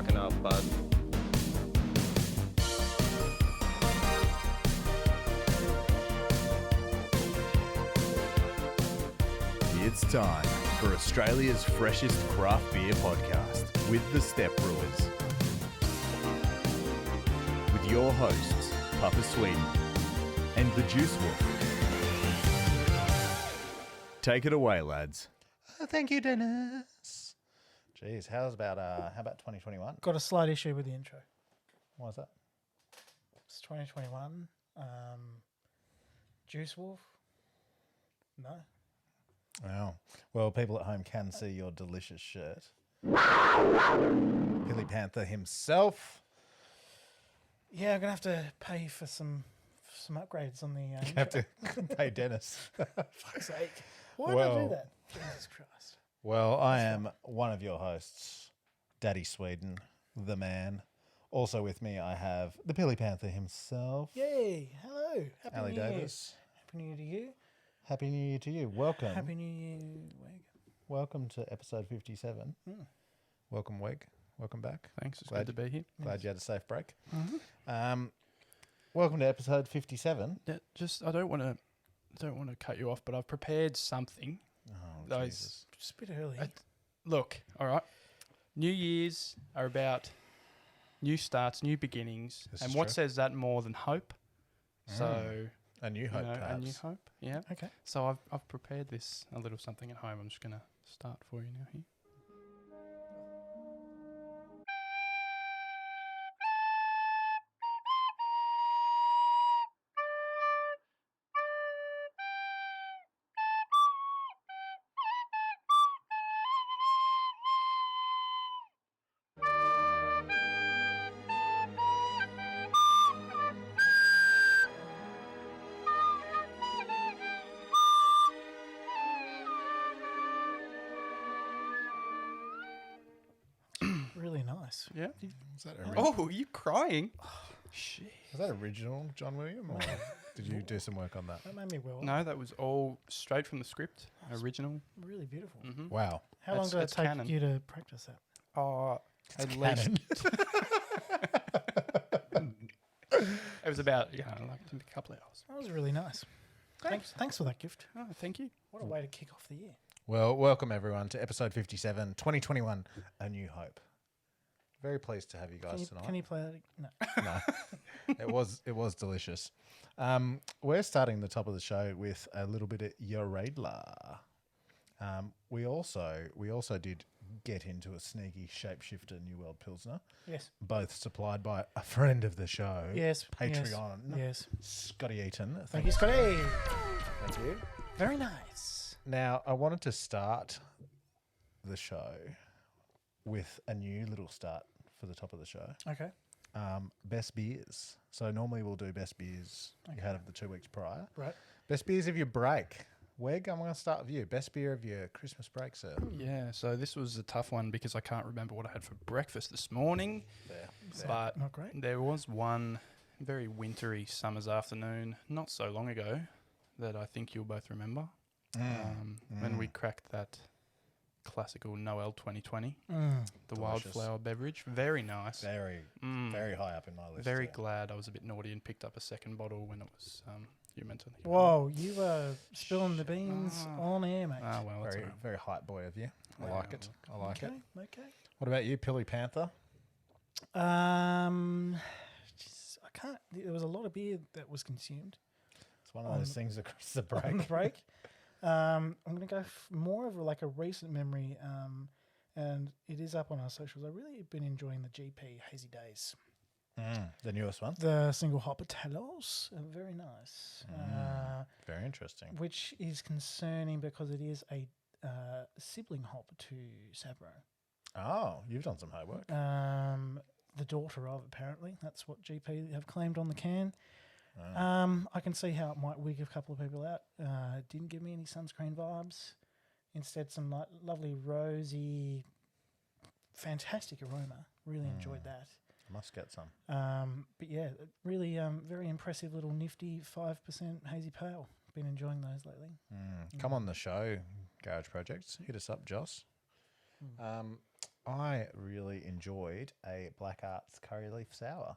fucking up, bud. It's time for Australia's freshest craft beer podcast with the Step Brewers. With your hosts, Papa Sweden and the Juice Wolf. Take it away, lads. Thank you, Dennis. Jeez, how about 2021? Got a slight issue with the intro. Why is that? It's 2021. Juice Wolf? No. Oh, well, people at home can see your delicious shirt. Billy Panther himself. Yeah, I'm gonna have to pay for some upgrades on the. You have to pay Dennis. Fuck's sake! Why Well- did I do that? Jesus Christ! Well, I am one of your hosts, Daddy Sweden, the man. Also with me, I have the Billy Panther himself, Yay! Hello. Happy Ali New Year. Davis. Happy New Year to you. Happy New Year to you. Welcome. Happy New Year, Wig. Welcome to episode 57. Welcome, Weg. Welcome back. Thanks, it's good to be here. Glad you had a safe break. Welcome to episode 57. Yeah, I don't want to cut you off, but I've prepared something. Oh, Those- Jesus. Just a bit early. Look, all right. New Year's are about new starts, new beginnings, This and is what true. says that more than hope? So A new hope, a perhaps. new hope. Yeah. Okay. So I've prepared this a little something at home. I'm just gonna start for you now here. Really nice. Yeah. Is that, original? Oh, are you crying? Shit. Is that original, John William, or did you do some work on that? That made me well. No, that was all straight from the script. Original. Really beautiful. Wow. How long That's- did it that's take canon. you to practice that? Oh, at Canon. least it was about like a couple of hours. That was really nice. Thanks for that gift. Oh, thank you. What a way to kick off the year. Well, welcome everyone to episode 57, 2021, A New Hope. Very pleased to have you guys tonight. Can you play that? No. No, it was delicious. We're starting the top of the show with a little bit of your radler. We also did get into a sneaky shapeshifter New World Pilsner. Yes. Both supplied by a friend of the show. Yes. Patreon. Yes. Scotty Eaton. Thank you, Scotty. Thank you. Very nice. Now, I wanted to start the show with a new little start for the top of the show. Okay. Best beers. So normally we'll do best beers you had of the 2 weeks prior. Right. Best beers of your break. Weg, I'm going to start with you. Best beer of your Christmas break, sir. Yeah, so this was a tough one because I can't remember what I had for breakfast this morning. There. But Not great. there was one very wintry summer's afternoon not so long ago that I think you'll both remember. When we cracked that classical Noel 2020, the Delicious. wildflower beverage. Very nice. Very high up in my list. Very yeah. glad I was a bit naughty and picked up a second bottle when it was you meant to. Whoa, you were spilling the beans on air, mate. Ah, well, that's Very, all right. very hype boy of you. I like it. I like it. Okay. What about you, Pilly Panther? I can't. There was a lot of beer that was consumed It's one of those things across the on the break. break. I'm going to go more of like a recent memory, and it is up on our socials. I really have been enjoying the GP Hazy Days. The newest one. The single hop potatoes are very nice. Very interesting. Which is concerning because it is a sibling hop to Sabro. Oh, you've done some homework. The daughter of, apparently. That's what GP have claimed on the can. I can see how it might wig a couple of people out. It didn't give me any sunscreen vibes. Instead, some lovely rosy, fantastic aroma. Really enjoyed that. Must get some. But yeah, really very impressive little nifty 5% hazy pale. Been enjoying those lately. Come on the show, Garage Projects. Hit us up, Joss. I really enjoyed a Black Arts curry leaf sour.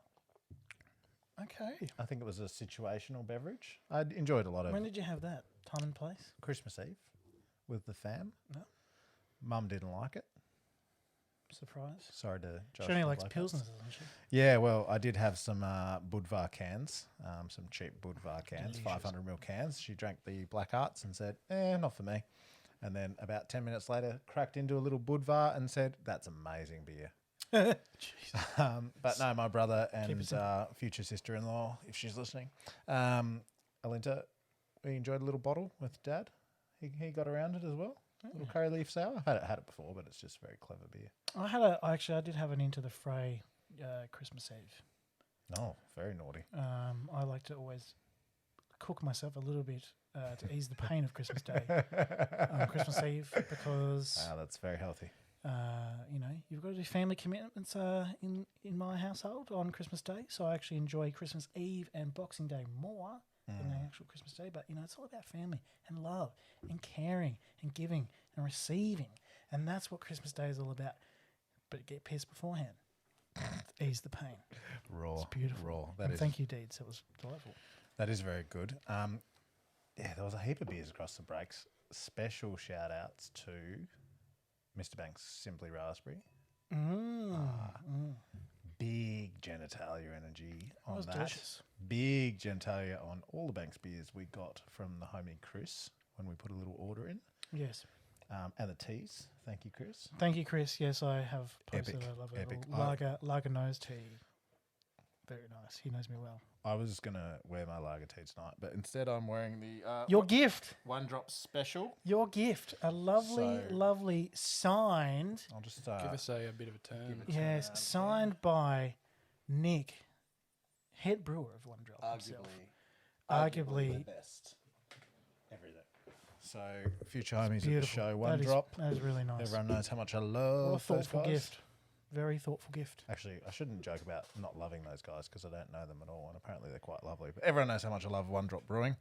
Okay. I think it was a situational beverage. I enjoyed a lot of When did you have that? Time and place? Christmas Eve with the fam. No. Mum didn't like it. Surprise. Sorry to Josh. She only from likes Black Arts. Pilsners, doesn't she? Yeah, well, I did have some Budvar cans, some cheap Budvar cans, Delicious. 500ml cans. She drank the Black Arts and said, not for me. And then about 10 minutes later, cracked into a little Budvar and said, that's amazing beer. But no, my brother and future sister-in-law, if she's listening, Alinta, we enjoyed a little bottle with Dad. He got around it as well. Little curry leaf sour. I've had it before, but it's just very clever beer. I did have an Into the Fray Christmas Eve. Oh, very naughty. I like to always cook myself a little bit to ease the pain of Christmas Day on Christmas Eve because That's very healthy. you've got to do family commitments in my household on Christmas Day. So I actually enjoy Christmas Eve and Boxing Day more than the actual Christmas Day. But it's all about family and love and caring and giving and receiving, and that's what Christmas Day is all about. But get pissed beforehand, ease the pain. Raw. It's beautiful. Raw. And thank you, Deeds. It was delightful. That is very good. There was a heap of beers across the breaks. Special shout outs to Mr. Banks Simply Raspberry. Big genitalia energy on was that. delicious. Big genitalia on all the Banks beers we got from the homie Chris when we put a little order in. Yes. And the teas. Thank you, Chris. Thank you, Chris. Yes, I have posted. Epic. I love it. Epic. Lager nose tea. Very nice. He knows me well. I was going to wear my lager tea tonight, but instead I'm wearing the Your gift. One Drop Special. Your gift. A lovely, So- lovely signed. I'll just Give us a bit of a turn. Yes, signed by Nick, head brewer of One Drop himself. Arguably the best. Everything. So, future homies at the beautiful. show, One That is- Drop. That is really nice. Everyone knows how much I What a love those thoughtful guys. gift. Very thoughtful gift. Actually, I shouldn't joke about not loving those guys because I don't know them at all, and apparently they're quite lovely. But everyone knows how much I love One Drop Brewing.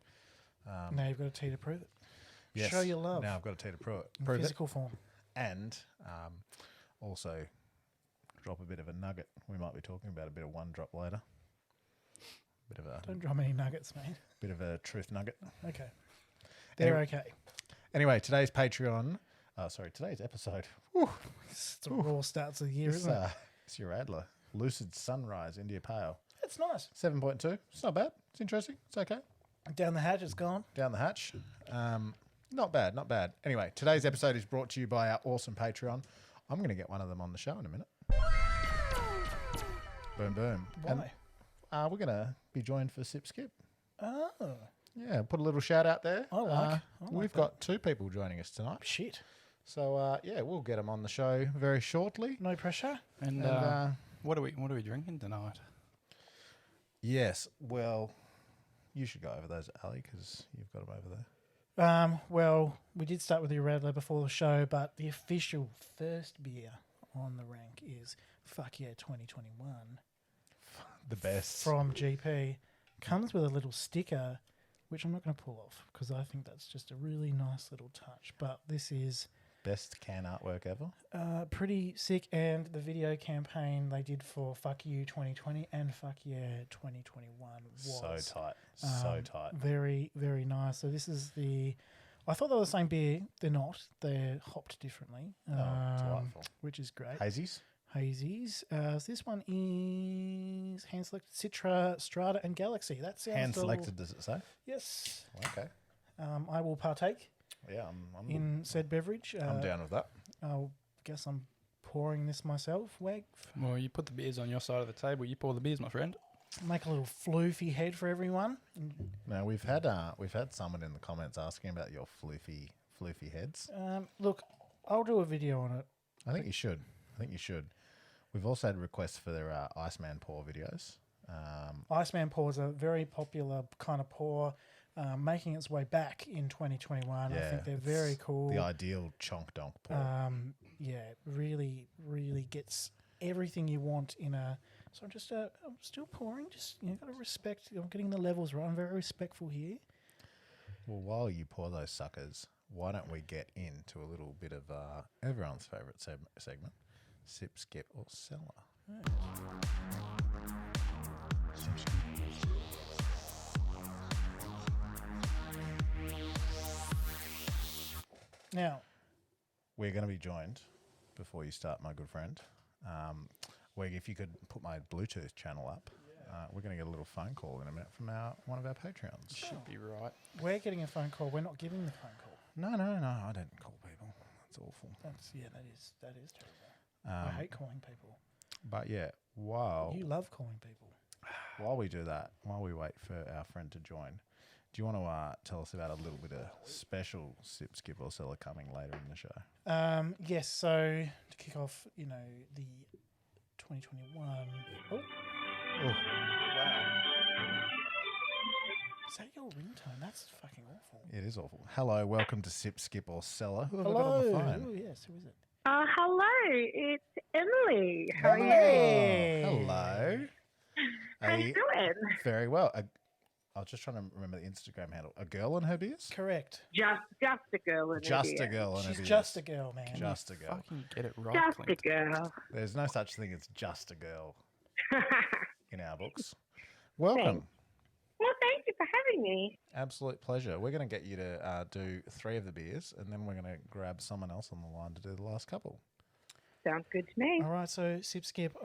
Now you've got a tea to prove it. Yes, Show your love. Now I've got a tea to prove In it. physical form. And also drop a bit of a nugget. We might be talking about a bit of One Drop later. Bit of Don't drop any nuggets, mate. a truth nugget. Okay. They're okay. Anyway, today's Patreon. Today's episode. It's the raw starts of the year, isn't it? It's your Adler. Lucid Sunrise India Pale. It's nice. 7.2. It's not bad. It's interesting. It's okay. Down the hatch, it's gone. Down the hatch. Not bad, not bad. Anyway, today's episode is brought to you by our awesome Patreon. I'm going to get one of them on the show in a minute. Boom, boom. Why? And we're going to be joined for Sip Skip. Oh, Yeah, put a little shout out there. I like We've that. got 2 people joining us tonight. shit. So, we'll get them on the show very shortly. No pressure. And And, what are we drinking tonight? yes, well, you should go over those, Ali, because you've got them over there. Well, we did start with the Radler before the show, but the official first beer on the rank is Fuck Yeah 2021 The best. from GP. Comes with a little sticker, which I'm not going to pull off because I think that's just a really nice little touch. But this is Best can artwork ever. pretty sick, and the video campaign they did for Fuck You 2020 and Fuck Yeah 2021 was So tight. So tight. very, very nice. So this is I thought they were the same beer. They're not. They're hopped differently, delightful. which is great. Hazies. Hazies. So this one is hand selected Citra, Strata, and Galaxy. That sounds Hand selected, does it say? Yes. Okay. I will partake Yeah, I'm in said beverage. I'm down with that. I guess I'm pouring this myself. Wag. Well, you put the beers on your side of the table. You pour the beers, my friend. Make a little floofy head for everyone. Now we've had someone in the comments asking about your floofy heads. Look, I'll do a video on it. I think you should. We've also had requests for their Iceman pour videos. Iceman pours are a very popular kind of pour, making its way back in 2021. I think they're very it's cool. The ideal chonk donk pour. Really, really gets everything you want in a. So I'm still pouring. Just got to respect. I'm getting the levels right. I'm very respectful here. Well, while you pour those suckers, why don't we get into a little bit of everyone's favourite segment, Sip, skip, or cellar? Now, We're going to be joined, before you start, my good friend. Weg, if you could put my Bluetooth channel up, we're going to get a little phone call in a minute from one of our Patreons. Should be right. we're getting a phone call. We're not giving the phone call. No, I don't call people. That's awful. That is terrible. I hate calling people. But yeah, while You love calling people. we do that, while we wait for our friend to join, do you want to tell us about a little bit of special Sip, Skip, or Cellar coming later in the show? Yes, so to kick off, the 2021. Oh, Oh, is that your ringtone? That's fucking awful. it is awful. Hello, welcome to Sip, Skip, or Cellar. Who have I got Hello. on the phone? Oh, yes, who is it? Hello, it's Emily. How are you? Hey. Hello. How you doing? Very well. I was just trying to remember the Instagram handle. A girl and her beers? Correct. Just a girl in Just India. a girl and her She's beers. just a girl, man. Just a girl. Fucking get it right, Just Clint. a girl. There's no such thing as just a girl in our books. Welcome. Well, thank you for having me. Absolute pleasure. We're going to get you to do 3 of the beers, and then we're going to grab someone else on the line to do the last couple. Sounds good to me. All right, so Sip Skip,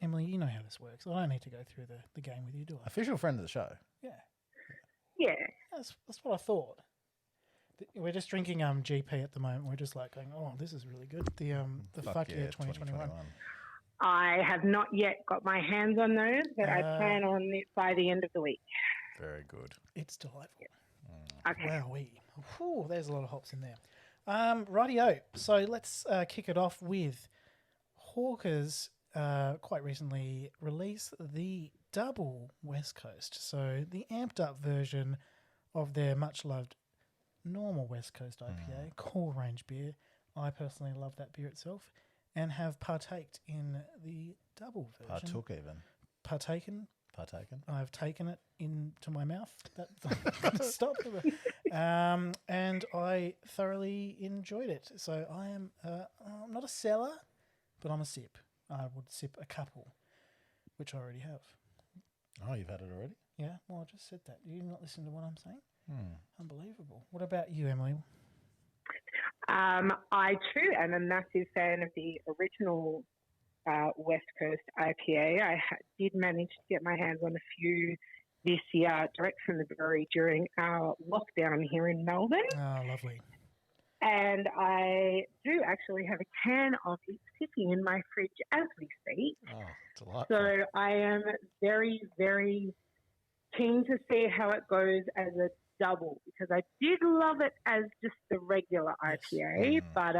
Emily, you know how this works. I don't need to go through the game with you, do I? Official friend of the show. Yeah, Yeah. that's what I thought. We're just drinking GP at the moment. We're just like going, oh, this is really good. The fuck yeah 2021. I have not yet got my hands on those, but I plan on it by the end of the week. Very good. It's delightful. Okay. Wowee. There's a lot of hops in there. Rightio. So let's kick it off with Hawker's quite recently released the double West Coast. So the amped up version of their much loved normal West Coast IPA, core range beer. I personally love that beer itself and have partaked in the double version. Partook even. Partaken. I've taken it into my mouth. That's stopped. And I thoroughly enjoyed it. So I am I'm not a cellar, but I'm a sip. I would sip a couple, which I already have. Oh, you've had it already? Yeah, well, I just said that. You not listen to what I'm saying? Unbelievable. What about you, Emily? I too am a massive fan of the original West Coast IPA. I did manage to get my hands on a few this year direct from the brewery during our lockdown here in Melbourne. Oh, lovely. And I do actually have a can of it sitting in my fridge as we speak. Oh, delightful. So I am very, very keen to see how it goes as a double, because I did love it as just the regular IPA. But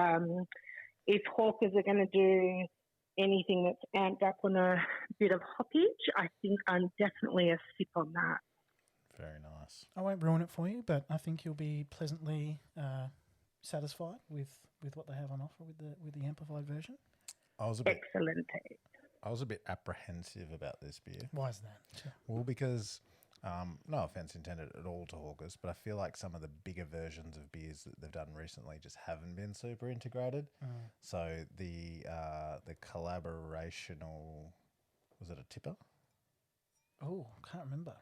if Hawkers are going to do anything that's amped up on a bit of hoppage, I think I'm definitely a sip on that. Very nice. I won't ruin it for you, but I think you'll be pleasantly satisfied with what they have on offer with the amplified version. I was a bit apprehensive about this beer. Why is that? Well, because no offense intended at all to Hawkers, but I feel like some of the bigger versions of beers that they've done recently just haven't been super integrated. So the collaborational, was it a tipper? Oh, can't remember.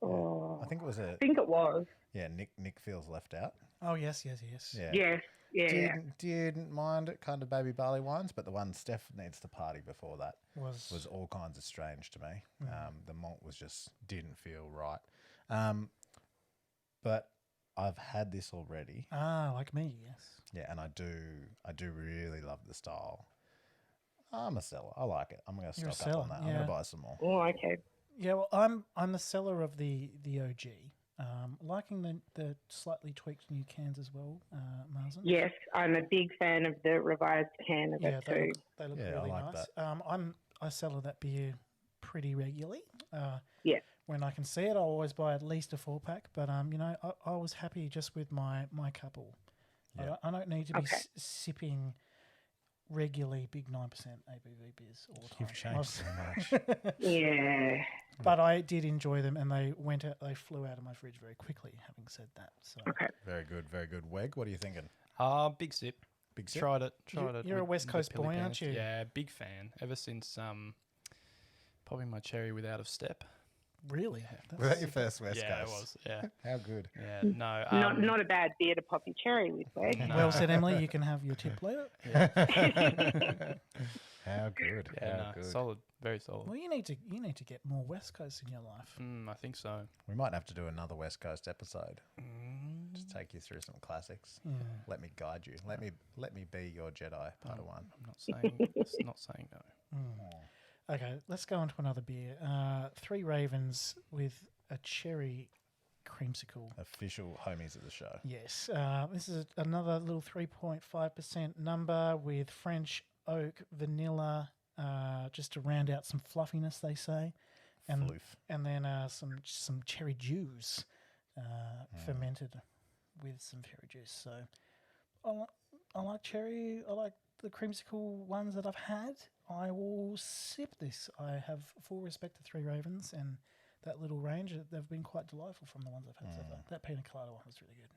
Oh, I think it was I think it was. Yeah, Nick feels left out. Oh, yes. Yeah. Yes, yeah. Didn't mind it, kind of baby barley wines, but the one Steph needs to party before that was all kinds of strange to me. The malt didn't feel right. But I've had this already. Ah, like me, yes. Yeah, and I do really love the style. I'm a seller. I like it. I'm going to You're a stock up seller, on that. yeah. I'm going to buy some more. Oh, okay. Yeah, well, I'm a seller of the OG. Liking the slightly tweaked new cans as well, Marsden. Yes, I'm a big fan of the revised can of Yeah, it too. they look Yeah, I really like nice. that. I cellar that beer pretty regularly. Yeah. When I can see it, I always buy at least a 4-pack. But I was happy just with my couple. Yeah. I don't need to be Okay. sipping regularly big 9% ABV beers all the time. You've changed so much. Yeah. But I did enjoy them, and they flew out of my fridge very quickly. Having said that, so Okay. Very good, very good. Weg, what are you thinking? Big sip. Big sip. Tried it. You're a with West the Coast Pilly boy, aren't Pants. you? Yeah, big fan. Ever since popping my cherry with Out of Step. Really? Was that your first West Yeah, it Coast? was. Yeah, How good. yeah. No, Not a bad beer to pop your cherry with, Wade. No. Well said, Emily. You can have your tip later. How good. Yeah, How no, good. solid. Very solid. Well, you need to get more West Coast in your life. I think so. We might have to do another West Coast episode. Just take you through some classics. Yeah. Let me guide you. Let me be your Jedi, Padawan. I'm not saying. not saying no. Okay, let's go on to another beer. Three Ravens with a cherry creamsicle. Official homies of the show. Yes, this is another little 3.5% number with French oak, vanilla, just to round out some fluffiness, they say, and Floof. and then some cherry juice fermented with some cherry juice. So I like cherry. I like the creamsicle ones that I've had. I will sip this. I have full respect to Three Ravens and that little range. They've been quite delightful from the ones I've had so far. That pina colada one was really good.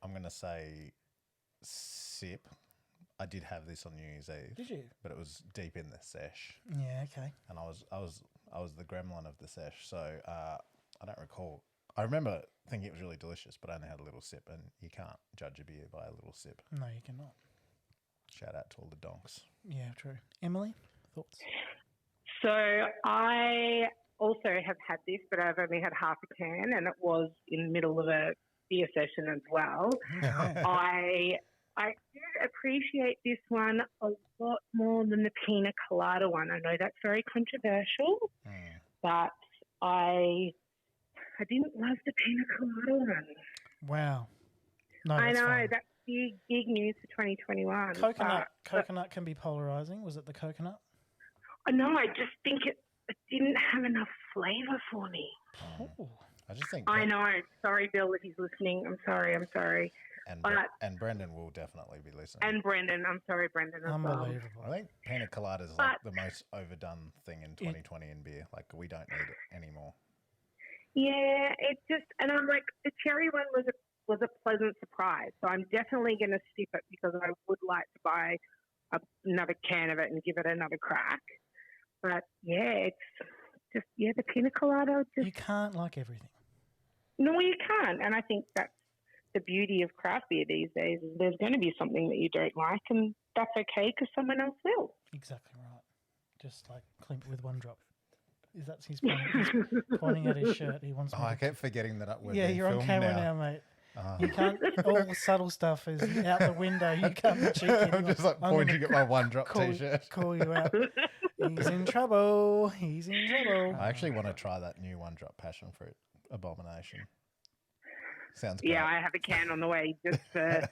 I'm gonna say sip. I did have this on New Year's Eve. Did you? But it was deep in the sesh, Yeah. Okay. and I was the gremlin of the sesh. So I don't recall. I remember thinking it was really delicious, but I only had a little sip, and you can't judge a beer by a little sip. No, you cannot. Shout out to all the donks. Yeah, true. Emily, thoughts? So I also have had this, but I've only had half a can, and it was in the middle of a beer session as well. I do appreciate this one a lot more than the pina colada one. I know that's very controversial, but I didn't love the pina colada one. Wow. No, I that's know, fine. that's big news for 2021. Coconut can be polarizing. Was it the coconut? No, I just think it didn't have enough flavour for me. Oh. I just think. I know. Sorry, Bill, if he's listening. I'm sorry. And Brendan will definitely be listening. And Brendan. I'm sorry, Brendan, as well. Unbelievable. I think pina colada is like the most overdone thing in 2020 in beer. Like, we don't need it anymore. Yeah, it just, and I'm like, the cherry one was a pleasant surprise. So I'm definitely going to sip it because I would like to buy another can of it and give it another crack. But yeah, it's just, the pina colada. You can't like everything. No, you can't. And I think that's the beauty of craft beer these days is there's going to be something that you don't like, and that's okay because someone else will. Exactly right. Just like Clint with one drop. Is that he's pointing at his shirt? He wants. I kept forgetting that. Yeah, you're on camera now, mate. You can't. All the subtle stuff is out the window. You can't be cheeky. I'm just like pointing at my one drop t-shirt. Call you out. He's in trouble. He's in trouble. I actually want to try that new one drop passion fruit abomination. Sounds great. Yeah, I have a can on the way just for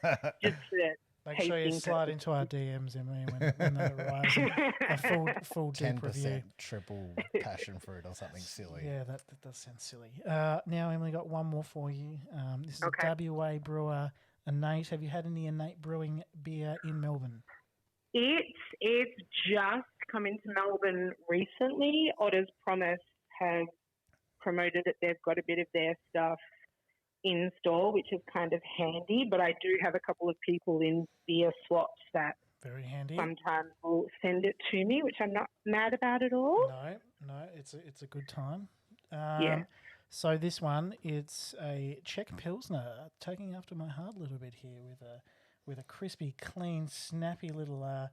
Make sure you slide into our DMs, Emily, when that arrives. A full deep review. 10% triple passion fruit or something silly. Yeah, that does sound silly. Now, Emily, got one more for you. This is a WA brewer, Innate. Have you had any Innate Brewing beer in Melbourne? It's just come into Melbourne recently. Otter's Promise have promoted it. They've got a bit of their stuff in store, which is kind of handy, but I do have a couple of people in beer swaps that very handy sometimes will send it to me, which I'm not mad about at all. No, it's a good time. Yeah. So this one, it's a Czech Pilsner, taking after my heart a little bit here with a crispy, clean, snappy little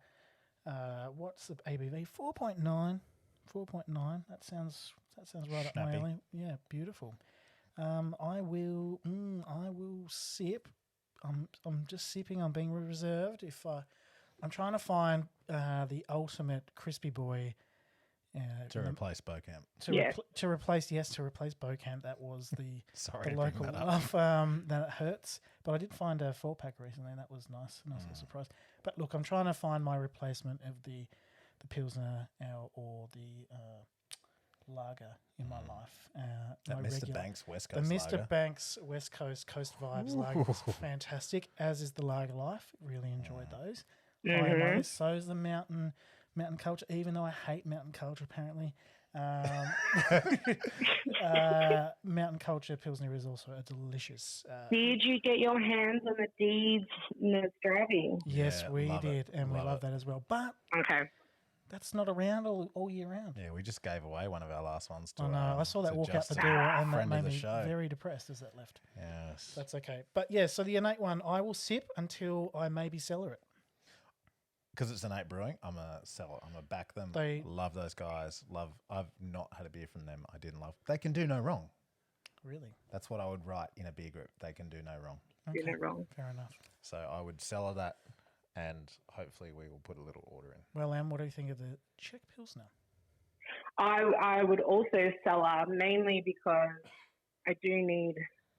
what's the ABV? 4.9. That sounds right up my alley. Yeah, beautiful. I will sip. I'm just sipping. I'm being reserved. I'm trying to find the ultimate crispy boy to replace Bocamp. To replace Bocamp. That was the local love. That it hurts. But I did find a 4-pack recently, and that was nice little surprise. But look, I'm trying to find my replacement of the Pilsner or the lager in my life. That Mr. Banks West Coast lager. The Mr. Banks West Coast Vibes lager was fantastic, as is the Lager Life. Really enjoyed those. So is the Mountain Culture, even though I hate Mountain Culture apparently. Mountain Culture Pilsner is also a delicious. Did you get your hands on the Deeds Nostravi? Yes, Yeah, we love did, it, and we love love it. that as well. But Okay. that's not around all year round. Yeah, we just gave away one of our last ones to I know. I saw that to walk out the Justin, door, and that friend made of the me show. very depressed as that left. Yes. That's okay. But yeah, so the innate one, I will sip until I maybe cellar it. Because it's Innate Brewing, I'm a seller. I'm a back them. They- love those guys. I've not had a beer from them. I didn't love. They can do no wrong. Really? That's what I would write in a beer group. They can do no wrong. You're not wrong. Fair enough. So I would cellar that, and hopefully we will put a little order in. Well, Em, what do you think of the Czech Pilsner? I would also Cellar, mainly because I do need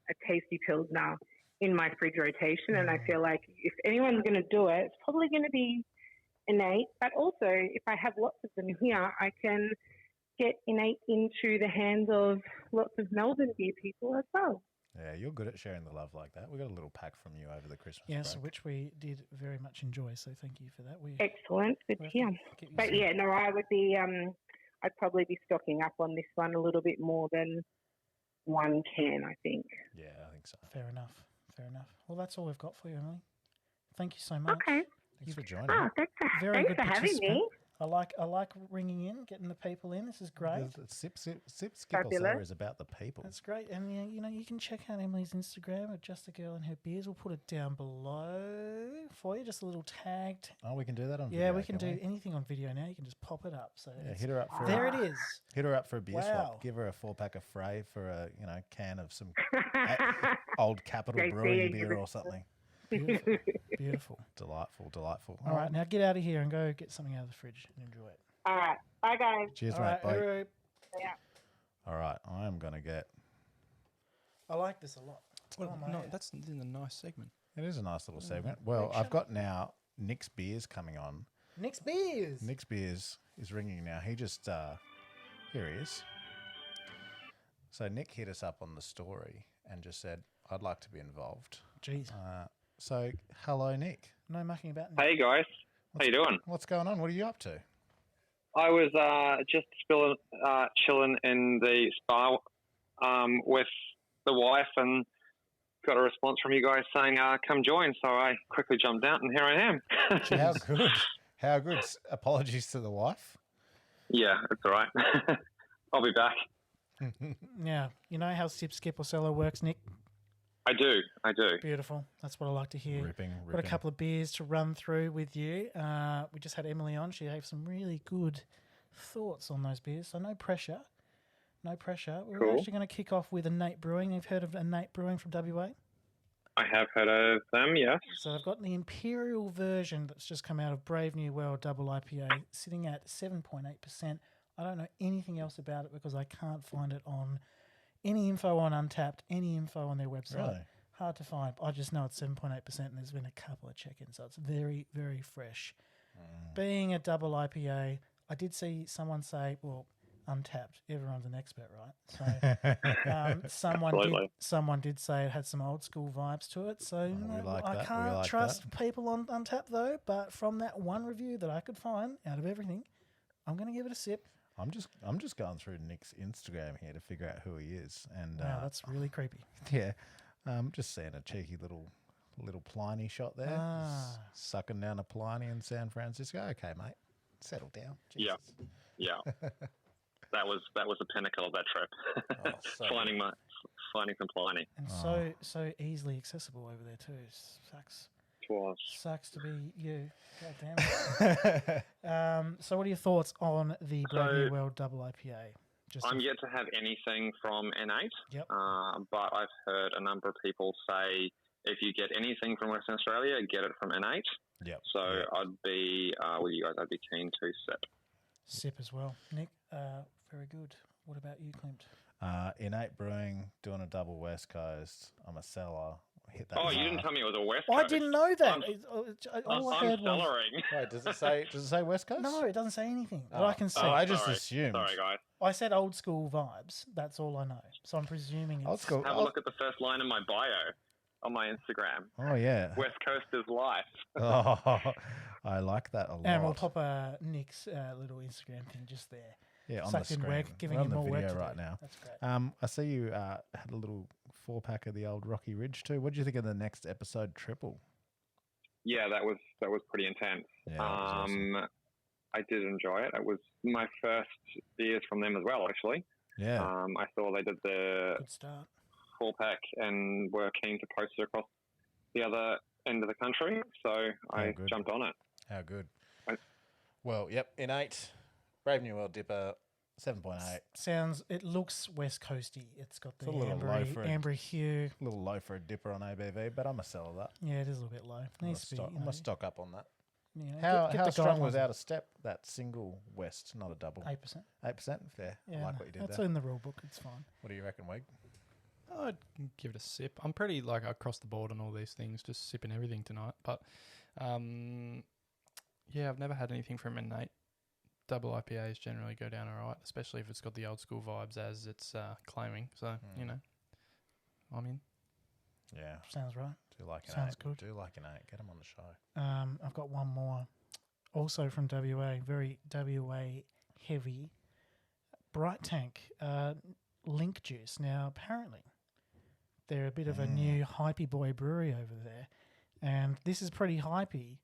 a tasty Pilsner in my fridge rotation, and I feel like if anyone's going to do it, it's probably going to be Innate. But also, if I have lots of them here, I can get Innate into the hands of lots of Melbourne beer people as well. Yeah, you're good at sharing the love like that. We got a little pack from you over the Christmas Yes, break. which we did very much enjoy. So thank you for that. We Excellent, good we'll to have hear. to get you But some- yeah, no, I would be. I'd probably be stocking up on this one a little bit more than one can, I think. Yeah, I think so. Fair enough. Fair enough. Well, that's all we've got for you, Emily. Thank you so much. Okay. Thanks for joining. Oh, thanks Very good for having participant. me. I like ringing in, getting the people in. This is great. The sip, skip, or Fabulous. cellar is about the people. That's great. And you know, you can check out Emily's Instagram at Just a Girl and Her Beers. We'll put it down below for you, just a little tagged. Oh, we can do that on Yeah, video, we can do anything on video now. You can just pop it up. So Yeah, it's- hit her up for there it is. Hit her up for a beer Wow. swap. Give her a 4-pack of Frey for a can of some old Capital Great Brewing seeing beer you. or something. Beautiful. Beautiful. Delightful, delightful. All right, now get out of here and go get something out of the fridge and enjoy it. All right. Bye, guys. Cheers, All mate. right, Bye. hooroo. All right, I am gonna get. I like this a lot. Well, Oh, my no, head. that's in a nice segment. It is a nice little segment. Well, I've got now Nick's beers coming on. Nick's Beers. Nick's beers is ringing now. He just here he is. So Nick hit us up on the story and just said, "I'd like to be involved." Jeez. So hello, Nick. No mucking about. Nick. Hey guys, how you doing? What's going on? What are you up to? I was just chilling in the spa with the wife and got a response from you guys saying, come join. So I quickly jumped out and here I am. How good? How good? Apologies to the wife. Yeah, it's all right. I'll be back. Now, you know how Sip, Skip, or Cellar works, Nick? I do. Beautiful. That's what I like to hear. Ripping. Got a couple of beers to run through with you. We just had Emily on. She gave some really good thoughts on those beers. So no pressure. No pressure. We're Cool. actually going to kick off with Innate Brewing. You've heard of Innate Brewing from WA? I have heard of them, yes. So I've got the Imperial version that's just come out of Brave New World Double IPA, sitting at 7.8%. I don't know anything else about it because I can't find it on any info on Untapped, any info on their website. Really? Hard to find. I just know it's 7.8% and there's been a couple of check-ins, so it's very, very fresh. Being a double IPA, I did see someone say, well, Untapped, everyone's an expert, right? So Absolutely. someone did say it had some old school vibes to it. So you we know, like I that, we can't like trust people on Untapped though. But from that one review that I could find out of everything, I'm going to give it a sip. I'm just going through Nick's Instagram here to figure out who he is, and Wow, that's really creepy. yeah, just seeing a cheeky little Pliny shot there, Ah. sucking down a Pliny in San Francisco. Okay, mate, settle down. Yeah. Jesus. Yeah. That was the pinnacle of that trip. Oh, so finding some Pliny. And so easily accessible over there too. Sucks to be you. God damn it. So what are your thoughts on the Brave New World Double IPA? I'm yet to have anything from N8, Yep. but I've heard a number of people say if you get anything from Western Australia, get it from N8. Yep. So I'd be, with you guys, I'd be keen to sip. Sip as well. Nick, very good. What about you, Klimt? Innate Brewing doing a double West Coast. I'm a seller. Hit that. Oh, you didn't tell me it was a West I Coast. didn't know that. I'm, All I I'm heard was cellaring. Wait, does it say West Coast? no. It doesn't say anything. But Oh. I can see. Oh, I just Sorry. assumed. Sorry, guys. I said old school vibes. That's all I know. So I'm presuming it's Old school. Have a look at the first line in my bio on my Instagram. Oh yeah. West Coast is life. Oh, I like that a lot. And we'll pop Nick's little Instagram thing just there. Yeah, on sucked the in screen. work, giving We're you on the more work video to right do. now. That's great. I see you had a little 4-pack of the old Rocky Ridge too. What did you think of the next episode triple? Yeah, that was pretty intense. Yeah, that was awesome. I did enjoy it. It was my first beers from them as well, actually. Yeah. I saw they did the Good start. 4-pack and were keen to post it across the other end of the country, so I good. jumped on it. How good. Well, yep, in 8, Brave New World Dipper, 7.8. It looks West Coasty. It's got the a little low for a- ambery hue. A little low for a dipper on ABV, but I'm a seller of that. Yeah, it is a little bit low. I'm Needs to be. going to stock up on that. You know, How the strong guidelines was out of step that single West, not a double? 8%. 8%? Fair. Yeah, I like what you did that's there. in the rule book. It's fine. What do you reckon, Wig? I'd give it a sip. I'm pretty like across the board on all these things, just sipping everything tonight. But yeah, I've never had anything from Innate. Double IPAs generally go down all right, especially if it's got the old school vibes as it's claiming. So, you know, I'm in. Yeah. Sounds right. Do like an Sounds 8. good. Do like an 8. Get them on the show. I've got one more. Also from WA, very WA heavy. Bright Tank, Link Juice. Now, apparently, they're a bit of a new hypey boy brewery over there. And this is pretty hypey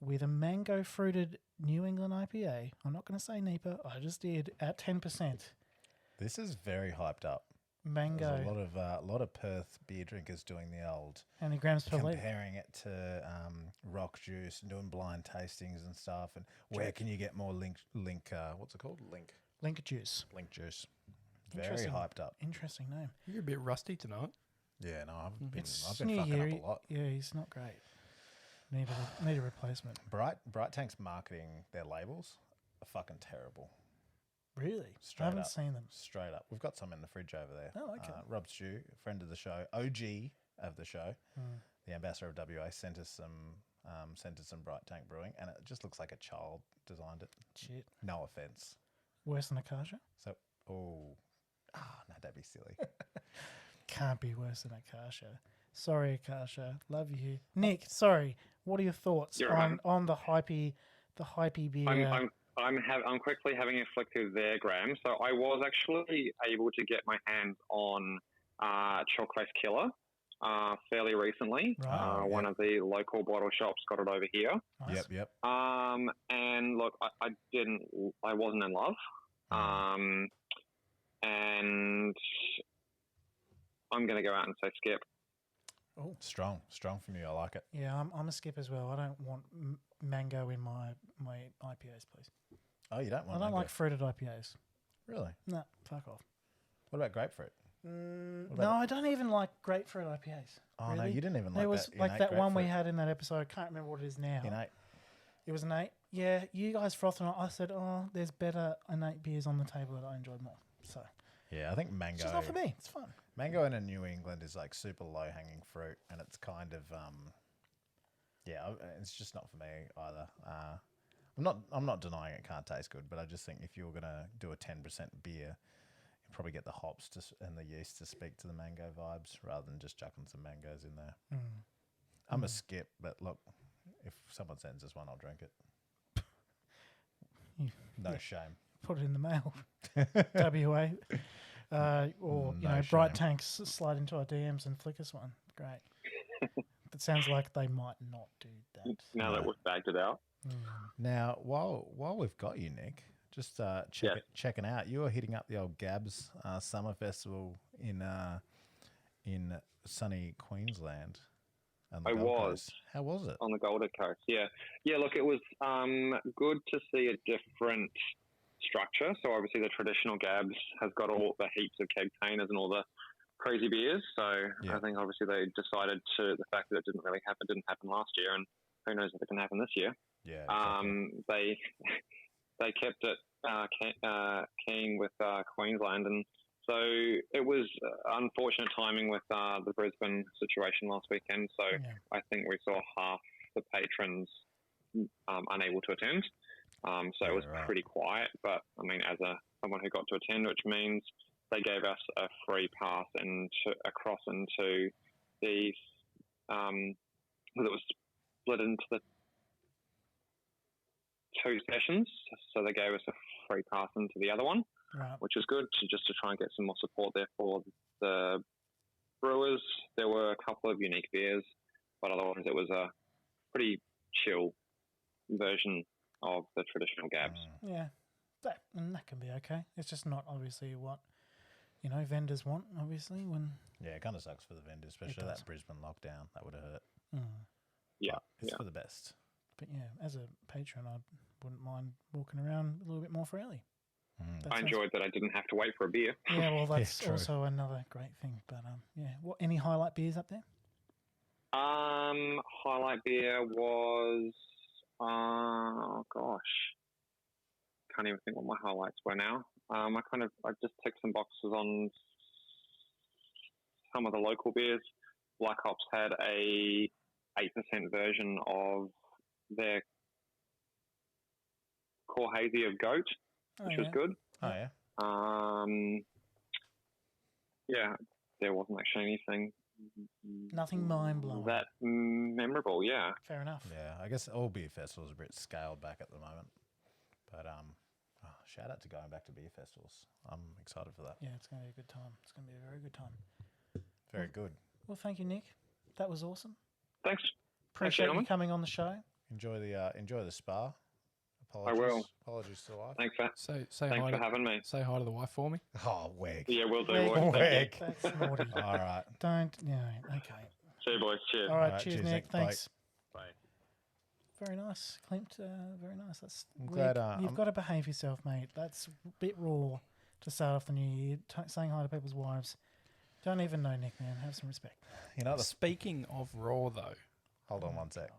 with a mango fruited New England IPA. I'm not going to say NEPA. I just did at 10%. This is very hyped up. Mango. There's a lot of Perth beer drinkers doing the old How many grams per litre? comparing it to rock juice and doing blind tastings and stuff. And where can you get more link? What's it called? Link Juice. Link juice. Very Interesting. hyped up. Interesting name. You're a bit rusty tonight. Yeah, no, I've It's been New fucking Year. up a lot. Yeah, he's not great. Need a replacement. Bright Tank's marketing their labels are fucking terrible. Really? Straight I haven't up. seen them. Straight up. We've got some in the fridge over there. Oh, okay. Rob Stew, friend of the show, OG of the show, the ambassador of WA, sent us some Bright Tank Brewing, and it just looks like a child designed it. Shit. No offense. Worse than Akasha? So, no, that'd be silly. Can't be worse than Akasha. Sorry, Akasha. Love you. Nick, sorry. What are your thoughts You're right. on the hypey beer? I'm quickly having a flick through their gram. So I was actually able to get my hands on Chocolate Killer fairly recently. Right. One of the local bottle shops got it over here. Nice. Yep. And look, I wasn't in love. And I'm going to go out and say skip. Oh, Strong from you. I like it. yeah, I'm a skip as well. I don't want mango in my IPAs, please. Oh, you don't want I don't mango? like fruited IPAs. Really? No, fuck off. What about grapefruit? No, I don't even like grapefruit IPAs. Oh really. no, you didn't even like There was that. like innate that one we grapefruit. had in that episode. I can't remember what it is now. Innate. It was an 8. Yeah, you guys frothing on. I said, oh, there's better innate beers on the table that I enjoyed more. So Yeah, I think mango. it's just not for me. It's fun. Mango in New England is like super low hanging fruit, and it's kind of it's just not for me either. I'm not denying it can't taste good, but I just think if you were gonna do a 10% beer, you'd probably get the hops and the yeast to speak to the mango vibes rather than just chucking some mangoes in there. I'm a skip, but look, if someone sends us one, I'll drink it. No shame. Put it in the mail. WA. Or, you No know, Bright shame. Tanks slide into our DMs and flick us one. Great. It sounds like they might not do that. Now that we've bagged it out. Now, while we've got you, Nick, just checking out. You were hitting up the old Gabs Summer Festival in sunny Queensland. On the I Gold was. Coast. How was it? On the Gold Coast, yeah. Look, it was good to see a different structure. So obviously the traditional Gabs has got all the heaps of keg containers and all the crazy beers. So Yeah. I think obviously they decided to the fact that it didn't happen last year, and who knows if it can happen this year. Yeah. Exactly. They kept it keen with Queensland, and so it was unfortunate timing with the Brisbane situation last weekend. So Yeah. I think we saw half the patrons unable to attend. So it was right. pretty quiet. But I mean, as someone who got to attend, which means they gave us a free pass across into the it was split into the 2 sessions. So they gave us a 3 casts into the other one, Right. which is good just to try and get some more support there for the brewers. There were a couple of unique beers, but otherwise it was a pretty chill version of the traditional Gabs. Yeah, that can be okay. It's just not obviously what vendors want. Obviously, when Yeah, it kind of sucks for the vendors, especially that Brisbane lockdown. That would have hurt. Yeah, But it's for the best. But yeah, as a patron, I wouldn't mind walking around a little bit more freely. That I sounds- enjoyed that I didn't have to wait for a beer. Yeah, well, that's true. also another great thing. But yeah, any highlight beers up there? Highlight beer was, can't even think what my highlights were now. I just ticked some boxes on some of the local beers. Black Ops had a 8% version of their Core Hazy of Goat, which was good. Oh, yeah. Yeah, there wasn't actually anything Nothing mind-blowing. that memorable, yeah. Fair enough. Yeah, I guess all beer festivals are a bit scaled back at the moment. But shout out to going back to beer festivals. I'm excited for that. Yeah, it's going to be a good time. It's going to be a very good time. Very good. Well, thank you, Nick. That was awesome. Thanks. Appreciate you gentlemen. coming on the show. Enjoy the spa. I will. Apologies to the wife. Thanks for having me. Say hi to the wife for me. Oh, Weg. Yeah, we'll do. Weg. Thank you. Weg. That's naughty. All right. Don't. Yeah. Okay. See you, boys. Cheers. All right. All right, Cheers, cheers, Nick. Nick. Bye. Thanks. Bye. Very nice, Clint. Very nice. That's I'm glad, you've got to behave yourself, mate. That's a bit raw to start off the new year. Saying hi to people's wives. Don't even know Nick, man. Have some respect. You know, Speaking of raw, though, hold on one sec.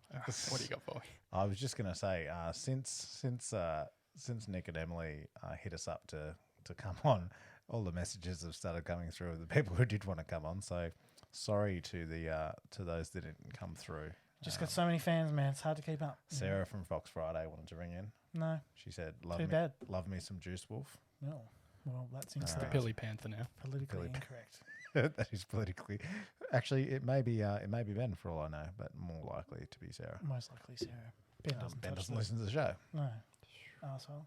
what do you got for me? I was just going to say, since Nick and Emily hit us up to come on, all the messages have started coming through of the people who did want to come on. So sorry to those that didn't come through. Just got so many fans, man. It's hard to keep up. Sarah from Fox Friday wanted to ring in. No. She said, Too bad. Love me some Juice Wolf. No. Well, that's The incorrect. Pilly Panther now. Politically Pilly- incorrect. That is politically. Actually, it may be Ben for all I know, but more likely to be Sarah. Most likely Sarah. Ben doesn't, Ben touch doesn't the- listen to the show. No. Arsehole.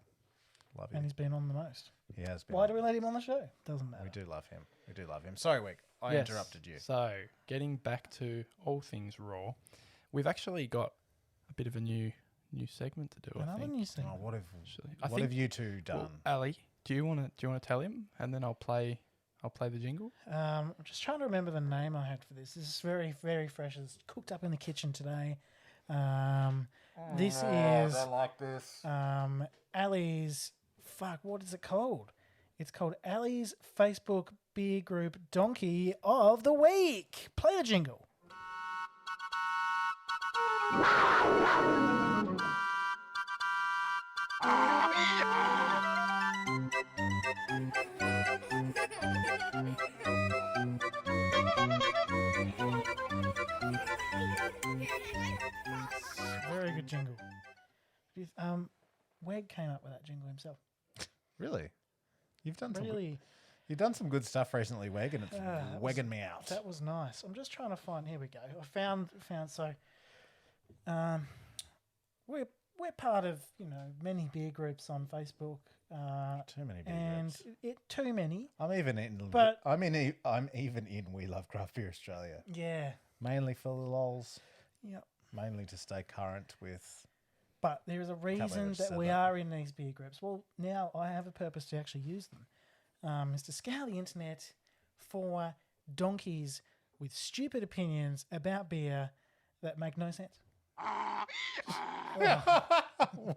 Love And him. he's been on the most. He has been. Why do we let him on the show? Doesn't matter. We do love him. We do love him. Sorry, Wick. I Yes. interrupted you. So, getting back to all things raw, we've actually got a bit of a new segment to do. I Another think. new thing. Oh, what have Actually, what have you two done? Well, Ali, do you want to tell him, and then I'll play the jingle. I'm just trying to remember the name I had for this. This is very, very fresh. It's cooked up in the kitchen today. This is like this. Ali's. Fuck, what is it called? It's called Ali's Facebook Beer Group Donkey of the Week. Play the jingle. Very good jingle. Weg came up with that jingle himself. Really? You've done some. Really, You've done some good stuff recently, Weg, and it's that wegging me out. that was nice. I'm just trying to find. Here we go. I found. So, we're part of many beer groups on Facebook. Too many beer And groups. too many. I'm even in. But- I'm even in We Love Craft Beer Australia. Yeah. Mainly for the lols. Yep. Mainly to stay current with. But there is a reason believe I that said we that. are in these beer groups. Well, now I have a purpose to actually use them. Is to scour the internet for donkeys with stupid opinions about beer that make no sense.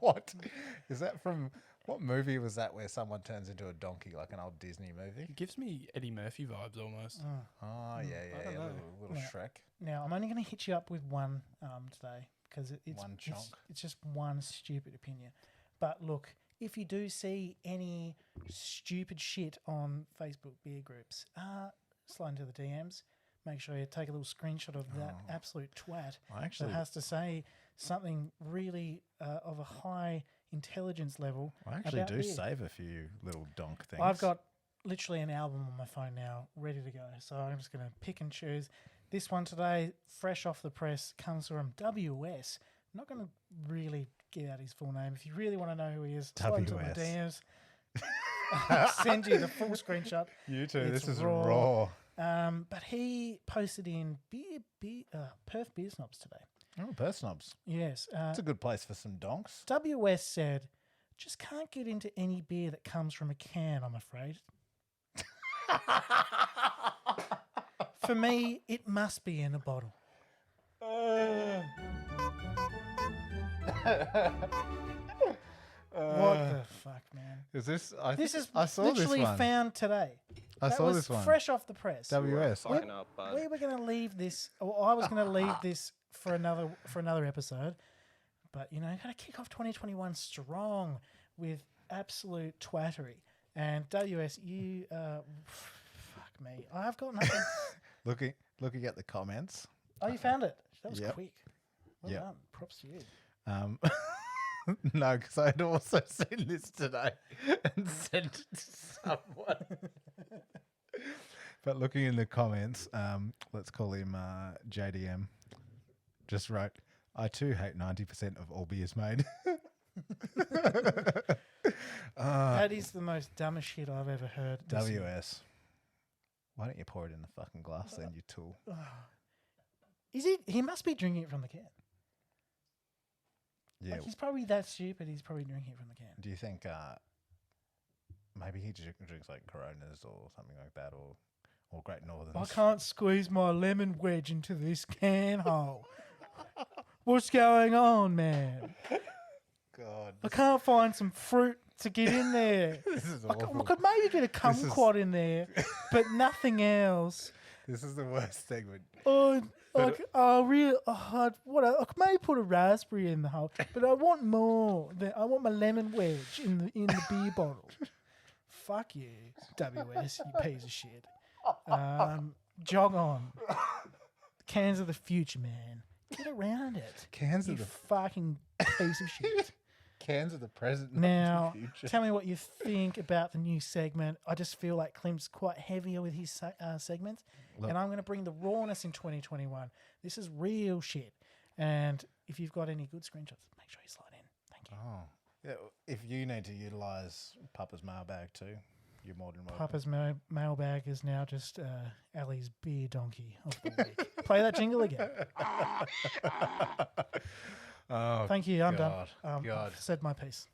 What is that from? What movie was that where someone turns into a donkey, like an old Disney movie? It gives me Eddie Murphy vibes almost. Oh yeah, don't know. little Yeah. Shrek. Now, I'm only going to hit you up with one today because One chunk. it's just one stupid opinion. But look, if you do see any stupid shit on Facebook beer groups, slide into the DMs. Make sure you take a little screenshot of that absolute twat I actually, that has to say something really of a high intelligence level. about do beer. save a few little donk things. I've got literally an album on my phone now, ready to go. So I'm just going to pick and choose. This one today, fresh off the press, comes from WS. I'm not going to really get out his full name. If you really want to know who he is, slide into my WS. DMs. I'll send you the full screenshot. You too. It's This is raw. raw. But he posted in Perth Beer Snobs today. Oh, Perth Snobs. Yes. It's a good place for some donks. WS said, just can't get into any beer that comes from a can, I'm afraid. For me, it must be in a bottle. What the fuck, man? Is this? This is I saw literally this one. found today. I That saw was this one. fresh off the press. WS. Fucking up, bud. We were going to leave this, or I was going to leave this for another episode. But, you know, got to kick off 2021 strong with absolute twattery. And WS, you, fuck me. I've got nothing. Looking at the comments. Oh, you found it. That was Yep. quick. Well Yep. done. Props to you. No, because I had also seen this today and sent it to someone. But looking in the comments, let's call him JDM. Just wrote, I too hate 90% of all beers made. That is the most dumbest shit I've ever heard. WS. Why don't you pour it in the fucking glass then, you tool? Is he? He must be drinking it from the can. Yeah. Like, he's probably that stupid. He's probably drinking it from the can. Do you think maybe he drinks like Coronas or something like that, or Great Northerns? I can't squeeze my lemon wedge into this can hole. What's going on, man? God, I can't find some fruit to get in there. this is I awful. could maybe get a kumquat in there, but nothing else. This is the worst segment. I could maybe put a raspberry in the hole, but I want more. I want my lemon wedge in the beer bottle. Fuck you, WS, you piece of shit. Jog on. Cans of the future, man. Get around it. Cans You of the fucking piece of shit. cans of the present, not Now, the future. tell me what you think about the new segment. I just feel like Clem's quite heavier with his segments, Look. and I'm going to bring the rawness in 2021. This is real shit. And if you've got any good screenshots, make sure you slide in. Thank you. Oh, yeah. If you need to utilise Papa's mailbag too, you're more than welcome. Papa's mailbag is now just Ali's beer donkey of the week. Play that jingle again. Oh, Thank you. I'm God. done. God. I've said my piece.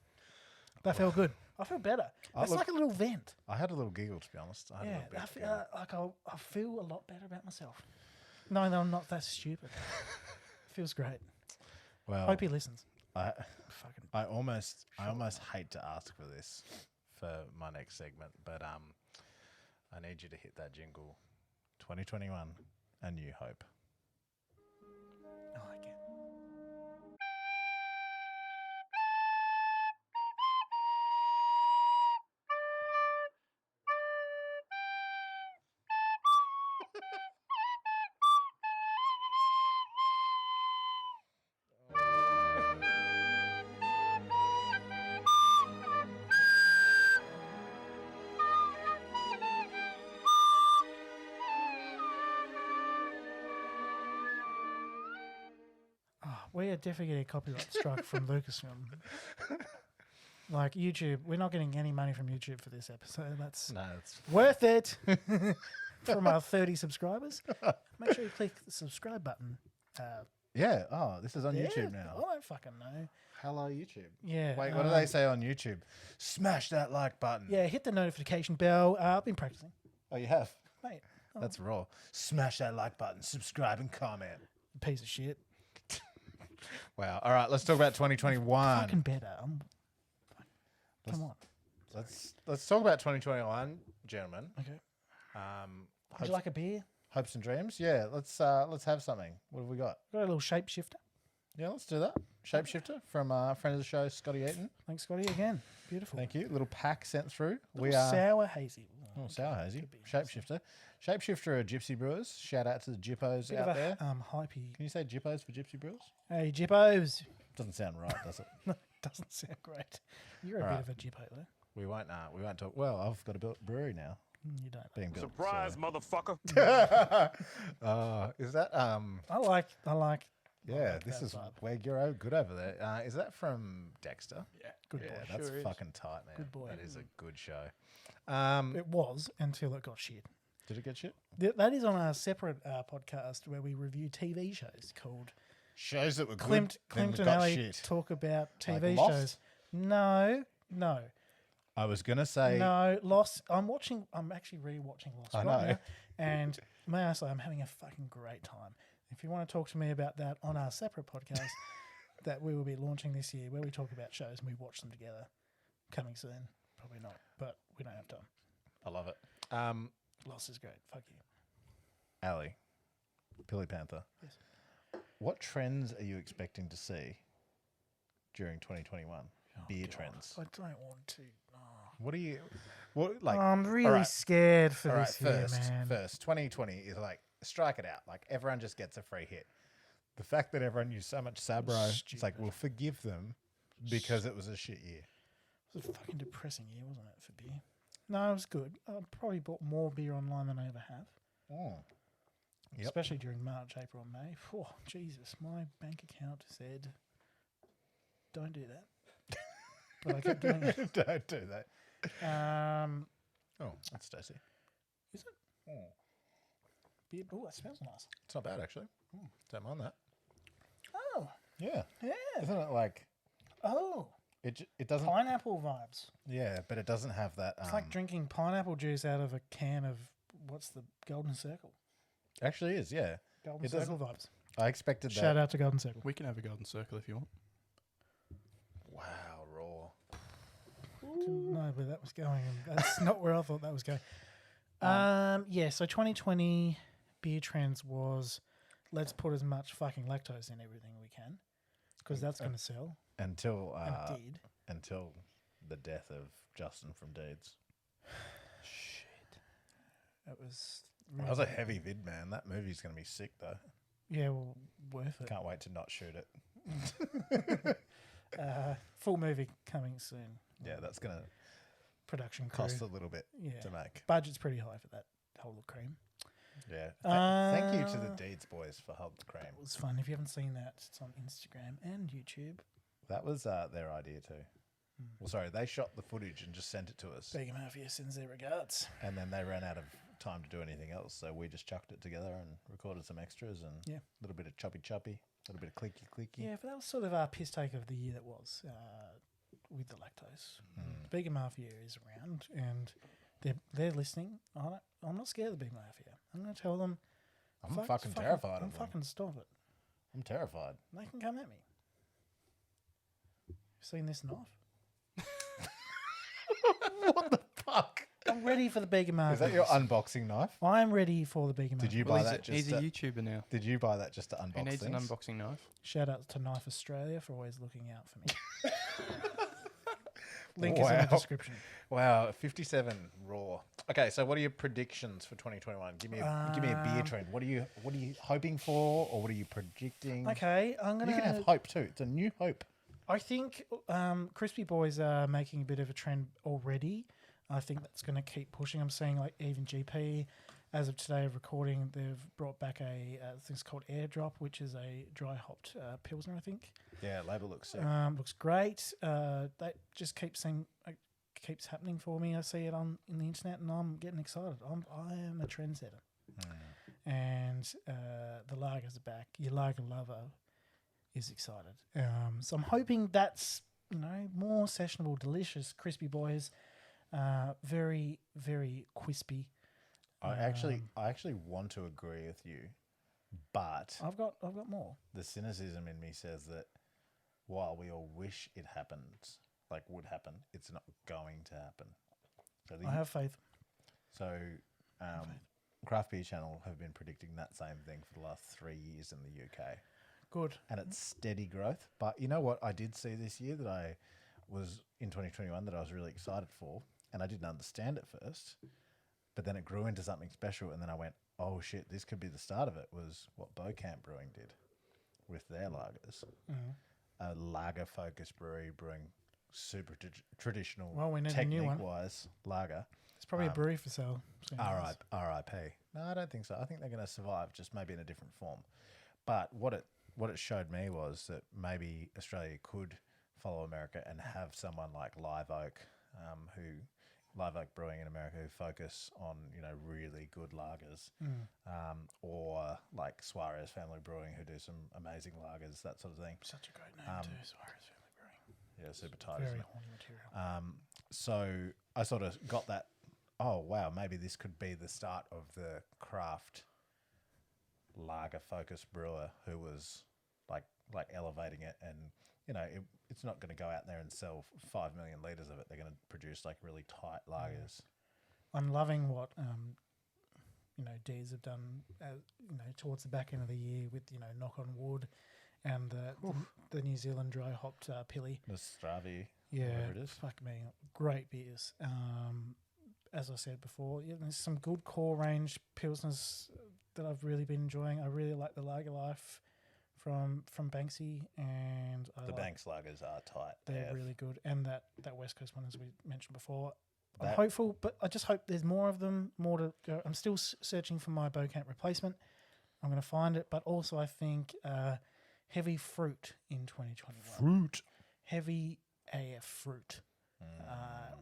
That felt good. I feel better. It's look- like a little vent. I had a little giggle, to be honest. I had a Yeah, little bit I of feel, giggle. I feel a lot better about myself. Knowing that I'm not that stupid. Feels great. Well, Hope he listens. I almost hate to ask for this for my next segment, but I need you to hit that jingle. 2021, a new hope. Oh, I get. We are definitely getting copyright struck from Lucasfilm. Like YouTube, we're not getting any money from YouTube for this episode. That's No, it's worth it from our 30 subscribers. Make sure you click the subscribe button. yeah. Oh, this is on Yeah, YouTube now. I don't fucking know. Hello, YouTube. Yeah. Wait, what do they say on YouTube? Smash that like button. Yeah, hit the notification bell. I've been practicing, Oh, you have. mate. That's raw. Smash that like button, subscribe, and comment. Piece of shit. Wow. All right, let's talk about 2021. Fucking better. Come on. Let's talk about 2021, gentlemen. Okay. Would Hopes, you like a beer? hopes and dreams. Yeah, let's have something. What have we got? Got a little shapeshifter. Yeah, let's do that. Shapeshifter from friend of the show, Scotty Eaton. Thanks, Scotty. Again, beautiful. Thank you. Little pack sent through. Little We are sour hazy. oh, sour hazy. Could be Shapeshifter. Shapeshifter are Gypsy Brewers. Shout out to the Jippos Bit out of a there. hypey. Can you say Jippos for Gypsy Brewers? Hey, Jippos. Doesn't sound right, does it? Doesn't sound great. You're a All bit right. of a Jippo, though. We won't talk. Well, I've got a brewery now You don't. being built. Surprise, motherfucker. Is that I like Yeah, like this that is vibe. where you're good over there. Is that from Dexter? Yeah. Good Yeah, boy. that's Sure is. fucking tight, man. Good boy. That is a good show. It was until it got shit. Did it get shit? That is on a separate podcast where we review TV shows called Shows that were good, Klimt then and got Ali shit. talk about Like TV Lost? shows. No. I was gonna say No, Lost. I'm actually rewatching Lost I right know. now, and may I say, I'm having a fucking great time. If you want to talk to me about that on our separate podcast that we will be launching this year, where we talk about shows and we watch them together, coming soon. Probably not, but we don't have time. I love it. Lost is great. Fuck you. Ali, Pilly Panther. Yes. What trends are you expecting to see during 2021? Beer God, trends. I don't want to. What like? I'm really all right, scared for all right, this year, man. First, 2020 is like strike it out. Like everyone just gets a free hit. The fact that everyone used so much Sabro, it's like Stupid. we'll forgive them because it was a shit year. It was a fucking depressing year, wasn't it, for beer? No, it was good. I probably bought more beer online than I ever have. Oh. Yep. Especially during March, April, and May. Oh, Jesus, my bank account said, don't do that. But I kept doing it. Don't do that. Oh, that's Stacey. Is it? Oh. Beer? Oh, that smells nice. It's not bad actually. Don't mind that. Oh, Yeah. yeah. Isn't it like Oh, it doesn't? pineapple vibes. Yeah, but it doesn't have that. It's like drinking pineapple juice out of a can of, what's the Golden Circle? Actually, is yeah. Golden It Circle doesn't- vibes. I expected that. Shout out to Golden Circle. We can have a golden circle if you want. Wow, raw. Didn't know where that was going, and that's not where I thought that was going. Yeah, so 2020 beer trends was let's put as much fucking lactose in everything we can because that's going to sell. Until And did. until the death of Justin from Deeds. It was. That was a heavy vid, man. That movie's going to be sick though. Yeah, well, worth it. Can't wait to not shoot it. Full movie coming soon. Yeah, that's going to Production crew. cost a little bit Yeah. to make. Budget's pretty high for that whole of cream. Yeah. Thank you to the Deeds boys for Hold the Cream. It was fun. If you haven't seen that, it's on Instagram and YouTube. That was their idea too. Well, sorry, they shot the footage and just sent it to us, Bega Mafia sends their regards. and then they ran out of time to do anything else, so we just chucked it together and recorded some extras and Yeah. a little bit of choppy, a little bit of clicky. Yeah, but that was sort of our piss take of the year that was with the lactose. Bega Mafia is around and they're listening. I'm not scared of the Bega Mafia. I'm going to tell them. I'm fucking terrified I'm of them. fucking stop it. I'm terrified. They can come at me. Seen this knife? What the fuck? I'm ready for the Bega Mafia. Is that your unboxing knife? I'm ready for the Bega Mafia. Did you Well, buy he's, that a, just? he's a To, YouTuber now. did you buy that just to unbox He needs things? an unboxing knife. Shout out to Knife Australia for always looking out for me. Link is in the Wow. description. Wow, 57 raw. Okay, so what are your predictions for 2021? Give me a beer trend. What are you hoping for, or what are you predicting? Okay, I'm You gonna. can have hope too. It's a new hope. I think Crispy Boys are making a bit of a trend already. I think that's going to keep pushing. I'm seeing like even GP, as of today of recording, they've brought back a thing's called Airdrop, which is a dry hopped Pilsner, I think. Yeah, label looks sick. Looks great. That just keeps happening for me. I see it in the internet and I'm getting excited. I am a trendsetter. And the lagers are back. Your lager lover is excited. So I'm hoping that's more sessionable, delicious, Crispy Boys. Very, very crispy. I actually want to agree with you, but I've got more. the cynicism in me says that while we all wish it happens, would happen, it's not going to happen. So I have faith. Craft Beer Channel have been predicting that same thing for the last 3 years in the UK. Good. And it's steady growth. But you know what I did see this year that I was in 2021 that I was really excited for, and I didn't understand at first, but then it grew into something special, and then I went, oh shit, this could be the start of it, was what Beaucamp Brewing did with their lagers. A lager-focused brewery brewing super traditional, Well, we need a new one. technique-wise lager. It's probably a brewery for sale. soon. RIP. No, I don't think so. I think they're going to survive, just maybe in a different form. But what it what it showed me was that maybe Australia could follow America and have someone like Live Oak, Live Oak Brewing in America, who focus on really good lagers, or like Suarez Family Brewing, who do some amazing lagers, that sort of thing. Such a great name too, Suarez Family Brewing. Yeah, super tight. Very Isn't it? horny material. So I sort of got that. Oh wow, maybe this could be the start of the craft lager focused brewer who was like elevating it, and it's not going to go out there and sell 5 million litres of it. They're going to produce like really tight lagers. I'm loving what D's have done towards the back end of the year with Knock on Wood and the New Zealand dry hopped Pilly. The Stravi, Yeah, whatever it is. fuck me, great beers. As I said before, there's some good core range pilsners that I've really been enjoying. I really like the Lager Life from Banksy, and The Banks lagers are tight. They're AF. really good, and that West Coast one, as we mentioned before. I'm That- hopeful, but I just hope there's more of them, more to go. I'm still searching for my Bocamp replacement. I'm going to find it, but also I think heavy fruit in 2021. Fruit. Heavy AF fruit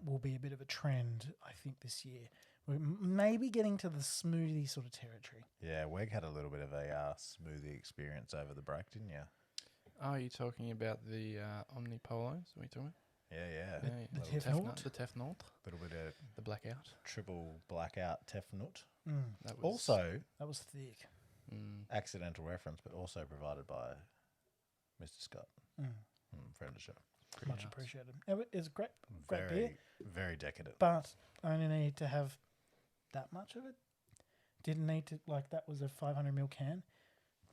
will be a bit of a trend, I think, this year. We're maybe getting to the smoothie sort of territory. Yeah, Weg had a little bit of a smoothie experience over the break, didn't you? Oh, are you talking about the Omnipolos? Are we talking? Yeah. The Little Tefnort? The Tefnort, Little bit of the Blackout. triple blackout Tefnut. That was Also, That was thick. accidental reference, but also provided by Mr. Scott, friend of the show. Much nuts. appreciated. It's great beer, Very, very decadent. but only need to have that much of it. Didn't need to, that was a 500ml can,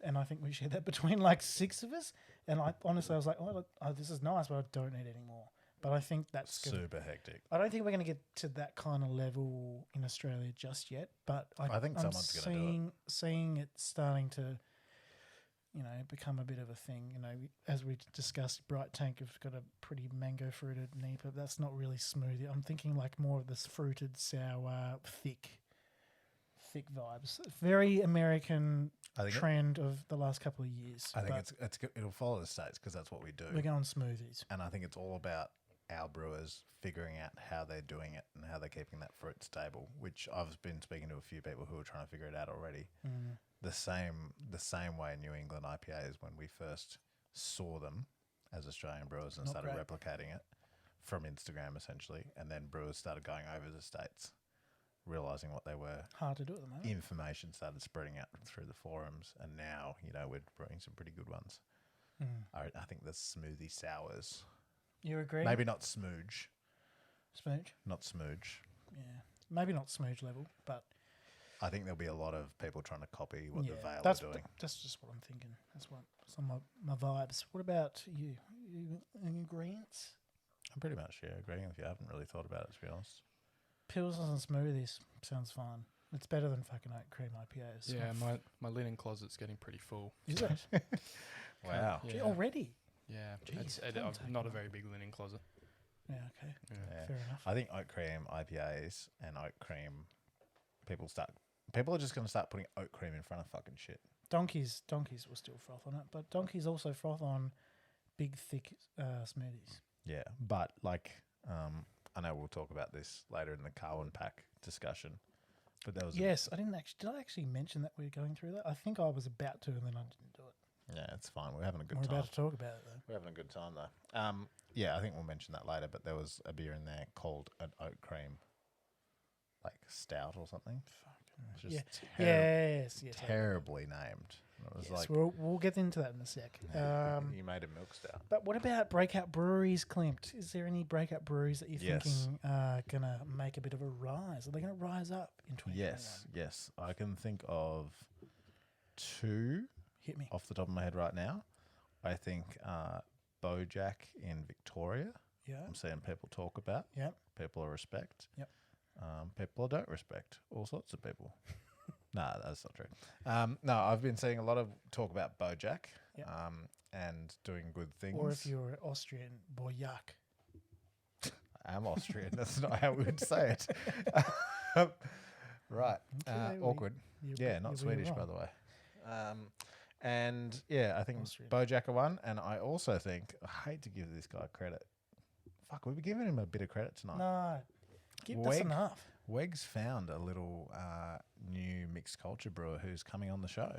and I think we shared that between 6 of us. And I honestly, I was like, oh, this is nice, but I don't need any more. But I think that's gonna, Super hectic. I don't think we're going to get to that kind of level in Australia just yet. But I think I'm someone's gonna do it. seeing it starting to, become a bit of a thing. As we discussed, Bright Tank have got a pretty mango fruited NEPA. That's not really smoothie. I'm thinking more of this fruited, sour, thick vibes. Very American I think trend of the last couple of years. I think but it'll follow the States because that's what we do. we're going smoothies. And I think it's all about our brewers figuring out how they're doing it and how they're keeping that fruit stable, which I've been speaking to a few people who are trying to figure it out already. The same way New England IPAs, when we first saw them as Australian brewers and Not started great. replicating it from Instagram essentially, and then brewers started going over to the States, realizing what they were. Hard to do at the moment. Information started spreading out through the forums, and now we're brewing some pretty good ones. I think the smoothie sours, You agree? maybe not smooge, Smooch? not smooge. Yeah. Maybe not smooch level, but I think there'll be a lot of people trying to copy what the Vale that's are doing. That's just what I'm thinking. That's some of my vibes. What about you? Ingredients? I'm pretty much agreeing with you. I haven't really thought about it, to be honest. Pilsners and smoothies sounds fine. It's better than fucking oat cream IPAs. Yeah, my linen closet's getting pretty full. Is it? Wow. Gee, Yeah. already? Yeah, Jeez, I've don't take not a long. very big linen closet. Yeah, okay. Yeah. Fair enough. I think oat cream IPAs and oat cream, people are just going to start putting oat cream in front of fucking shit. Donkeys will still froth on it, but donkeys also froth on big, thick smoothies. Yeah, but I know we'll talk about this later in the Carwyn pack discussion. But there was Yes, I didn't actually. Did I actually mention that we were going through that? I think I was about to, and then I didn't do it. yeah, it's fine. We're having a good We're time. about to talk about it though. We're having a good time though. Yeah, I think we'll mention that later. But there was a beer in there called an oat cream, stout or something. It's just Yes. terribly named. It was Yes, we'll get into that in a sec. you made a milk stout. But what about breakout breweries, Klimt? Is there any breakout breweries that you're Yes. thinking are going to make a bit of a rise? Are they going to rise up in 2021? Yes. I can think of 2 Hit me. off the top of my head right now. I think Bojack in Victoria. Yeah. I'm seeing people talk about. Yep. People I respect. Yep. People I don't respect. All sorts of people. No, that's not true. No, I've been seeing a lot of talk about Bojack Yep. and doing good things. Or if you're Austrian, Boyak. I am Austrian. That's not how we would say it. Right. Okay, well, Awkward. you're Yeah, you're not really Swedish, by wrong. the way. And yeah, I think Austrian. Bojacker won. And I also think, I hate to give this guy credit. Fuck, we've been giving him a bit of credit tonight. No, give us enough. Weg's found a little new mixed culture brewer who's coming on the show.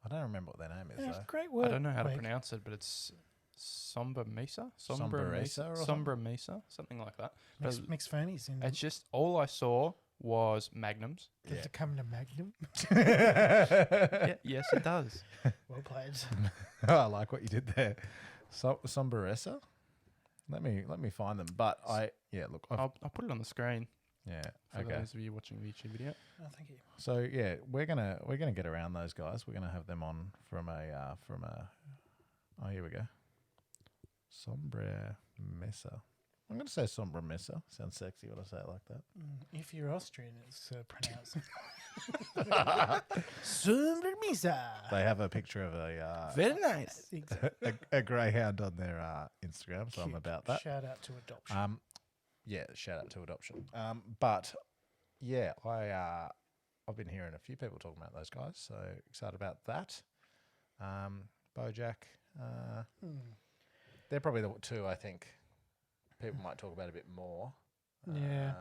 I don't remember what their name is, Yeah, though. great work. I don't know how to Weg. pronounce it, but it's Sombra Mesa? Sombreresa or something? Sombra Mesa? Something like that. Mixed Fernies in. It's just, all I saw was Magnums. Does it come to Magnum? Yeah, yes, it does. Well played. I like what you did there. Sombreresa? Let me find them. But look. I'll put it on the screen Yeah. for Okay. those of you watching the YouTube video. Oh, thank you. So yeah, we're gonna get around those guys. We're gonna have them on from a. Oh, here we go. Sombre Mesa. I'm gonna say Sombre Mesa. Sounds sexy when I say it like that. If you're Austrian, it's pronounced Sombremisa. They have a picture of a Very nice. a greyhound on their Instagram, so I'm Cute. about that. Shout out to adoption. Yeah, shout out to adoption. But yeah, I've been hearing a few people talking about those guys, so excited about that. Bojack, they're probably the two I think people might talk about a bit more. Yeah.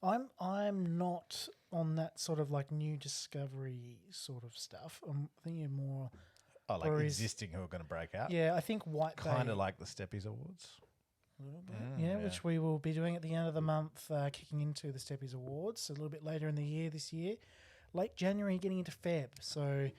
I'm not on that sort of like new discovery sort of stuff. I'm thinking more. Like breweries- existing who are going to break out. Yeah, I think White Bay. Kind of like the Steppies Awards. A little bit. yeah. Which we will be doing at the end of the month, kicking into the Steppies Awards a little bit later in the year this year. Late January, getting into Feb. So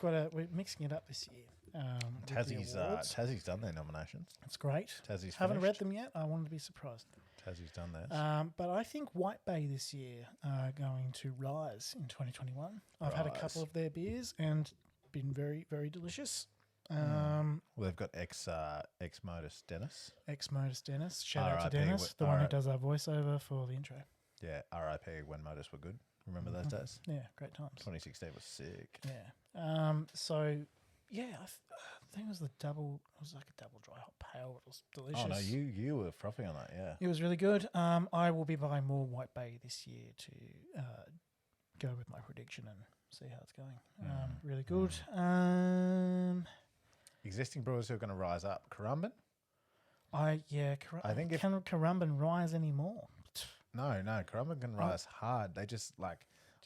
we're mixing it up this year. with the awards. Tassie's done their nominations. It's great. Tassie's Haven't read finished. them yet. I wanted to be surprised. Tassie's done theirs. But I think White Bay this year are going to rise in 2021. I've had a Rise. couple of their beers and been very, very delicious. Well, they've got ex-Modus Dennis. Ex-Modus Dennis. Shout out to RIP, Dennis, the one who does our voiceover for the intro. Yeah, RIP when Modus were good. Remember those days? Yeah, great times. 2016 was sick. Yeah. So, yeah, I think it was like a double dry hot pale. It was delicious. Oh no, you were frothing on that, yeah. It was really good. I will be buying more White Bay this year to go with my prediction and see how it's going. Really good. Existing brewers who are going to rise up. Carwyn? I think if- can Carwyn rise anymore? No, Carwyn can rise hard. They just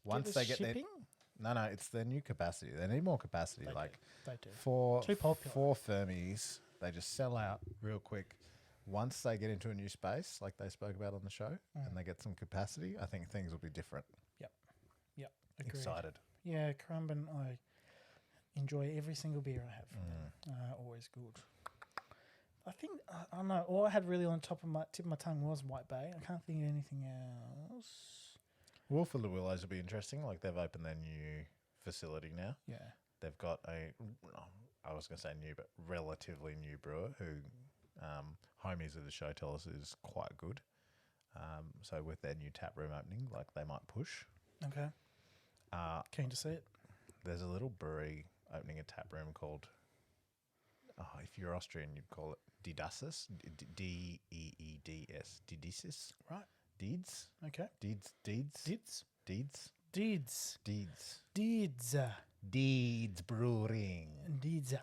once they get shipping, No, it's their new capacity. They need more capacity. they do. For Too popular. for Fermies, they just sell out real quick. Once they get into a new space, like they spoke about on the show, and they get some capacity, I think things will be different. Yep. Agreed. Excited. Yeah, Carwyn, I enjoy every single beer I have. Always good. I think I don't know. All I had really on top of my tip of my tongue was White Bay. I can't think of anything else. Wolf of the Willows will be interesting. Like they've opened their new facility now. Yeah. They've got I was going to say new, but relatively new brewer who homies of the show tell us is quite good. So with their new tap room opening, like they might push. Okay. Keen to see it. There's a little brewery opening a tap room called, if you're Austrian, you'd call it Didassis. Deeds. Didisis. Right. Deeds. Okay. Deeds. Deeds. Deeds. Deeds Brewing. Deeds.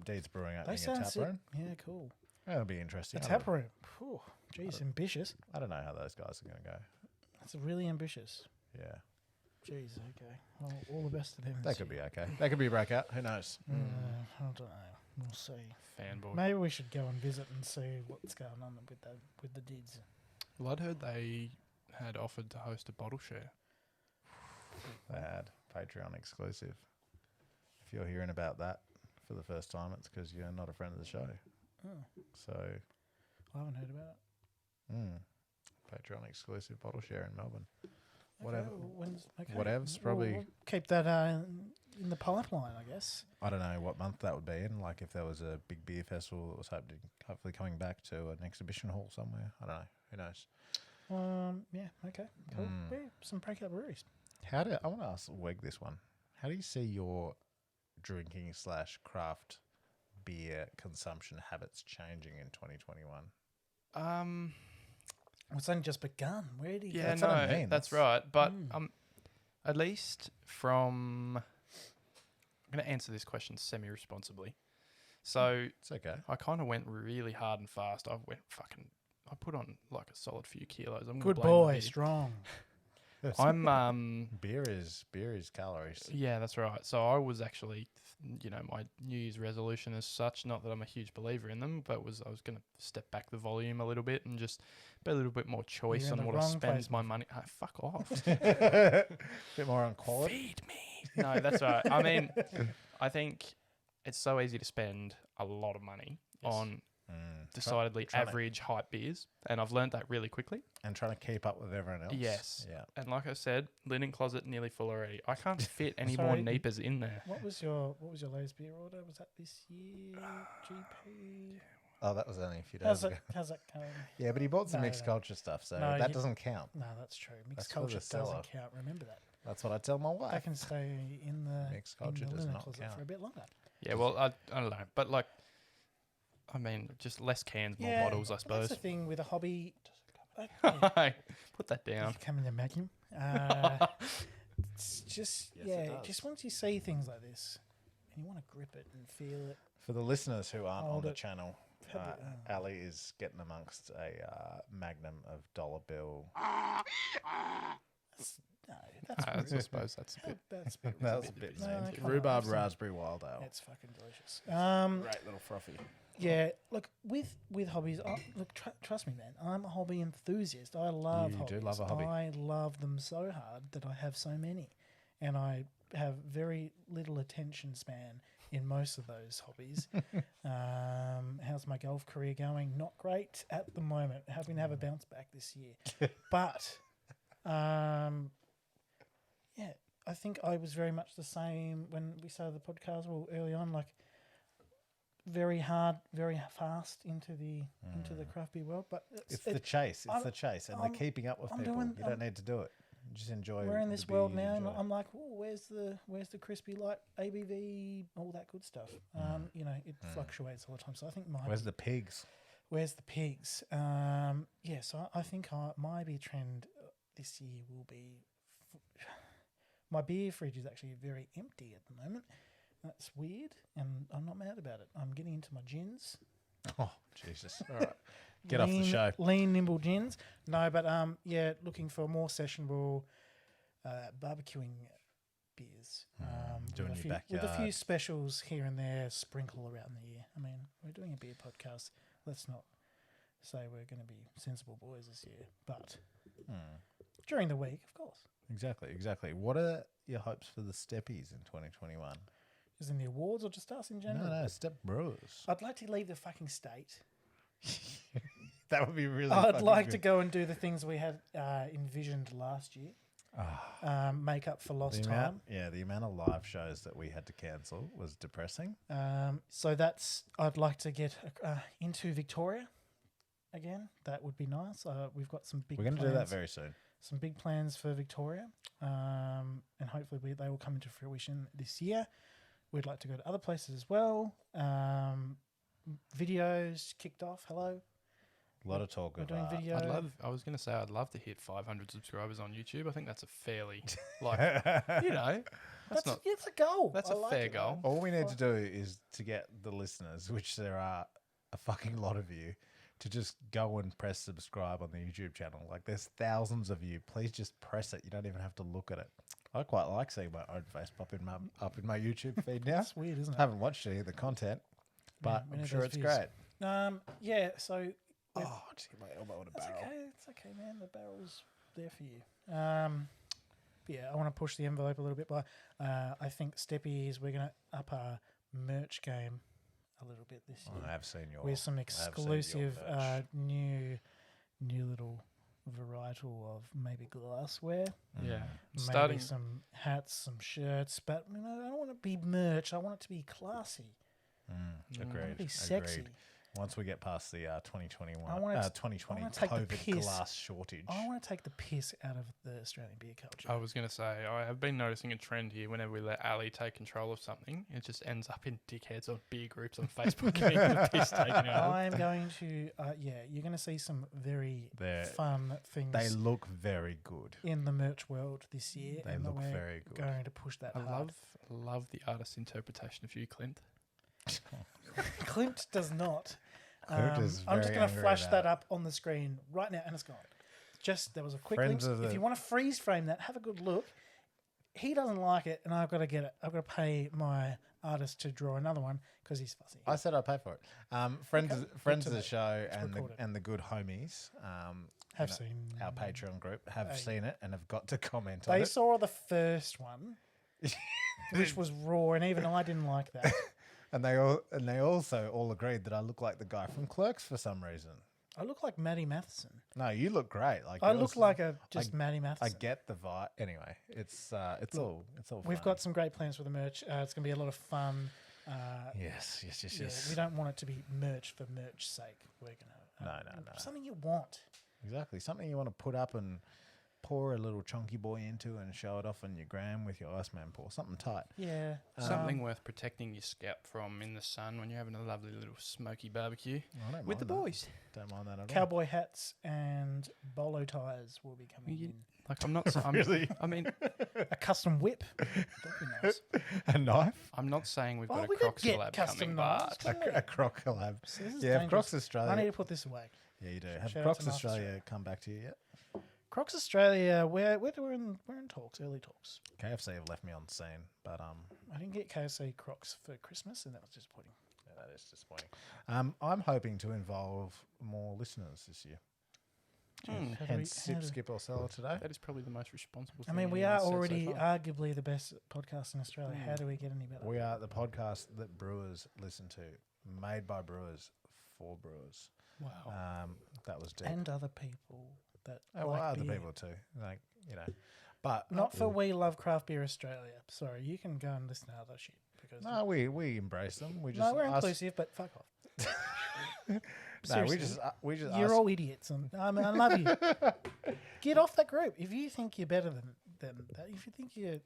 Deeds Brewing They opening a sound tap sick. room. Yeah, cool. That'll be interesting. A tap room. Whew, geez, ambitious. I don't know how those guys are going to go. That's really ambitious. Yeah. Jeez, okay. Well, all the best to them. They could be okay. They could be a breakout. Who knows? I don't know. We'll see. Fanboy. Maybe we should go and visit and see what's going on with the Dids. Well, I'd heard they had offered to host a bottle share. They had Patreon exclusive. If you're hearing about that for the first time, it's because you're not a friend of the show. Oh, So, I haven't heard about it. Patreon exclusive bottle share in Melbourne. Okay, Whatevs, We'll probably. keep that in the pipeline, I guess. I don't know what month that would be in. Like if there was a big beer festival that was hopefully coming back to an exhibition hall somewhere. I don't know. Who knows? Yeah. Okay. Cool. Yeah, some breakout breweries. I want to ask Weg this one. How do you see your drinking / craft beer consumption habits changing in 2021? It's only just begun. Where do you? Yeah, That's no, what I mean. that's That's- right. But at least from going to answer this question semi-responsibly. So It's okay. I kind of went really hard and fast. I put on like a solid few kilos. I'm gonna Good blame the boy, beer. strong. I'm Beer is calories. yeah, that's right. So I was actually, my New Year's resolution as such, not that I'm a huge believer in them, but I was going to step back the volume a little bit and just be a little bit more choice You're in on the what I wrong spend place, my money. Oh, fuck off. Bit more on quality. Feed me. No, that's right. I mean, I think it's so easy to spend a lot of money on decidedly trying to- average hype beers, and I've learned that really quickly. And trying to keep up with everyone else. Yes. Yeah. And like I said, linen closet nearly full already. I can't fit any Sorry, more Neepers in there. What was your latest beer order? Was that this year? GP. Oh, that was only a few days ago. How's that going? Yeah, but he bought some No, mixed no. culture stuff, so No, that you- doesn't count. No, that's true. Mixed That's for the culture Cellar. doesn't count. Remember that. That's what I tell my wife. I can stay in the Mixed culture in the does linen not closet count. for a bit longer. Yeah, well, I don't know. But like, I mean, just less cans, more bottles, I That's suppose. the thing with a hobby. Put that down. Come in the magnum. It's just Yes, it does. just once you see things like this, and you want to grip it and feel it. For the listeners who aren't on Hold the it. channel, Ali is getting amongst a magnum of dollar bill. No, that's I suppose that's a bit. that's a bit That was a weird. bit No, mean. come on, Rhubarb I've seen- raspberry wild ale. It's fucking delicious. Great little frothy. Yeah, look, with hobbies, look, trust me, man, I'm a hobby enthusiast. I love You hobbies. do love a hobby. I love them so hard that I have so many, and I have very little attention span in most of those hobbies. How's my golf career going? Not great at the moment. Hoping to have a bounce back this year, but yeah, I think I was very much the same when we started the podcast. Well, early on, like very hard, very fast into the craft beer world. But It's the chase. It's I'm- the chase, and I'm- the keeping up with I'm people. doing- You don't need to do it. You just enjoy. we're in the this beer world you now, and enjoy. I'm like, oh, where's the crispy light ABV, all that good stuff. It fluctuates all the time. So I think Where's the pigs? Where's the pigs? Yeah, so I think my beer trend this year will be. My beer fridge is actually very empty at the moment. That's weird, and I'm not mad about it. I'm getting into my gins. Oh, Jesus. All right. Get off the show. Lean, nimble gins. No, but looking for more sessionable barbecuing beers. doing with a your few, with a few backyard. specials here and there, sprinkle around the year. I mean, we're doing a beer podcast. Let's not say we're going to be sensible boys this year, but during the week, of course. Exactly. What are your hopes for the Steppies in 2021? Is in the awards or just us in general? No, Step Brewers. I'd like to leave the fucking state. That would be really. I'd fucking like to good. go and do the things we had envisioned last year. Make up for lost time. The amount of live shows that we had to cancel was depressing. So I'd like to get into Victoria again. That would be nice. We've got some big. We're going to do that very soon. Some big plans for Victoria, and hopefully they will come into fruition this year. We'd like to go to other places as well. Videos kicked off. Hello. A lot of talk We're of doing video. I was going to say I'd love to hit 500 subscribers on YouTube. I think that's a fairly, like, that's not. It's a goal. That's I a like fair it, goal. man. All we need to do is to get the listeners, which there are a fucking lot of you, to just go and press subscribe on the YouTube channel. Like, there's thousands of you. Please just press it. You don't even have to look at it. I quite like seeing my own face pop in up in my YouTube feed now. That's weird, isn't it? I haven't watched any of the content, but we I'm need sure those it's views. great. Yeah. So Oh, just get my elbow in a that's barrel. okay. It's okay, man. The barrel's there for you. But yeah, I want to push the envelope a little bit. By I think Steppies, we're going to up our merch game a little bit this year. I have seen your. With some I have seen your exclusive merch. new little varietal of maybe glassware, Yeah. maybe Starting. some hats, some shirts. But I don't want it to be merch. I want it to be classy. Agreed. I want it to be sexy. Agreed. Once we get past the 2021, I wanna 2020 take the COVID piss. glass shortage. I want to take the piss out of the Australian beer culture. I was going to say, I have been noticing a trend here. Whenever we let Ali take control of something, it just ends up in dickheads or beer groups on Facebook getting the piss taken out of. I'm going to, you're going to see some very fun things. They look very good. In the merch world this year. They and look we're very good. Going to push that I hard. love the artist's interpretation of you, Clint. Klimt does not. Klimt is I'm just very going to angry flash about that up on the screen right now, and it's gone. Just there was a quick Friends glimpse. of If you want to freeze frame that, have a good look. He doesn't like it, and I've got to get it. I've got to pay my artist to draw another one because he's fussy. I said I'd pay for it. Friends of the show recorded. and the good homies Have seen our Patreon group have seen it and have got to comment on They it. saw the first one, which was raw, and even I didn't like that. And they also all agreed that I look like the guy from Clerks for some reason. I look like Maddie Matheson. No, you look great. Like I look like Maddie I Matheson. get the vibe. Anyway, it's all We've fun. got some great plans for the merch. It's going to be a lot of fun. Yes. Yeah, we don't want it to be merch for merch's sake. We're going to No. something you want. Exactly. Something you want to put up and pour a little chunky boy into and show it off on your gram with your Iceman pour. Something tight. Yeah. Something worth protecting your scalp from in the sun when you're having a lovely little smoky barbecue I don't with the mind that. boys. Don't mind that at all. Cowboy hats and bolo ties will be coming in. Like I'm not. Really? I mean, A custom whip. That'd be nice. A knife? I'm not saying we've got a we could Crocs get collab custom coming, knives. but A Croc collab. See, this is Yeah, if dangerous. Crocs Australia. I need to put this away. Yeah, you do. Have Shout out Crocs to Mark Australia come back to you yet? Crocs Australia, we're in talks, early talks. KFC have left me on scene, but I didn't get KFC Crocs for Christmas, and that was disappointing. yeah, that is disappointing. I'm hoping to involve more listeners this year. Hence, Sip, Skip, or Cellar today. that is probably the most responsible I thing. mean, we anyone's are said so already far. arguably the best podcast in Australia. How do we get any better? We are the podcast that brewers listen to, made by brewers for brewers. Wow. That was deep. And other people that well, like other beer. people too, like but Not for We Love Craft Beer Australia. Sorry, you can go and listen to other shit. Because No, we embrace them. We just no, we're us- inclusive, but fuck off. No, Seriously. we just You're us- all idiots, and I love you. Get off that group if you think you're better than that. If you think you're,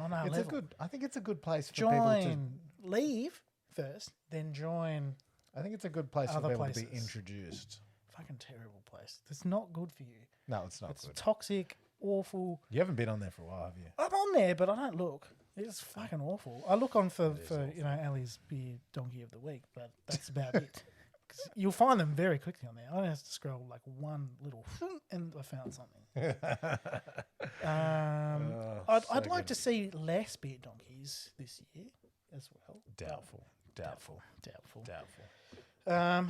on our It's level, a good. I think it's a good place for people to. join. Leave first, then join. I think it's a good place for other people to be places. introduced. Fucking terrible place. It's not good for you. No, it's not It's good. toxic, awful. You haven't been on there for a while, have you? I'm on there, but I don't look. It's fucking awful. I look on for Ali's beer donkey of the week, but that's about it. 'Cause you'll find them very quickly on there. I only have to scroll like one little, and I found something. I'd like to see less beer donkeys this year as well. Doubtful.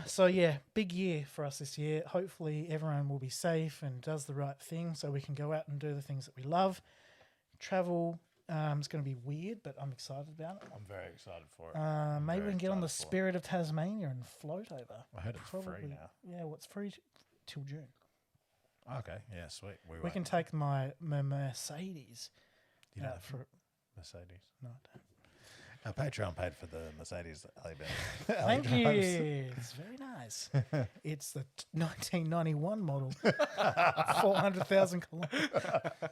So yeah, big year for us this year. Hopefully everyone will be safe and does the right thing so we can go out and do the things that we love. Travel is going to be weird, but I'm excited about it. I'm very excited for it. Maybe very we can get on the excited for it. Spirit of Tasmania and float over. I heard it's free now. Yeah, well, it's free till June. Okay, yeah, sweet. We can take my Mercedes. You know, for Mercedes. no, I don't. Our Patreon paid for the Mercedes that Ali Thank you. drives. It's very nice. It's the 1991 model, 400,000 kilometers.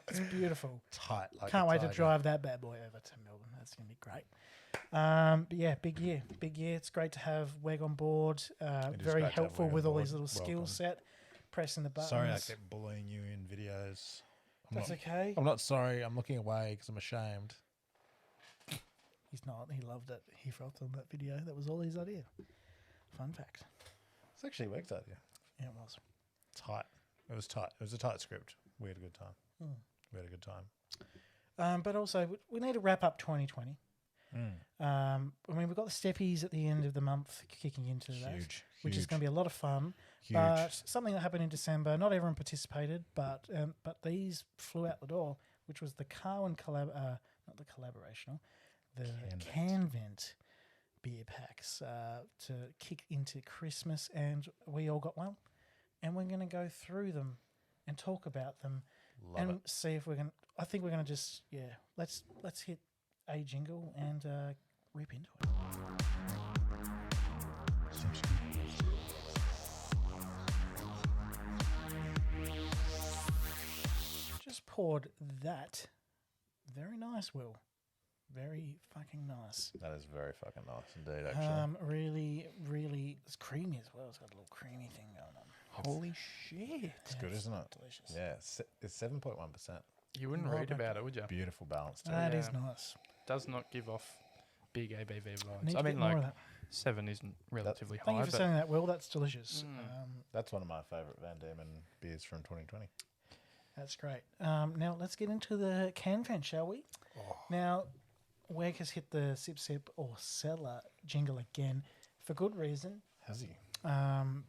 It's beautiful. Tight. Like Can't a wait to tiger. drive that bad boy over to Melbourne. That's going to be great. But yeah, big year. It's great to have Weg on board. It is Very great to have helpful Weg on with all board. these little skill Welcome. set, pressing the buttons. Sorry, I kept bullying you in videos. That's okay. I'm not sorry. I'm looking away because I'm ashamed. He's not. He loved it. He felt on that video. That was all his idea. Fun fact. It's actually Weg's idea. Yeah, it was. Tight. It was tight. It was a tight script. We had a good time. Hmm. We had a good time. But also, we need to wrap up 2020. I mean, we've got the steppies at the end of the month kicking into that, Huge. which is going to be a lot of fun. Huge. But something that happened in December, not everyone participated, but these flew out the door, which was the Carwyn not the collaborational, the Canvent beer packs to kick into Christmas, and we all got one, and we're going to go through them and talk about them and see if we can. I think we're going to just let's hit a jingle and rip into it. poured that. Very nice, Will. Very fucking nice. That is very fucking nice indeed, actually. Really, really, it's creamy as well. It's got a little creamy thing going on. Holy shit. It's good, isn't it? Delicious. Yeah, it's 7.1%. You wouldn't No, read but- about it, would you? Beautiful balance too. That is Yeah. nice. Does not give off big ABV vibes. Need I to mean, get more like, of that. 7 isn't relatively Thank high, you for but saying that, Will. That's delicious. That's one of my favourite Van Diemen beers from 2020. That's great. Now let's get into the Canvent, shall we? Now, Weg has hit the sip or Cellar jingle again for good reason. Has he?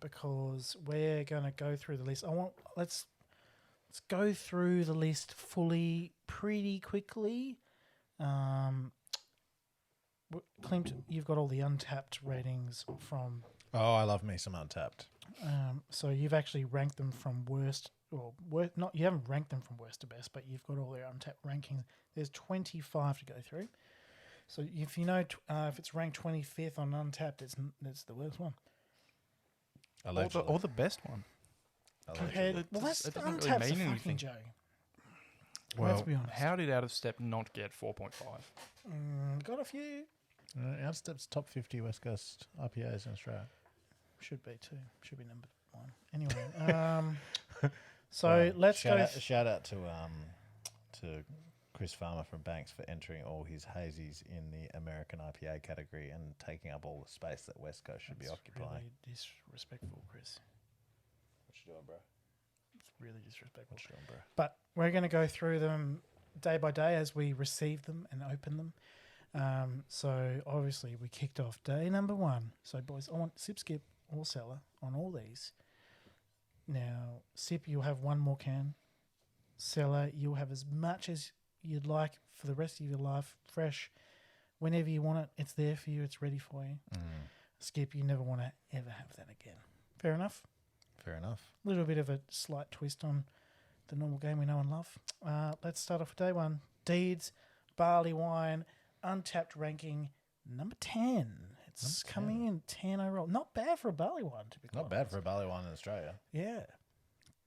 Because we're going to go through the list. Let's go through the list fully, pretty quickly. Clint, you've got all the Untapped ratings from. Oh, I love me some Untapped. So you've actually ranked them from worst. Well, not you haven't ranked them from worst to best, but you've got all their Untapped rankings. There's 25 to go through. So if you know if it's ranked 25th on Untapped, it's the worst one. Allegedly. or the best one. Compared, well, that's it doesn't really Untapped's mean a anything. fucking joke. Well, Let's be honest. How did Out of Step not get 4.5? Got a few. Outstep's top 50 West Coast IPAs in Australia. Should be too. Should be number one. Anyway, so let's go. Shout out to Chris Farmer from Banks for entering all his hazies in the American IPA category and taking up all the space that West Coast should be occupying. Really disrespectful, Chris. What you doing, bro? It's really disrespectful. What you doing, bro? But we're going to go through them day by day as we receive them and open them. So obviously we kicked off day number 1. So boys, I want sip, skip, or cellar on all these. Now, sip, you'll have one more can. Cellar, you'll have as much as you'd like for the rest of your life, fresh. Whenever you want it, it's there for you. It's ready for you. Skip, you never want to ever have that again. Fair enough? Fair enough. A little bit of a slight twist on the normal game we know and love. Let's start off with day 1. Deeds, barley wine, Untapped ranking, number 10. It's coming in 10 overall. Not bad for a barley wine, to be Not bad for a barley wine in Australia. Yeah.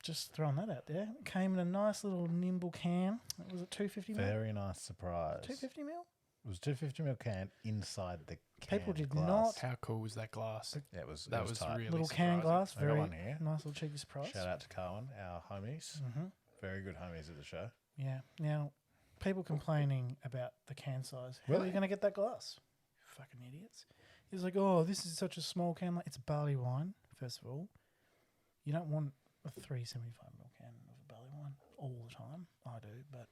Just throwing that out there. Came in a nice little nimble can. Was it 250 ml? Very nice surprise. 250 ml? It was 250ml can inside the can. People did glass. not- How cool was that glass? Yeah, it was. That it was tight. really Little can surprising. glass. I got Very one here. nice little cheeky surprise. Shout out to Carwyn, our homies. Mm-hmm. Very good homies at the show. Yeah. Now, people complaining about the can size. How are Really? you going to get that glass? Fucking idiots. He's like, oh, this is such a small can. Like, it's barley wine, first of all. You don't want a 375ml can of barley wine all the time. I do, but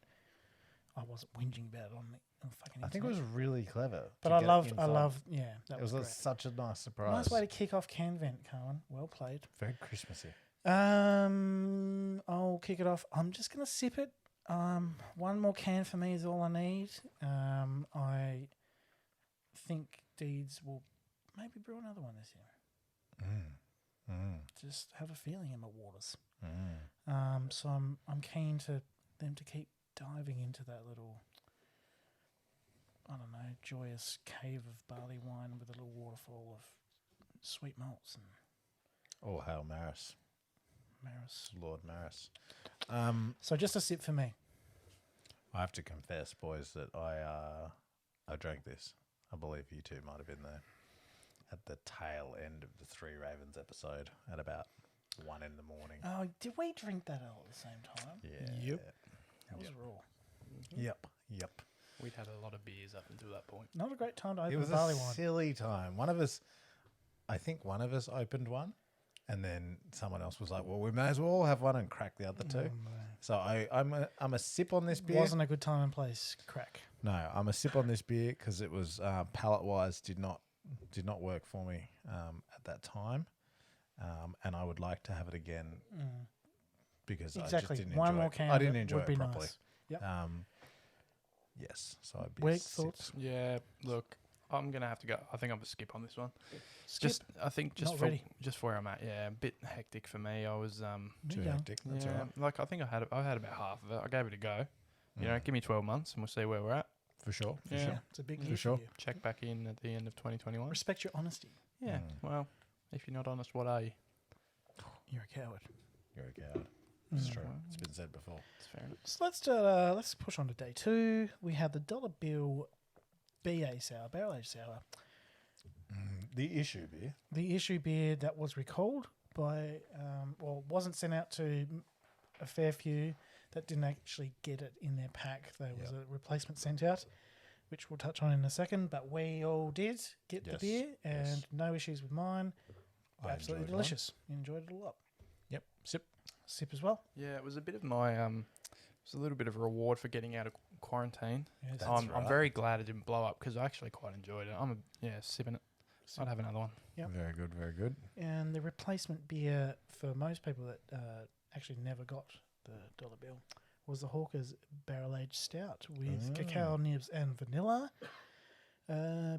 I wasn't whinging about it on the fucking I think it was internet. really clever. But to I get love, inside. yeah, that It was was great. such a nice surprise. Nice way to kick off Canvent, Carwyn. Well played. Very Christmassy. I'll kick it off. I'm just going to sip it. One more can for me is all I need. I think Deeds will maybe brew another one this year. Just have a feeling in my waters. So I'm keen to them to keep diving into that little, I don't know, joyous cave of barley wine with a little waterfall of sweet malts and Oh, hail Maris. Maris. Lord Maris. So just a sip for me. I have to confess, boys, that I drank this. I believe you two might have been there at the tail end of the Three Ravens episode at about 1 in the morning. Oh, did we drink that all at the same time? Yeah. Yep. That was raw. Yep. We'd had a lot of beers up until that point. Not a great time to It open was barley a wine. silly time. I think one of us opened one, and then someone else was like, well, we may as well all have one and crack the other two. So I'm a sip on this beer. Wasn't a good time and place. Crack. No, I'm a sip on this beer because it was palate-wise did not work for me at that time, and I would like to have it again because I Exactly. just didn't One enjoy more it. can I didn't of it enjoy would it be properly. nice. Yep. Yes, so I'd be Wig, a sip. thoughts? Yeah, look, I'm gonna have to go. I think I'm gonna skip on this one. Skip. I think Not ready. just for where I'm at. Yeah, a bit hectic for me. I was Too Yeah. hectic. That's yeah, all right. like I think I had about half of it. I gave it a go. You know, give me 12 months and we'll see where we're at. For sure. For Yeah. sure. It's a big For year sure. for you. Check back in at the end of 2021. Respect your honesty. Yeah. Well, if you're not honest, what are you? You're a coward. You're a coward. It's true. It's been said before. That's fair enough. So let's push on to day 2. We have the Dollar Bill BA Sour, Barrel Aged Sour. The issue beer. The issue beer that was recalled by, wasn't sent out to a fair few that didn't actually get it in their pack. There was a replacement sent out, which we'll touch on in a second. But we all did get the beer, and no issues with mine. I Absolutely enjoyed delicious. Enjoyed it a lot. Yep. Sip as well. Yeah, it was a bit of my it was a little bit of a reward for getting out of quarantine. Yes. I'm very glad it didn't blow up because I actually quite enjoyed it. Sipping it. I'd have another one. Yep. Very good. Very good. And the replacement beer for most people that actually never got the Dollar Bill was the Hawker's Barrel Aged Stout with cacao nibs and vanilla.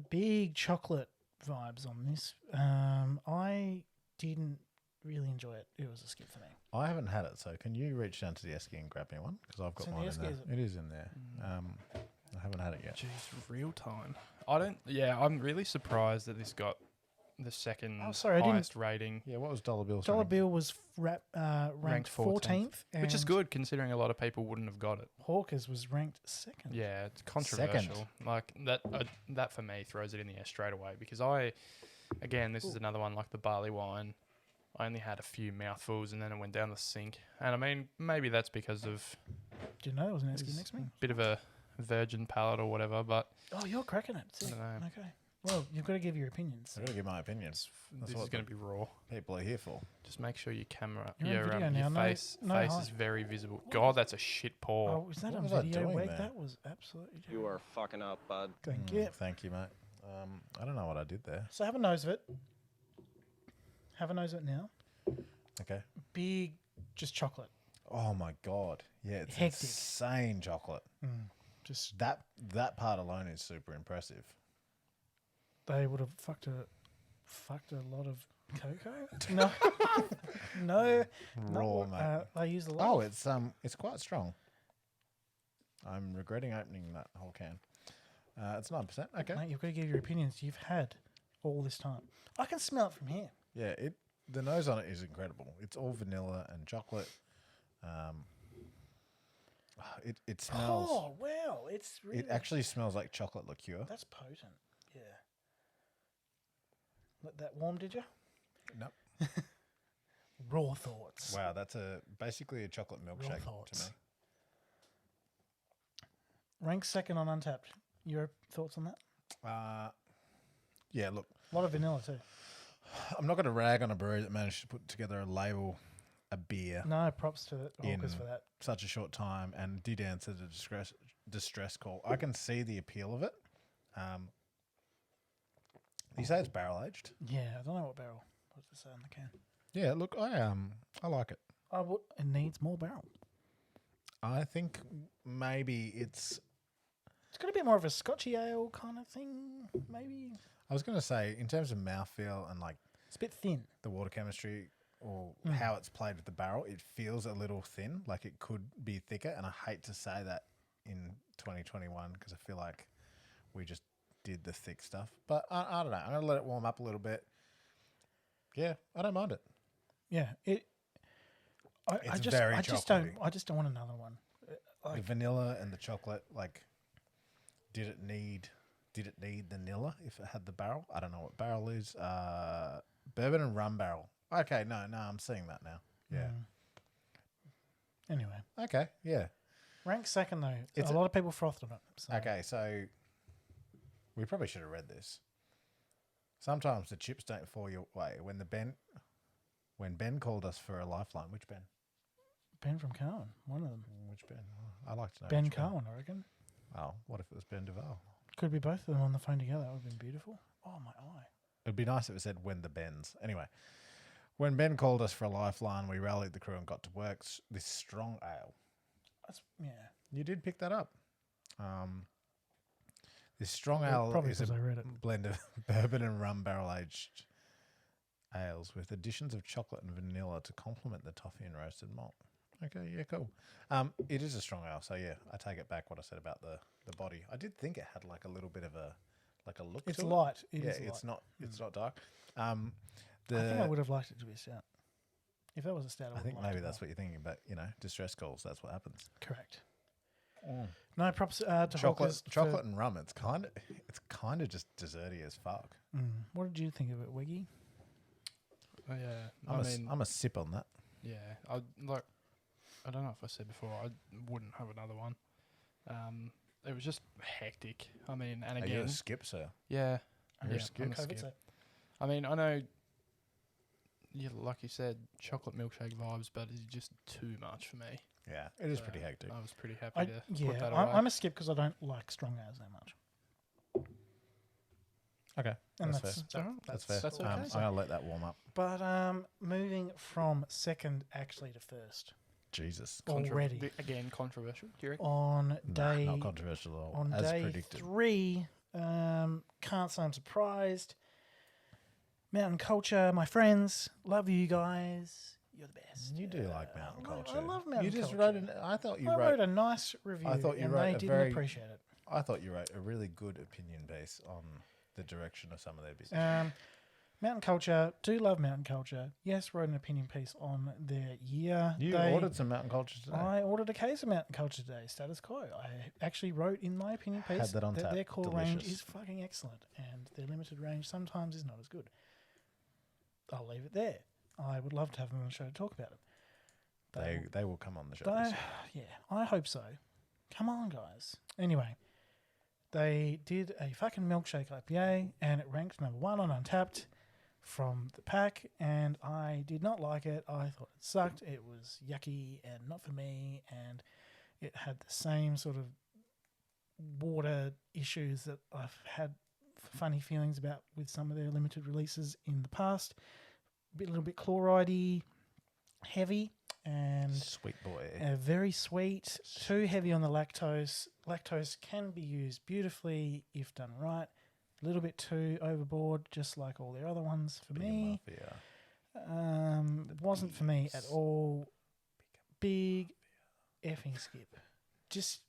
Big chocolate vibes on this. I didn't really enjoy it. It was a skip for me. I haven't had it, so can you reach down to the Esky and grab me one? Because I've got in the mine in Esky, there. is it? It is in there. I haven't had it yet. Jeez, real time. I'm really surprised that this got the second highest rating. Yeah, what was Dollar Bill? Dollar Bill was ranked 14th. Which is good considering a lot of people wouldn't have got it. Hawker's was ranked 2nd. Yeah, it's controversial. Like that for me throws it in the air straight away because this is another one like the barley wine. I only had a few mouthfuls and then it went down the sink. And I mean, maybe that's because of Do you know there was an Esky next to me? bit of a virgin palate or whatever, but Oh, you're cracking it. I don't know. Okay. Well, you've got to give your opinions. I've got to give my opinions. That's This is what going to be raw. people are here for. Just make sure your camera, You're on video now, your no- face no is hide. very visible. God, that's a shit pour. Oh, is that What on was I video? doing Wait, there? that was absolutely You are fucking up, bud. Thank you. Thank you, mate. I don't know what I did there. So have a nose of it. Have a nose of it now. Okay. Big, just chocolate. Oh my god. Yeah, it's Hectic. insane chocolate. Just That part alone is super impressive. they would have fucked a lot of cocoa. No, no, Raw, mate. they use a lot. Oh, of- it's quite strong. I'm regretting opening that whole can. It's 9%. Okay. Mate, you've got to give your opinions. You've had all this time. I can smell it from here. Yeah, the nose on it is incredible. It's all vanilla and chocolate. It smells. Oh wow, it's really. It actually smells like chocolate liqueur. That's potent. Yeah. Let that warm, did you? Nope. Raw thoughts. Wow, that's basically a chocolate milkshake to thoughts. me. Rank second on Untapped. Your thoughts on that? Yeah, look, A lot of vanilla too. I'm not going to rag on a brewery that managed to put together a beer No, props to the Hawkers in for that. such a short time and did answer the distress call. I can see the appeal of it. You say it's barrel aged? Yeah, I don't know what barrel. What does it say on the can? Yeah, look, I like it. It needs more barrel. I think maybe it's. It's got a bit more of a Scotchy ale kind of thing, maybe. I was going to say, in terms of mouthfeel and like It's a bit thin. the water chemistry or how it's played with the barrel, it feels a little thin. Like it could be thicker, and I hate to say that in 2021 because I feel like we just did the thick stuff. But I don't know. I'm going to let it warm up a little bit. Yeah, I don't mind it. Yeah, I just don't want another one. The vanilla and the chocolate, like, did it need vanilla if it had the barrel? I don't know what barrel is. Bourbon and rum barrel. Okay, no, I'm seeing that now. Yeah. Anyway, Okay, yeah. rank second though. It's a lot of people frothed on it. So. Okay, so we probably should have read this. Sometimes the chips don't fall your way. When Ben called us for a lifeline, which Ben? Ben from Carwyn, one of them. Which Ben? Oh, I'd like to know. Ben which Carwyn, I reckon. Oh, what if it was Ben Duval? Could be both of them on the phone together. That would have been beautiful. Oh, my eye. It'd be nice if it said when the Bens. Anyway, when Ben called us for a lifeline, we rallied the crew and got to work. This strong ale. Yeah. You did pick that up. This strong ale Probably is a because I read it. blend of bourbon and rum barrel-aged ales with additions of chocolate and vanilla to complement the toffee and roasted malt. Okay, yeah, cool. It is a strong ale, so yeah, I take it back what I said about the body. I did think it had like a little bit of a look. It's to it. light. Yeah, It is it's light. not dark. I think I would have liked it to be a stout. If that was a stout, I think maybe that's what you're thinking, but distress calls. That's what happens. Correct. No props to Chocolate, Hawkers and rum. It's kind of just desserty as fuck. What did you think of it, Wiggy? Oh, yeah. I'm a sip on that. Yeah. I don't know if I said before, I wouldn't have another one. It was just hectic. I mean, and Are you again, a skip, sir? yeah, You're a yeah, skip? I'm a COVID, skip. so. I mean, I know, like you said, chocolate milkshake vibes, but it's just too much for me. Yeah, it is So pretty hectic. I was pretty happy to put that away. I'm a skip because I don't like strong ales that much. Okay, And that's fair. That's That's fair. That's okay. I'm gonna let that warm up. But moving from second actually to first Jesus, already Again, controversial, do you reckon? on day not controversial at all. on As day predicted. 3. Can't say I'm surprised. Mountain Culture, my friends, love you guys. You're the best. You do like Mountain Culture. I love Mountain You just Culture. wrote I thought you I wrote. wrote a nice review. I thought you and wrote they a didn't very- appreciate it. I thought you wrote a really good opinion base on the direction of some of their business. Mountain Culture, do love Mountain Culture. Yes, wrote an opinion piece on their year. You ordered some Mountain Culture today. I ordered a case of Mountain Culture today, status quo. I actually wrote in my opinion piece Had that on tap. their core range Delicious. is fucking excellent and their limited range sometimes is not as good. I'll leave it there. I would love to have them on the show to talk about it. They will come on the show. They- this year. yeah, I hope so. Come on, guys. Anyway, they did a fucking milkshake IPA and it ranked number 1 on Untapped from the pack, and I did not like it. I thought it sucked. It was yucky and not for me, and it had the same sort of water issues that I've had funny feelings about with some of their limited releases in the past. A little bit chloride-y, heavy, and Sweet boy. very sweet, too heavy on the lactose. Lactose can be used beautifully if done right. A little bit too overboard, just like all their other ones for me. Wasn't for me at all. Big effing skip. Just,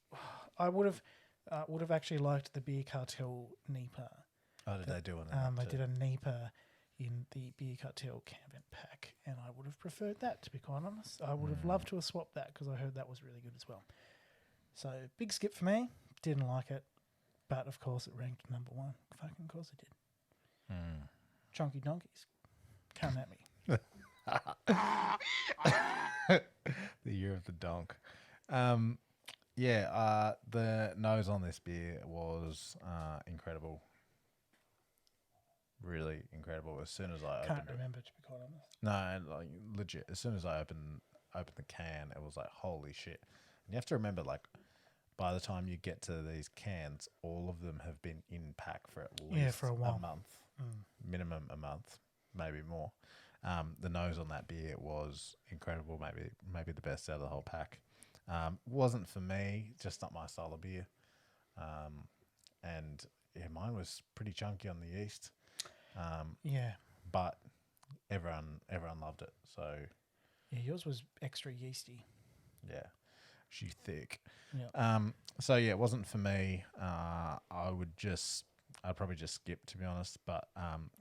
I would have actually liked the Beer Cartel NEPA. Oh, did they do one? They did a NEPA in the Beer Cartel Canvent pack, and I would have preferred that, to be quite honest. I would have loved to have swapped that because I heard that was really good as well. So, big skip for me. Didn't like it. But, of course, it ranked number 1. Fucking of course it did. Chunky donkeys. Come at me. The year of the donk. The nose on this beer was incredible. Really incredible. As soon as I Can't opened it. remember, to be quite honest. No, like legit. As soon as I opened the can, it was like, holy shit. And you have to remember, like, by the time you get to these cans, all of them have been in pack for at least for a while. a month, minimum a month, maybe more. The nose on that beer was incredible. Maybe the best out of the whole pack. Wasn't for me, just not my style of beer. And yeah, mine was pretty chunky on the yeast. But everyone loved it. So yeah, yours was extra yeasty. yeah, she's thick. Yeah. So yeah, it wasn't for me. I'd probably just skip, to be honest. But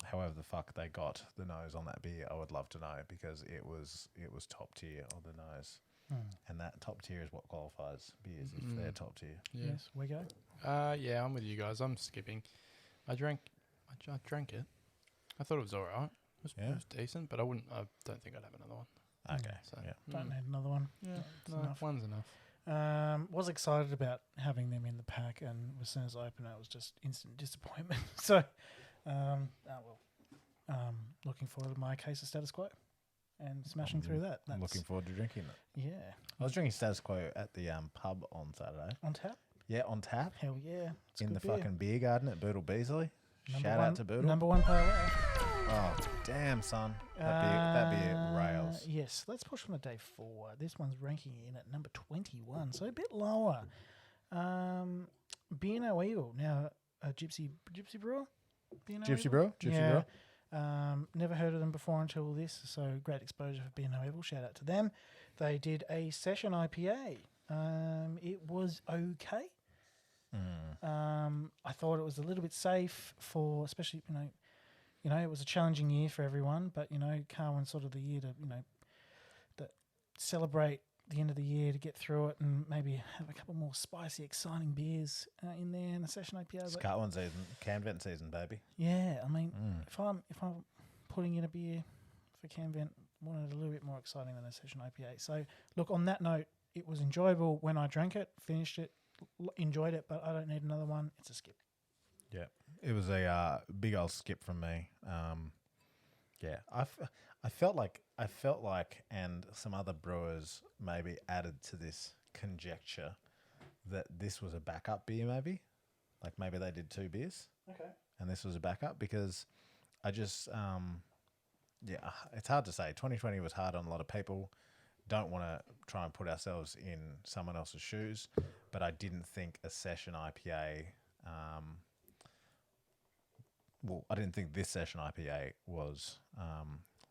however the fuck they got the nose on that beer, I would love to know, because it was top tier on the nose, and that top tier is what qualifies beers if they're top tier. Yeah. Yes, we go. Yeah, I'm with you guys. I'm skipping. I drank it. I thought it was all right. It was decent, but I don't think I'd have another one. Okay. So, Yeah. Don't need another one. Yeah, It's no, enough. one's enough. Was excited about having them in the pack, and as soon as I opened it, it was just instant disappointment. So, looking forward to my case of status quo and smashing through that. I'm looking forward to drinking it. Yeah. I was drinking Status Quo at the pub on Saturday. On tap? Yeah, on tap. Hell yeah. It's In good the beer. fucking beer garden at Boodle Beasley. Number Shout one- out to Boodle. Number 1 pale ale. Oh, damn, son. That beer rails. Yes, let's push on to day 4. This one's ranking in at number 21, so a bit lower. Beer No Evil. Now, a Gypsy Brewer? Beer No Gypsy Evil? Brewer? Gypsy Yeah. Brewer? Never heard of them before until this, so great exposure for Beer No Evil. Shout out to them. They did a session IPA. It was okay. I thought it was a little bit safe for, especially, it was a challenging year for everyone, but, Carwyn's sort of the year to, celebrate the end of the year to get through it and maybe have a couple more spicy, exciting beers in there in the session IPA. It's Carwyn season, Canvent season, baby. Yeah, I mean, if I'm putting in a beer for Canvent, I wanted a little bit more exciting than a session IPA. So, look, on that note, it was enjoyable when I drank it, finished it, enjoyed it, but I don't need another one. It's a skip. Yeah, it was a big old skip from me. Yeah, I felt like, and some other brewers maybe added to this conjecture that this was a backup beer, maybe. Like maybe they did 2 beers. Okay. And this was a backup because I just, it's hard to say. 2020 was hard on a lot of people. Don't want to try and put ourselves in someone else's shoes, but I didn't think a session IPA, I didn't think this session IPA was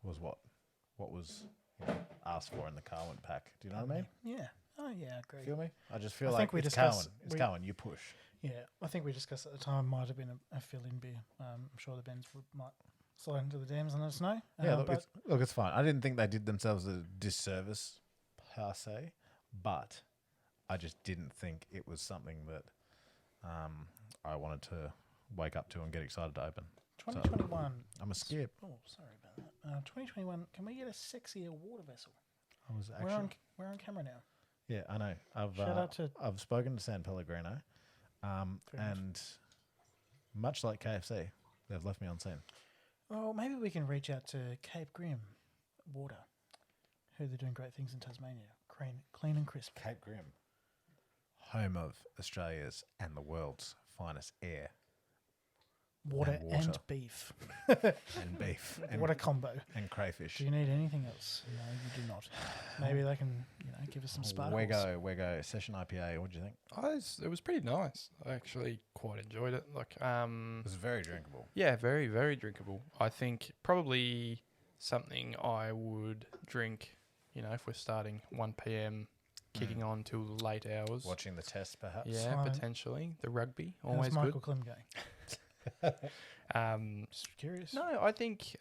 what was asked for in the Carwyn pack. Do you know what I mean? Yeah. Oh, yeah, I agree. Feel me? I just feel I like think we it's discussed- Carwyn. It's Carwyn. You push. Yeah, I think we discussed at the time it might have been a fill-in beer. I'm sure the Bens might slide into the DMs and let us know. Yeah, look, it's fine. I didn't think they did themselves a disservice per se, but I just didn't think it was something that I wanted to wake up to and get excited to open. 2021. I'm a skip. Oh, sorry about that. 2021. Can we get a sexier water vessel? I was We're on camera now. Yeah, I know. Shout out to- I've spoken to San Pellegrino, and much like KFC, they've left me on scene. Oh, maybe we can reach out to Cape Grim Water, who they're doing great things in Tasmania. Clean and crisp. Cape Grim, home of Australia's and the world's finest air Water and water. and beef. and beef and, What a combo. and crayfish. Do you need anything else? No, you do not. Maybe they can, give us some sparkles. Wego session IPA. What do you think? It was pretty nice. I actually quite enjoyed it. It was very drinkable. Yeah, very, very drinkable. I think probably something I would drink, if we're starting 1 p.m, kicking on till late hours. Watching the test, perhaps. Yeah, Fine. potentially. The rugby, How's always Michael good. Klim going? Just curious. No, I think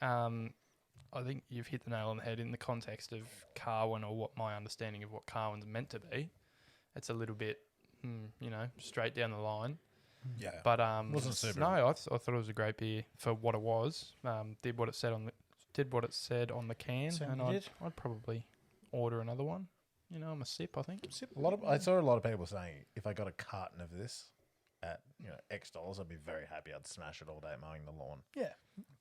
you've hit the nail on the head in the context of Carwyn, or what my understanding of what Carwyn's meant to be. It's a little bit, straight down the line. Yeah. But Wasn't super. No, I thought it was a great beer for what it was. Did what it said on the can, Certainly and did. I'd probably order another one. I'm a sip, I think. I saw a lot of people saying if I got a carton of this at X dollars, I'd be very happy. I'd smash it all day mowing the lawn. Yeah.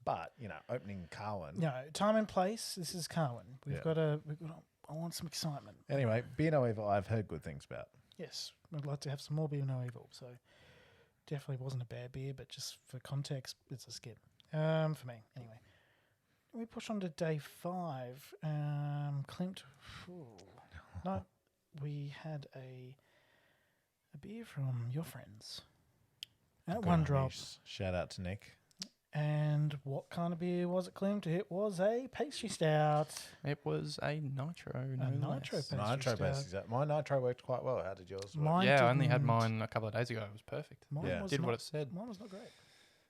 But opening Carwyn. No, time and place. This is Carwyn. We've got I want some excitement. Anyway, Beer No Evil, I've heard good things about. Yes, I'd like to have some more Beer No Evil. So definitely wasn't a bad beer, but just for context, it's a skip. For me, anyway. We push on to day 5. Klimt. No, we had a beer from your friends at Good One on Drop. you. Shout out to Nick. And what kind of beer was it, Klimt? It was a pastry stout. It was a nitro. A nitro less. pastry Nitro stout. basically. My nitro worked quite well. How did yours work? Mine Yeah, I only had didn't- mine a couple of days ago. It was perfect. Mine Yeah. was Did not, what it said. Mine was not great.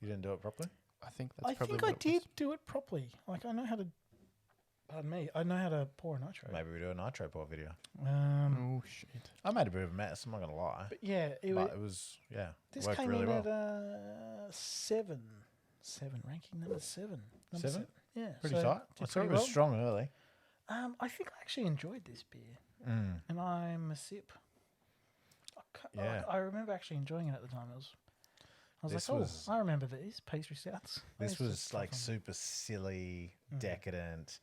You didn't do it properly? I think that's I probably think I what it was. did do it properly. Like I know how to. Pardon me. I know how to pour a nitro. Maybe we do a nitro pour video. Oh shit! I made a bit of a mess, I'm not going to lie. But yeah, But it was, this worked came really in well. at 7. 7 ranking number 7. Number 7? Yeah, Pretty so tight. did I thought pretty it was well. strong early. I think I actually enjoyed this beer, Mm. and I'm a sip. Yeah. I remember actually enjoying it at the time. I was This like, was- I remember these pastry stouts. I This used to was stuff like them. super silly, Mm. decadent,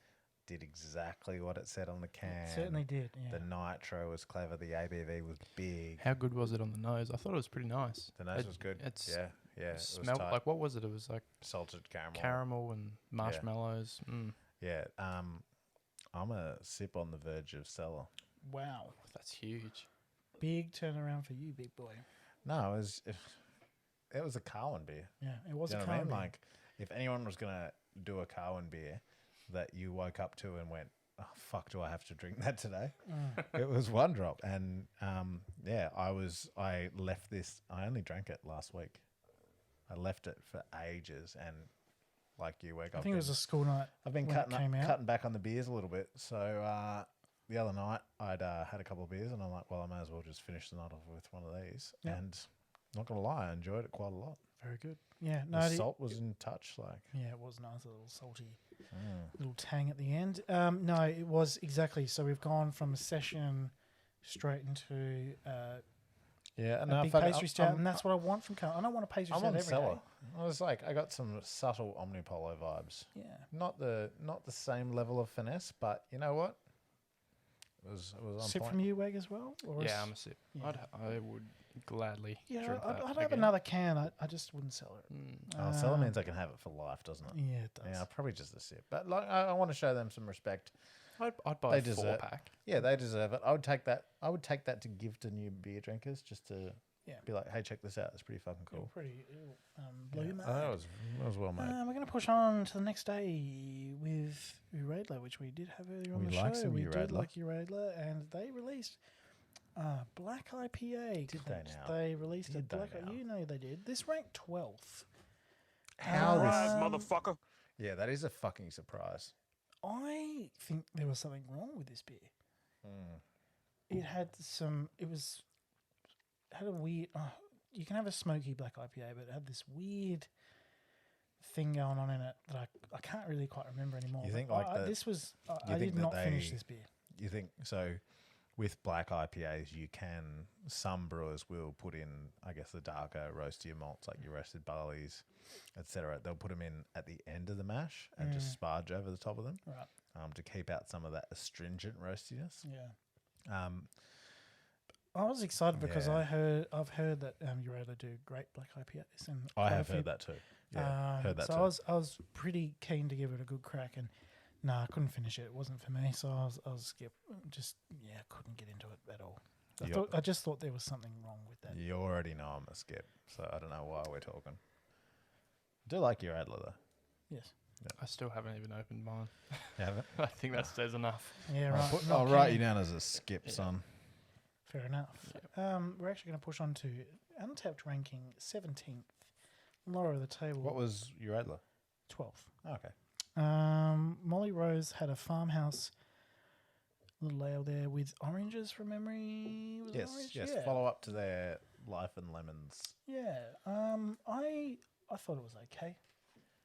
did exactly what it said on the can. It certainly did. Yeah. The nitro was clever. The ABV was big. How good was it on the nose? I thought it was pretty nice. The nose It- was good. It's Yeah, it was smelled tight. like, what was it? It was like Salted caramel. caramel and marshmallows. Yeah. I'm a sip on the verge of Cellar. Wow. That's huge. Big turnaround for you, big boy. No, it was a Carwyn beer. Yeah, it was Do you a know what I mean? Carwyn. Like, if anyone was gonna do a Carwyn beer that you woke up to and went, "Oh fuck, do I have to drink that today?" It was One Drop, and I left this. I only drank it last week. I left it for ages, and like you wake I up. think it was a school night. I've been when it came out. cutting back on the beers a little bit, so the other night I'd had a couple of beers, and I'm like, well, I may as well just finish the night off with one of these. Yep. And not gonna lie, I enjoyed it quite a lot. Very good. Yeah, no, The salt was in touch, like. yeah, it was nice, a little salty, little tang at the end. No, it was exactly. So we've gone from a session straight into Yeah, and a I big felt- pastry stout, and that's what I want from Carwyn. I don't want a pastry I'm stout on every Cellar. day. I was like, I got some subtle Omnipolo vibes. Yeah, Not the same level of finesse, but you know what? It was on sip point. from you, Weg, as well. Or Yeah, is- I'm a sip. Yeah. I would gladly yeah. drink that I'd have again. another can. I just wouldn't sell it. Oh, Cellar means I can have it for life, doesn't it? Yeah, it does. Yeah, probably just a sip. But like, I want to show them some respect. I'd buy They a 4 deserve- pack. Yeah, they deserve it. I would take that. I would take that to give to new beer drinkers, just to Yeah. be like, hey, check this out. It's pretty fucking You're cool. pretty blew your Yeah, mind. that was well made. We're going to push on to the next day with Uradler, which we did have earlier on We the like show. some We did Uradler. like Uradler, and they released Black IPA. Did they Clint. now? They released a Did they Black. now? You know they did. This ranked 12th. How this? Motherfucker. Yeah, that is a fucking surprise. I think there was something wrong with this beer. It had some. It was had a weird. You can have a smoky black IPA, but it had this weird thing going on in it that I can't really quite remember anymore. You think But like that- this was. you I think did that not finish they- this beer. You think so? With black IPAs, you can. Some brewers will put in, I guess, the darker roastier malts, like your roasted barleys, etc. They'll put them in at the end of the mash and just sparge over the top of them, Right. to keep out some of that astringent roastiness. Yeah. I was excited because Yeah. I've heard that Uradler do great black IPAs, and I quite a have few- heard that too. Yeah, heard that so too. I was pretty keen to give it a good crack, and I couldn't finish it. It wasn't for me, so I was skip. Just couldn't get into it at all. I just thought there was something wrong with that. You already know I'm a skip, so I don't know why we're talking. I do like your Adler though. Yes. I still haven't even opened mine. You haven't? I think that says enough. Yeah. Right. I'll not write keen. you down as a skip, son. Fair enough. We're actually going to push on to Untapped ranking 17th, lower of the table. What was your Adler? 12th. Okay. Molly Rose had a farmhouse little ale there with oranges from memory. Was it Yes, orange? yes. Yeah. Follow up to their Life and Lemons. Yeah. I thought it was okay.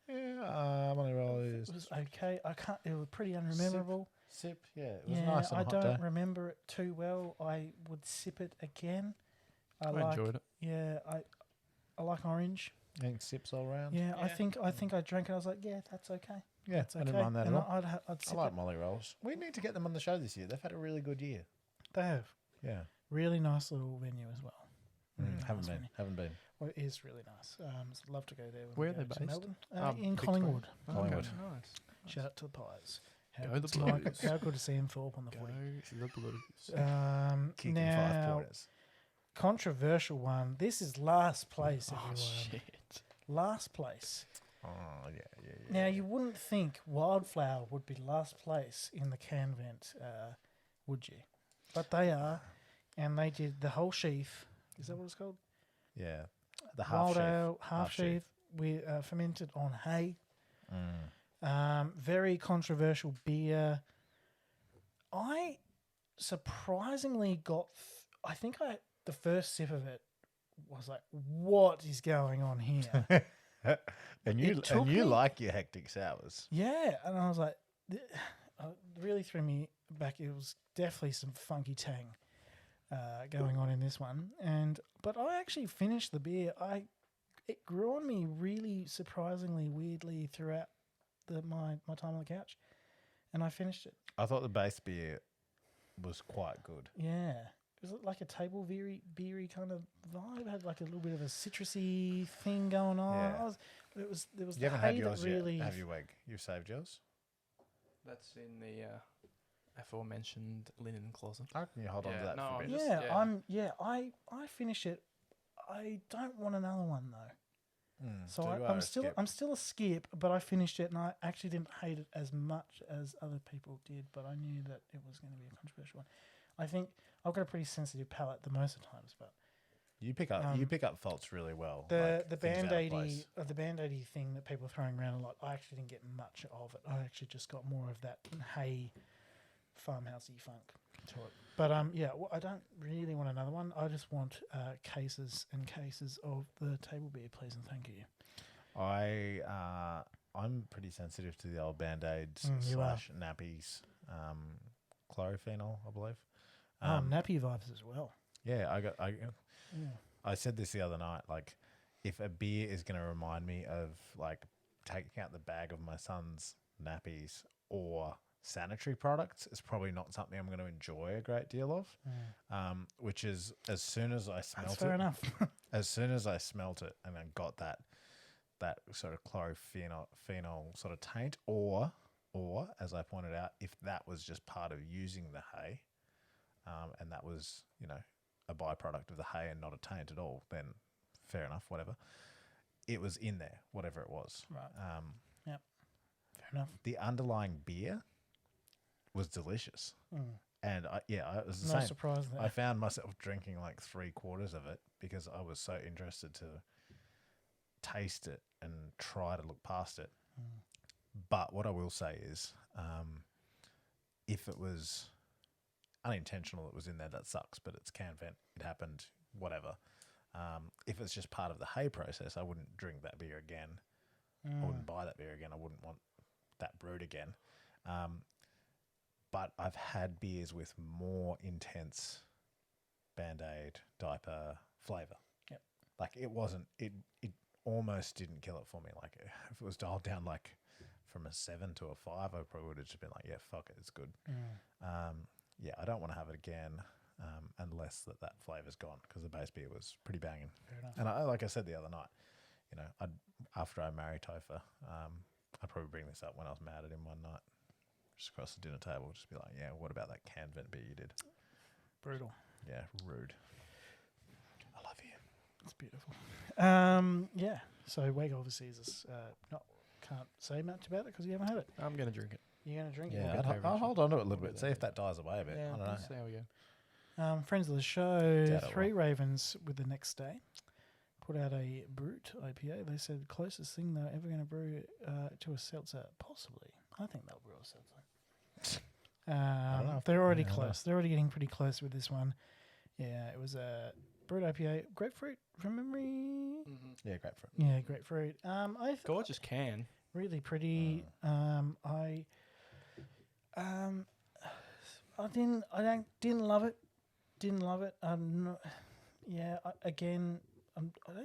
Yeah, Molly Rose. It was okay. It was pretty unrememberable. Sip. Yeah, it was Yeah, nice on I a hot don't day. remember it too well. I would sip it again. I enjoyed it. Yeah, I like orange. I think sips all round. Yeah, I think I drank it. I was like, yeah, that's okay. Yeah, That's I okay. didn't mind that and at all. I'd I sip like it. Molly Rolls. We need to get them on the show this year. They've had a really good year. They have Yeah. really nice little venue as well. Really Haven't nice been. venue. Haven't been. Well, it is really nice. I'd love to go there. When Where we are go they to based? Melbourne. Victoria. In Collingwood. Collingwood. Okay, nice. Shout out to the Pies. How Go good the to Michael- Blues. How good to see him Thorpe on the Go footy. the Blues. Kicking Now, 5 pointers. controversial one. This is last place, Oh, everyone. shit. Last place. Oh, yeah. Now, you wouldn't think Wildflower would be last place in the Canvent, would you? But they are, and they did the whole sheaf. Is that what it's called? Yeah. The half Wild sheaf. ale, half sheaf, with fermented on hay. Very controversial beer. I surprisingly got. I think the first sip of it was like, "What is going on here?" And It took me- like your hectic sours. Yeah, and I was like, it really threw me back. It was definitely some funky tang going on in this one, but I actually finished the beer. It grew on me really surprisingly weirdly throughout my time on the couch, and I finished it. I thought the base beer was quite good. Yeah. Was it like a table beery kind of vibe? It had like a little bit of a citrusy thing going on. Yeah. There was You the haven't had hay that yours really. yet, have you, Weg? You've saved yours? That's in the aforementioned linen closet. I reckon you hold on to Yeah, that no, for a I'm bit. just- Yeah, I finished it. I don't want another one though. So you are I'm a still skip. I'm still a skip, but I finished it and I actually didn't hate it as much as other people did, but I knew that it was going to be a controversial one. I think I've got a pretty sensitive palate the most of the times, but You pick up faults really well. the like band things out of 80 place. the band 80 thing that people are throwing around a lot, I actually didn't get much of it. I actually just got more of that hay farmhousey funk to it. But I don't really want another one. I just want cases and cases of the table beer, please and thank you. I'm pretty sensitive to the old Band-Aids You are. / nappies, chlorophenol, I believe. Nappy vibes as well. Yeah, I said this the other night. Like, if a beer is going to remind me of like taking out the bag of my son's nappies or sanitary products, it's probably not something I'm going to enjoy a great deal of. Which is as soon as I smelt That's fair enough. as soon as I smelt it and I got that sort of chlorophenol sort of taint, or as I pointed out, if that was just part of using the hay, and that was, a byproduct of the hay and not a taint at all, then fair enough, whatever. It was in there, whatever it was. Right. Yep. Fair enough. The underlying beer was delicious. And I was the No same. surprise there. I found myself drinking like 3/4 of it because I was so interested to taste it and try to look past it. But what I will say is, if it was unintentional, it was in there, that sucks, but it's Canvent, it happened, whatever. If it's just part of the hay process, I wouldn't drink that beer again. I wouldn't buy that beer again. I wouldn't want that brewed again. But I've had beers with more intense Band-Aid diaper flavour. Yep. Like, it almost didn't kill it for me. Like, if it was dialed down like from a 7 to a 5, I probably would have just been like, yeah, fuck it, it's good. I don't want to have it again unless that flavour's gone, because the base beer was pretty banging. Fair enough. And like I said the other night, after I marry Topher, I'd probably bring this up when I was mad at him one night, just across the dinner table, just be like, yeah, what about that Canvent beer you did? Brutal. Yeah, rude. I love you. It's beautiful. So Weg obviously is can't say much about it because you haven't had it. I'm going to drink it. You're going to drink Yeah, it? I'll hold on to it a little bit, see if that dies away a bit. Yeah, I don't know. see how we go. Friends of the show, Doubt it Three Ravens with the next day put out a Brute IPA. They said closest thing they're ever going to brew to a seltzer, possibly. I think they'll brew a seltzer. don't know. They're already Yeah, I don't know. close. They're already getting pretty close with this one. Yeah, it was a Brute IPA, grapefruit from memory. Yeah, grapefruit. Yeah, grapefruit. Gorgeous can. Really pretty. I didn't love it. Didn't love it. I don't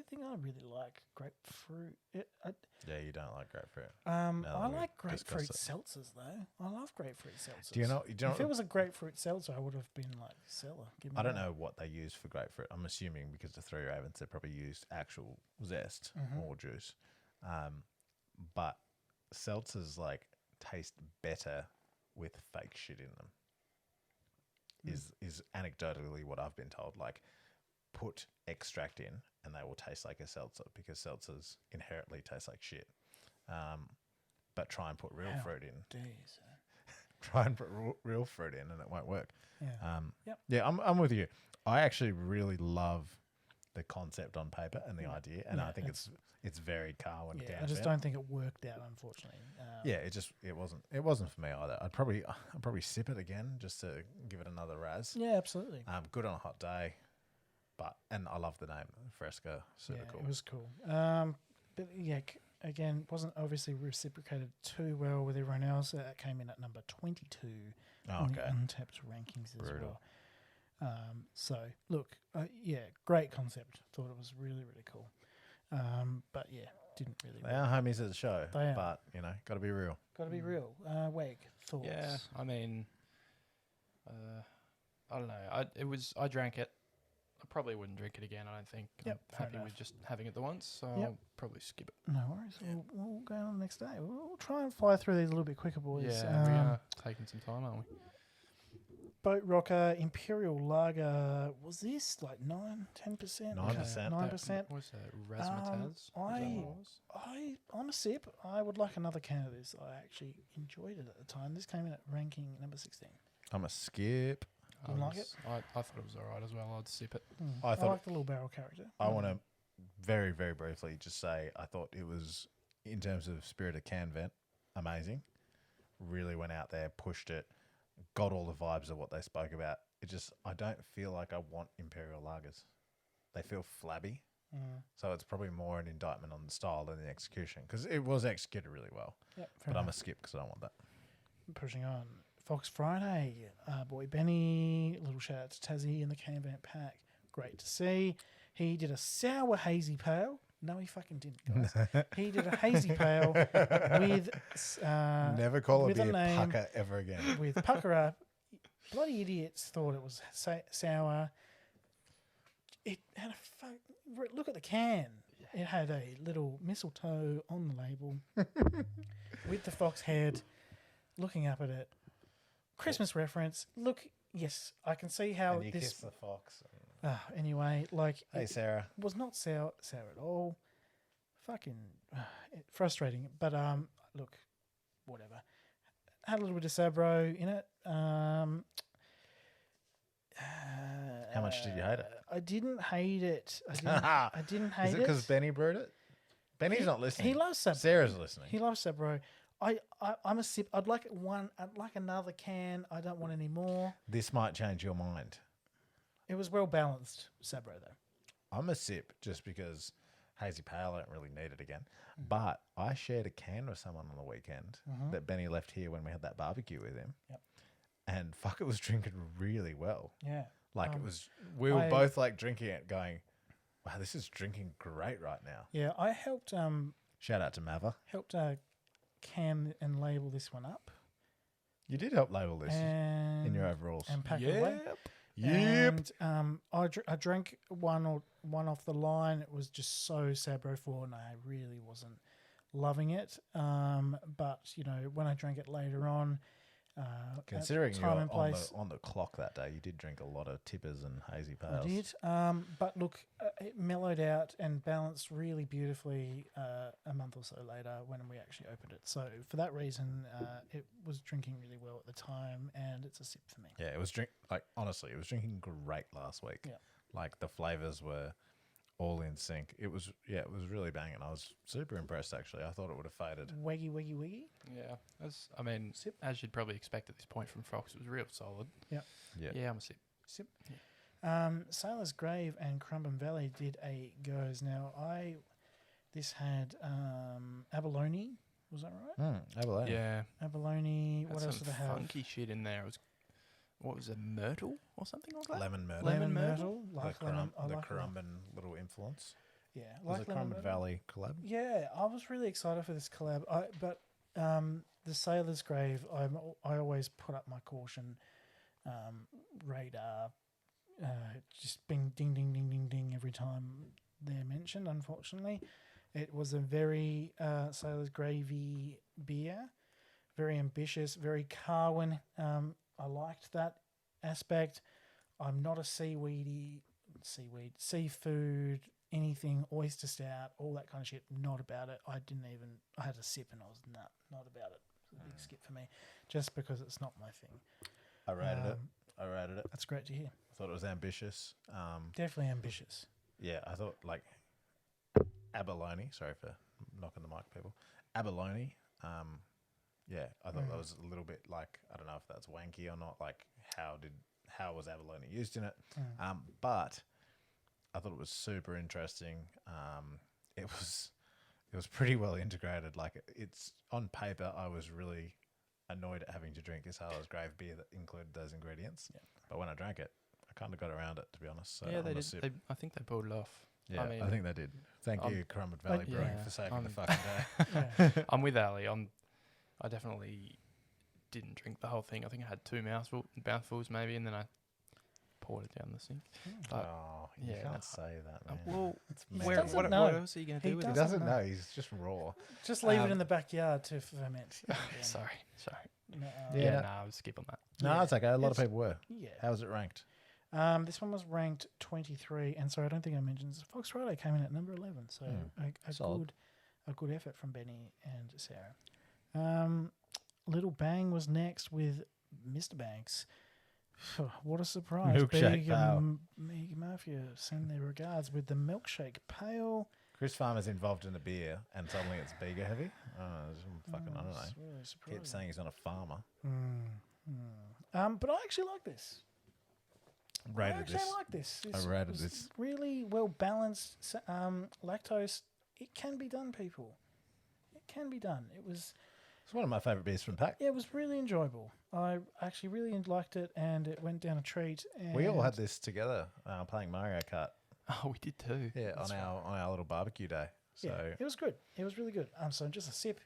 think I really like grapefruit. Yeah, you don't like grapefruit. I that like we grapefruit discussed seltzers though. I love grapefruit seltzers. Do you know? If it was a grapefruit seltzer, I would have been like Cellar. Give me I don't that. know what they use for grapefruit. I'm assuming because the Three Ravens, they probably used actual zest or juice. But seltzers like taste better with fake shit in them. Is anecdotally what I've been told. Like, put extract in and they will taste like a seltzer, because seltzers inherently taste like shit. But try and put real fruit in. Days. Try and put real fruit in and it won't work. Yeah. Yep. Yeah, I'm with you. I actually really love the concept on paper and the idea, and Yeah, I think it's very Carwyn. Yeah, I Canvent. just don't think it worked out, unfortunately. Yeah, it wasn't for me either. I'd probably sip it again just to give it another raz. Yeah, absolutely. Good on a hot day, and I love the name Fresca. Super Yeah, cool. it was cool. But yeah, again, wasn't obviously reciprocated too well with everyone else. It came in at number 22 on the Untapped rankings as Brutal. well. So look, great concept. Thought it was really, really cool. But yeah, didn't really. They are homies at the show, They are. but got to be real. Got to be real. Weg, thoughts? Yeah, I mean, I don't know. I drank it. I probably wouldn't drink it again. I don't think. Yep, I'm fair happy enough. with just having it the once, so Yep. I'll probably skip it. No worries. We'll go on the next day. We'll try and fly through these a little bit quicker, boys. Yeah, we are taking some time, aren't we? Boat Rocker Imperial Lager. Was this like 10%? 9%. 9%. What was that? Razzmatazz? Is that what it was? I'm a sip. I would like another can of this. I actually enjoyed it at the time. This came in at ranking number 16. I'm a skip. Didn't like it? I thought it was alright as well. I'd sip it. I I thought like the little barrel character. I want to very, very briefly just say I thought it was, in terms of spirit of Canvent, amazing. Really went out there, pushed it. got all the vibes of what they spoke about. I don't feel like I want imperial lagers. They feel flabby. So it's probably more an indictment on the style than the execution, because it was executed really well. Yep, But I'm a skip because I don't want that. Pushing on. Fox Friday, boy Benny, little shout out to Tassie in the Canvent pack. Great to see. He did a sour hazy pale. No, he fucking didn't, guys. He did a hazy pale with Never call a with a beer name, pucker ever again. with pucker up. Bloody idiots thought it was sour. It had look at the can. It had a little mistletoe on the label with the fox head. Looking up at it, Christmas reference. Look, yes, I can see how And you this. kiss the fox. Anyway, like Hey, it Sarah. was not sour at all. Fucking frustrating. But look, whatever. Had a little bit of Sabro in it. How much did you hate it? I didn't hate it. I didn't hate Is it because Benny brewed it? Benny's not listening. He loves Sabro. Sarah's listening. He loves Sabro. I'm a sip. I'd like one. I'd like another can. I don't want any more. This might change your mind. It was well balanced, Sabro, though. I'm a sip just because hazy pale, I don't really need it again. But I shared a can with someone on the weekend that Benny left here when we had that barbecue with him. Yep. And fuck, it was drinking really well. Yeah. Like it was, we were both like drinking it going, wow, this is drinking great right now. Yeah, I helped Shout out to Mava. can and label this one up. You did help label this And, in your overalls. and pack it away. Yep. And I drank one off the line. It was just so Sabro 4, and I really wasn't loving it. But you know, when I drank it later on, Considering time you're and place, on the clock that day, you did drink a lot of tippers and hazy pales. I did. But look, it mellowed out and balanced really beautifully a month or so later when we actually opened it. So for that reason, it was drinking really well at the time, and it's a sip for me. Yeah, it was honestly, it was drinking great last week. Yeah. Like the flavors were all in sync. It was really banging. I was super impressed actually. I thought it would have faded. Waggy, waggy, waggy. Yeah, as you'd probably expect at this point from Fox, it was real solid. Yeah. Yeah, I'm a sip. Sip. Sailor's Grave and Crumben Valley did a goes. Now this had abalone. Was that right? Abalone. Yeah. Abalone. Had What else some did they have? funky shit in there. What was it, myrtle or something like that? Lemon myrtle. Lemon myrtle. Like the lemon. I the like lemon. Currumbin little influence. Yeah, Was like it lemon Crumben myrtle. Valley collab? Yeah, I was really excited for this collab. But the Sailor's Grave, I always put up my caution radar, just bing, ding, ding, ding, ding, ding every time they're mentioned. Unfortunately, it was a very Sailor's Gravy beer, very ambitious, very Carwyn. I liked that aspect. I'm not a seafood, anything, oyster stout, all that kind of shit. Not about it. I had a sip and I was not about it. It's a big skip for me, just because it's not my thing. I rated it. That's great to hear. I thought it was ambitious. Definitely ambitious. Yeah, I thought like abalone. Sorry for knocking the mic, people. Abalone. Yeah, I thought that was a little bit like, I don't know if that's wanky or not. Like how was abalone used in it? But I thought it was super interesting. It was pretty well integrated. Like it's on paper, I was really annoyed at having to drink a Sailor's Grave beer that included those ingredients. Yeah. But when I drank it, I kind of got around it, to be honest. So Yeah, they did. I think they pulled it off. Yeah, I think they did. Thank you, Currumbin Valley Brewing, for saving the fucking day. I'm with Ali. I definitely didn't drink the whole thing. I think I had 2 mouthfuls maybe, and then I poured it down the sink. But you can't say that, man. Well, what what else are you going to do with He it? doesn't know. He's just raw. Just leave it in the backyard to ferment. Sorry. No, I'll skip on that. No, it's okay. A lot of people were. yeah. How was it ranked? This one was ranked 23, and sorry, I don't think I mentioned this. Fox Friday came in at number 11, so a good effort from Benny and Sarah. Little Bang was next with Mr. Banks. What a surprise! Milkshake Pale. Big Mafia send their regards with the Milkshake Pale. Chris Farmer's involved in the beer, and suddenly it's bega heavy. I don't know. It's really Keep surprising. saying he's not a farmer. But I actually like this. I actually like this. I rated it's this. really well balanced. Lactose. It can be done, people. It can be done. It's one of my favourite beers from pack. Yeah, it was really enjoyable. I actually really liked it, and it went down a treat. And We all had this together playing Mario Kart. Oh, we did too. Yeah, on our little barbecue day. So yeah, it was good. It was really good. So just a sip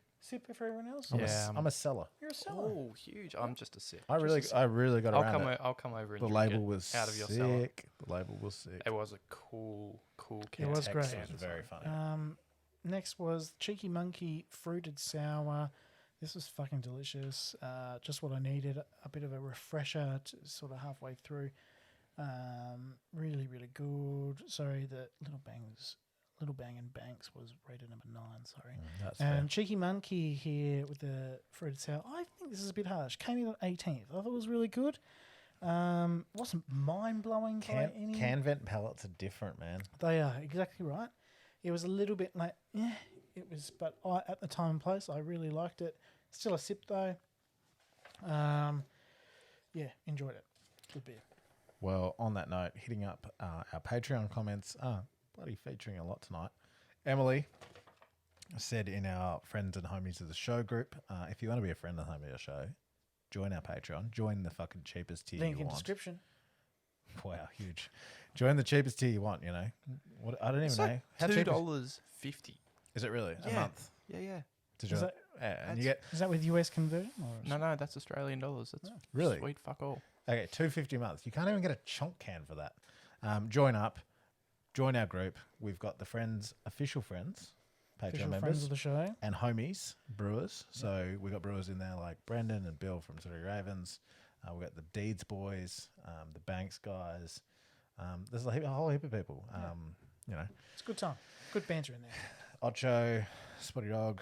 for everyone else. I'm a seller. You're a seller. Oh, huge! I'm just a sip. I really got around it. I'll come over and The drink label it was out of your sick. cellar. The label was sick. It was a cool It can. was great. It was very funny. Next was Cheeky Monkey Fruited Sour. This was fucking delicious. Just what I needed. A bit of a refresher to sort of halfway through. Really, really good. Sorry, the Little Bang and Banks was rated number 9. Sorry. That's And fair. Cheeky Monkey here with the fruited sour. I think this is a bit harsh. Came in at 18th. I thought it was really good. Wasn't mind blowing by any. Canvent pallets are different, man. They are exactly right. It was a little bit like, it was, but at the time and place, I really liked it. Still a sip though. Yeah, enjoyed it. Good beer. Well, on that note, hitting up our Patreon comments. Bloody featuring a lot tonight. Emily said in our friends and homies of the show group, if you want to be a friend and homie of the show, join our Patreon. Join the fucking cheapest tier Link you in want. description. Wow, huge. Join the cheapest tier you want, you know. What I don't even know. How cheap is, $2.50. is it really? A Yeah. month Yeah. to join. that- And you get Is that with US conversion? Or No, that's Australian dollars. That's Really? sweet. Fuck all. okay, $2.50 a month. You can't even get a chunk can for that. Join up. Join our group. We've got the friends, official friends, Patreon official members, friends of the show. and homies, brewers. So we got brewers in there like Brendan and Bill from Three Ravens. We got the Deeds boys, the Banks guys. There's a whole heap of people. You know, It's a good time. Good banter in there. Ocho, Spotty Dog.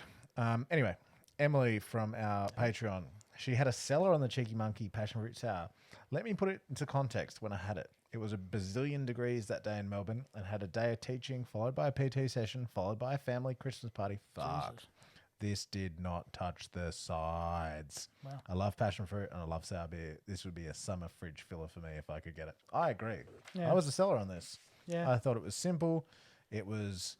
Anyway, Emily from our Patreon, she had a cellar on the Cheeky Monkey Passion Fruit Sour. Let me put it into context when I had it. It was a bazillion degrees that day in Melbourne and had a day of teaching, followed by a PT session, followed by a family Christmas party. Fuck. Jesus. This did not touch the sides. Wow. I love passion fruit and I love sour beer. This would be a summer fridge filler for me if I could get it. I agree. Yeah. I was a seller on this. Yeah. I thought it was simple. It was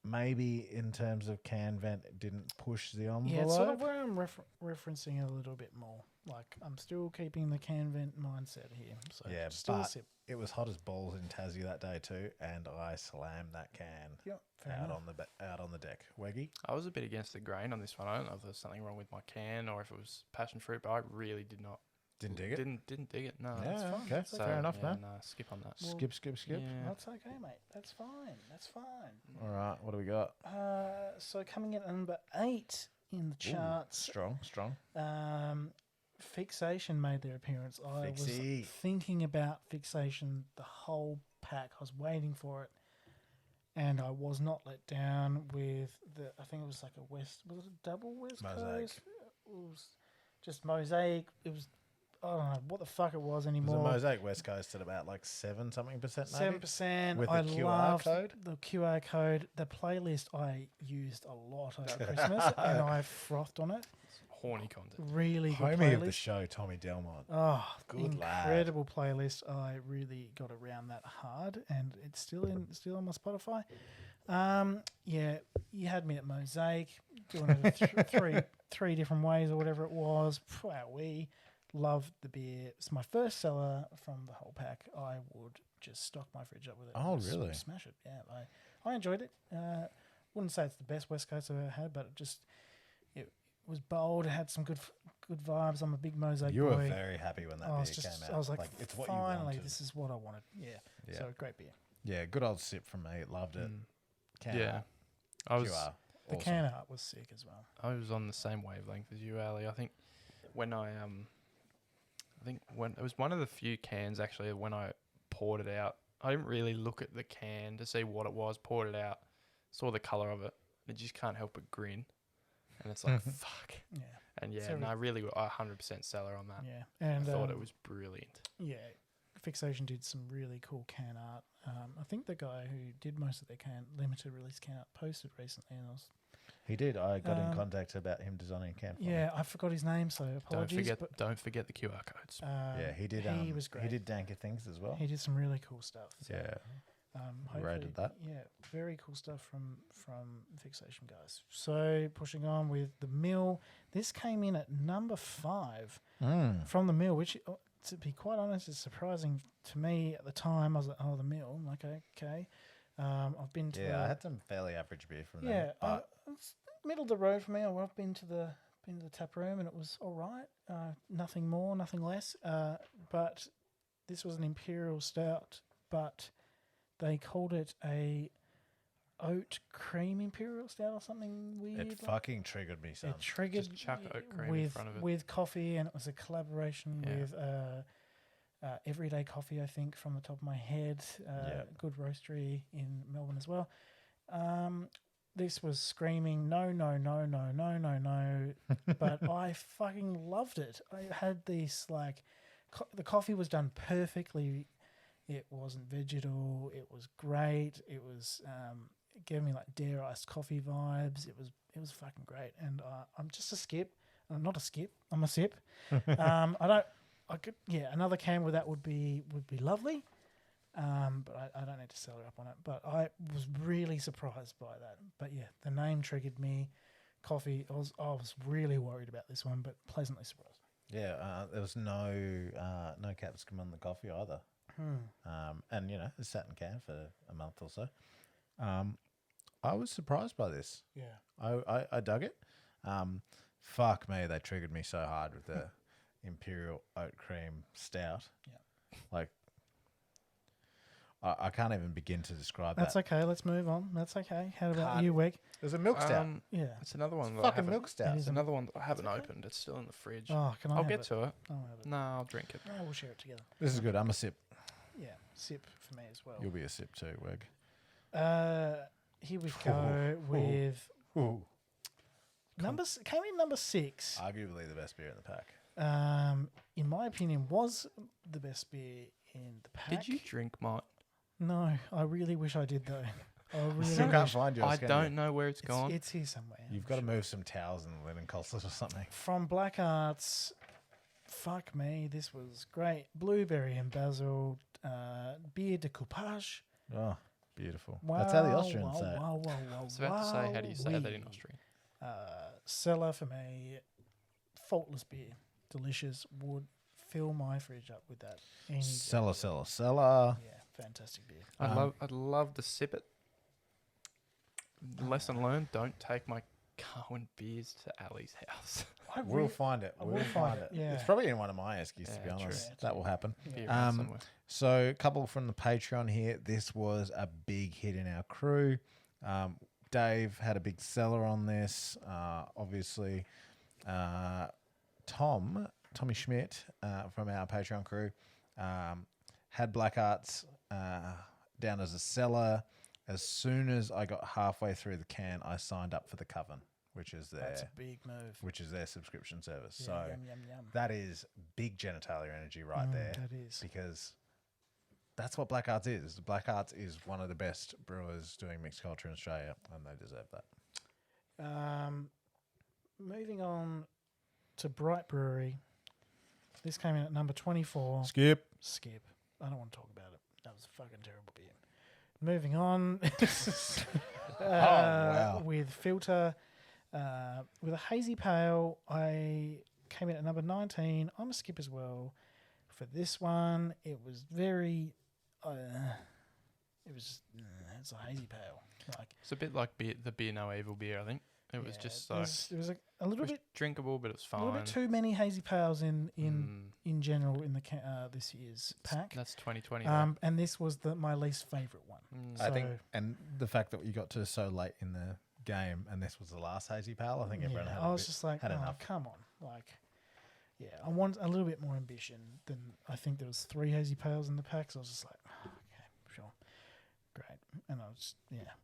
maybe in terms of Canvent, it didn't push the envelope. Yeah, it's sort of where I'm referencing it a little bit more. Like, I'm still keeping the Canvent mindset here. So Yeah, still a but sip. it was hot as balls in Tassie that day too, and I slammed that can Yep, fair out enough. out on the deck. Weggy, I was a bit against the grain on this one. I don't know if there was something wrong with my can or if it was passion fruit, but I really did not. didn't dig it. Didn't dig it. No. Yeah, that's fine. okay, That's fair enough, man. No, skip on that. Skip. Yeah. That's okay, mate. That's fine. That's fine. All right, what do we got? So coming in at number 8 in the charts, Strong. Fixation made their appearance. I Fixie. was thinking about Fixation the whole pack. I was waiting for it, and I was not let down with the. I think it was like a was it a double West Mosaic. Coast? It was just Mosaic. It was. I don't know what the fuck it was It was a anymore. Mosaic West Coast at about like 7% maybe. 7%. With the I QR loved code? the QR code. The playlist I used a lot over Christmas, and I frothed on it. Horny content. Really good Homie of the playlist. show, Tommy Delmont. Oh, Good lad. incredible playlist. I really got around that hard, and it's still on my Spotify. Yeah, you had me at Mosaic doing it three different ways or whatever it was. Wow, we loved the beer. It's my first seller from the whole pack. I would just stock my fridge up with it. Oh, and just really? Smash it. Yeah, I enjoyed it. Wouldn't say it's the best West Coast I've ever had, but it was bold. It had some good vibes. I'm a big Mosaic You boy. were very happy when that beer came out. I was like, it's what you finally, wanted. this is what I wanted. Yeah. Yeah. So great beer. Yeah, good old sip from me. Loved it. Can Yeah. art, I was QR, The awesome. can art was sick as well. I was on the same wavelength as you, Ali. I think when it was one of the few cans actually when I poured it out. I didn't really look at the can to see what it was. Poured it out, saw the color of it. And you just can't help but grin, and it's like fuck. Yeah. And yeah, So no, I really, 100% seller on that. Yeah. And I thought it was brilliant. Yeah. Fixation did some really cool can art. I think the guy who did most of their limited release can art posted recently, and I was He did. I got in contact about him designing a can for me. Yeah, I forgot his name, so apologies. Don't forget the QR codes. Yeah, he did. He was great. He did danker things as well. He did some really cool stuff. So, Yeah. hopefully, Rated that. Yeah, very cool stuff from Fixation guys. So pushing on with the mill, this came in at number 5 from the mill, which to be quite honest is surprising to me at the time. I was like, oh, the mill. I'm like, okay. I've been to. Yeah, I had some fairly average beer from them. Yeah, but it's middle of the road for me. I've been to the tap room and it was all right. Nothing more, nothing less. But this was an imperial stout, but they called it a oat cream imperial stout or something weird. it fucking triggered me some. It triggered Just chuck oat cream in front of it. with coffee, and it was a collaboration Yeah. with Everyday Coffee, I think, from the top of my head. Good roastery in Melbourne as well. This was screaming, no, no, no, no, no, no, no. But I fucking loved it. I had this, like, the coffee was done perfectly. It wasn't vegetal. It was great. It was, it gave me, like, dare iced coffee vibes. It was fucking great. And I'm just a skip. Not a skip. I'm a sip. Another can with that would be lovely. But I don't need to sell it up on it. But I was really surprised by that. But yeah, the name triggered me. Coffee, I was really worried about this one, but pleasantly surprised. Yeah, there was no capsicum on the coffee either. And it sat in can for a month or so. I was surprised by this. Yeah. I dug it. Fuck me, they triggered me so hard with the imperial oat cream stout. Yeah. Like, I can't even begin to describe That's that. okay. Let's move on. That's okay. How about Can't- you, Weg? It was a milk stout. Yeah. It's another one that I Fucking haven't. milk stout. It's another one that I haven't opened. It's still in the fridge. Oh, can I I'll have get it? to it. I'll have it. No, I'll drink it. Oh, we'll share it together. This is good. I'm a sip. Yeah. Sip for me as well. You'll be a sip too, Weg. Here we go with Ooh. came in number 6. Arguably the best beer in the pack. In my opinion, was the best beer in the pack. Did you drink mine? No, I really wish I did though. I really Still can't wish. find yours. I can don't you? know where it's gone. It's here somewhere. You've got to move some towels and linen coasters or something. From Black Arts, fuck me, this was great. Blueberry and basil, beer de coupage. Oh, beautiful. Wow, That's how the Austrians wow, say it. wow, wow, wow, I was about to say, how do you say that in wowee. Austrian? Cellar for me, faultless beer, delicious. Would fill my fridge up with that. Any day. Cellar. Yeah, fantastic beer. I'd love to sip it. Lesson learned: don't take my Carwyn beers to Ali's house. We'll find it. We'll find it. Yeah. It's probably in one of my eskies, to be Yeah, true. honest. Yeah, That will happen. Be around somewhere. So, a couple from the Patreon here. This was a big hit in our crew. Dave had a big seller on this. Obviously, Tommy Schmidt from our Patreon crew had Black Arts down as a seller. As soon as I got halfway through the can, I signed up for the Coven, which is That's a big move. their subscription service. Yeah, So yum, yum, yum. that is big genitalia energy right there. That is. Because that's what Black Arts is. Black Arts is one of the best brewers doing mixed culture in Australia, and they deserve that. Moving on to Bright Brewery. This came in at number 24. Skip. I don't want to talk about it. That was a fucking terrible beer. Moving on. Wow. With Filter. With a hazy pale, I came in at number 19. I'm a skip as well. For this one, it was very... it's a hazy pale. Like, It's a bit like the Beer No Evil beer, I think. It was just like... it was a little bit drinkable, but it was a little fine. bit too many hazy pales in general in the this year's pack. That's 2020. though. And this was my least favourite one. I think, So- and the fact that you got to so late in the game and this was the last hazy pal, I think everyone Yeah, had I a was bit- just like, had oh, enough. come on. Like, yeah, I want a little bit more ambition than I think there was 3 hazy pales in the pack. So I was just like, oh, okay, sure. Great. And I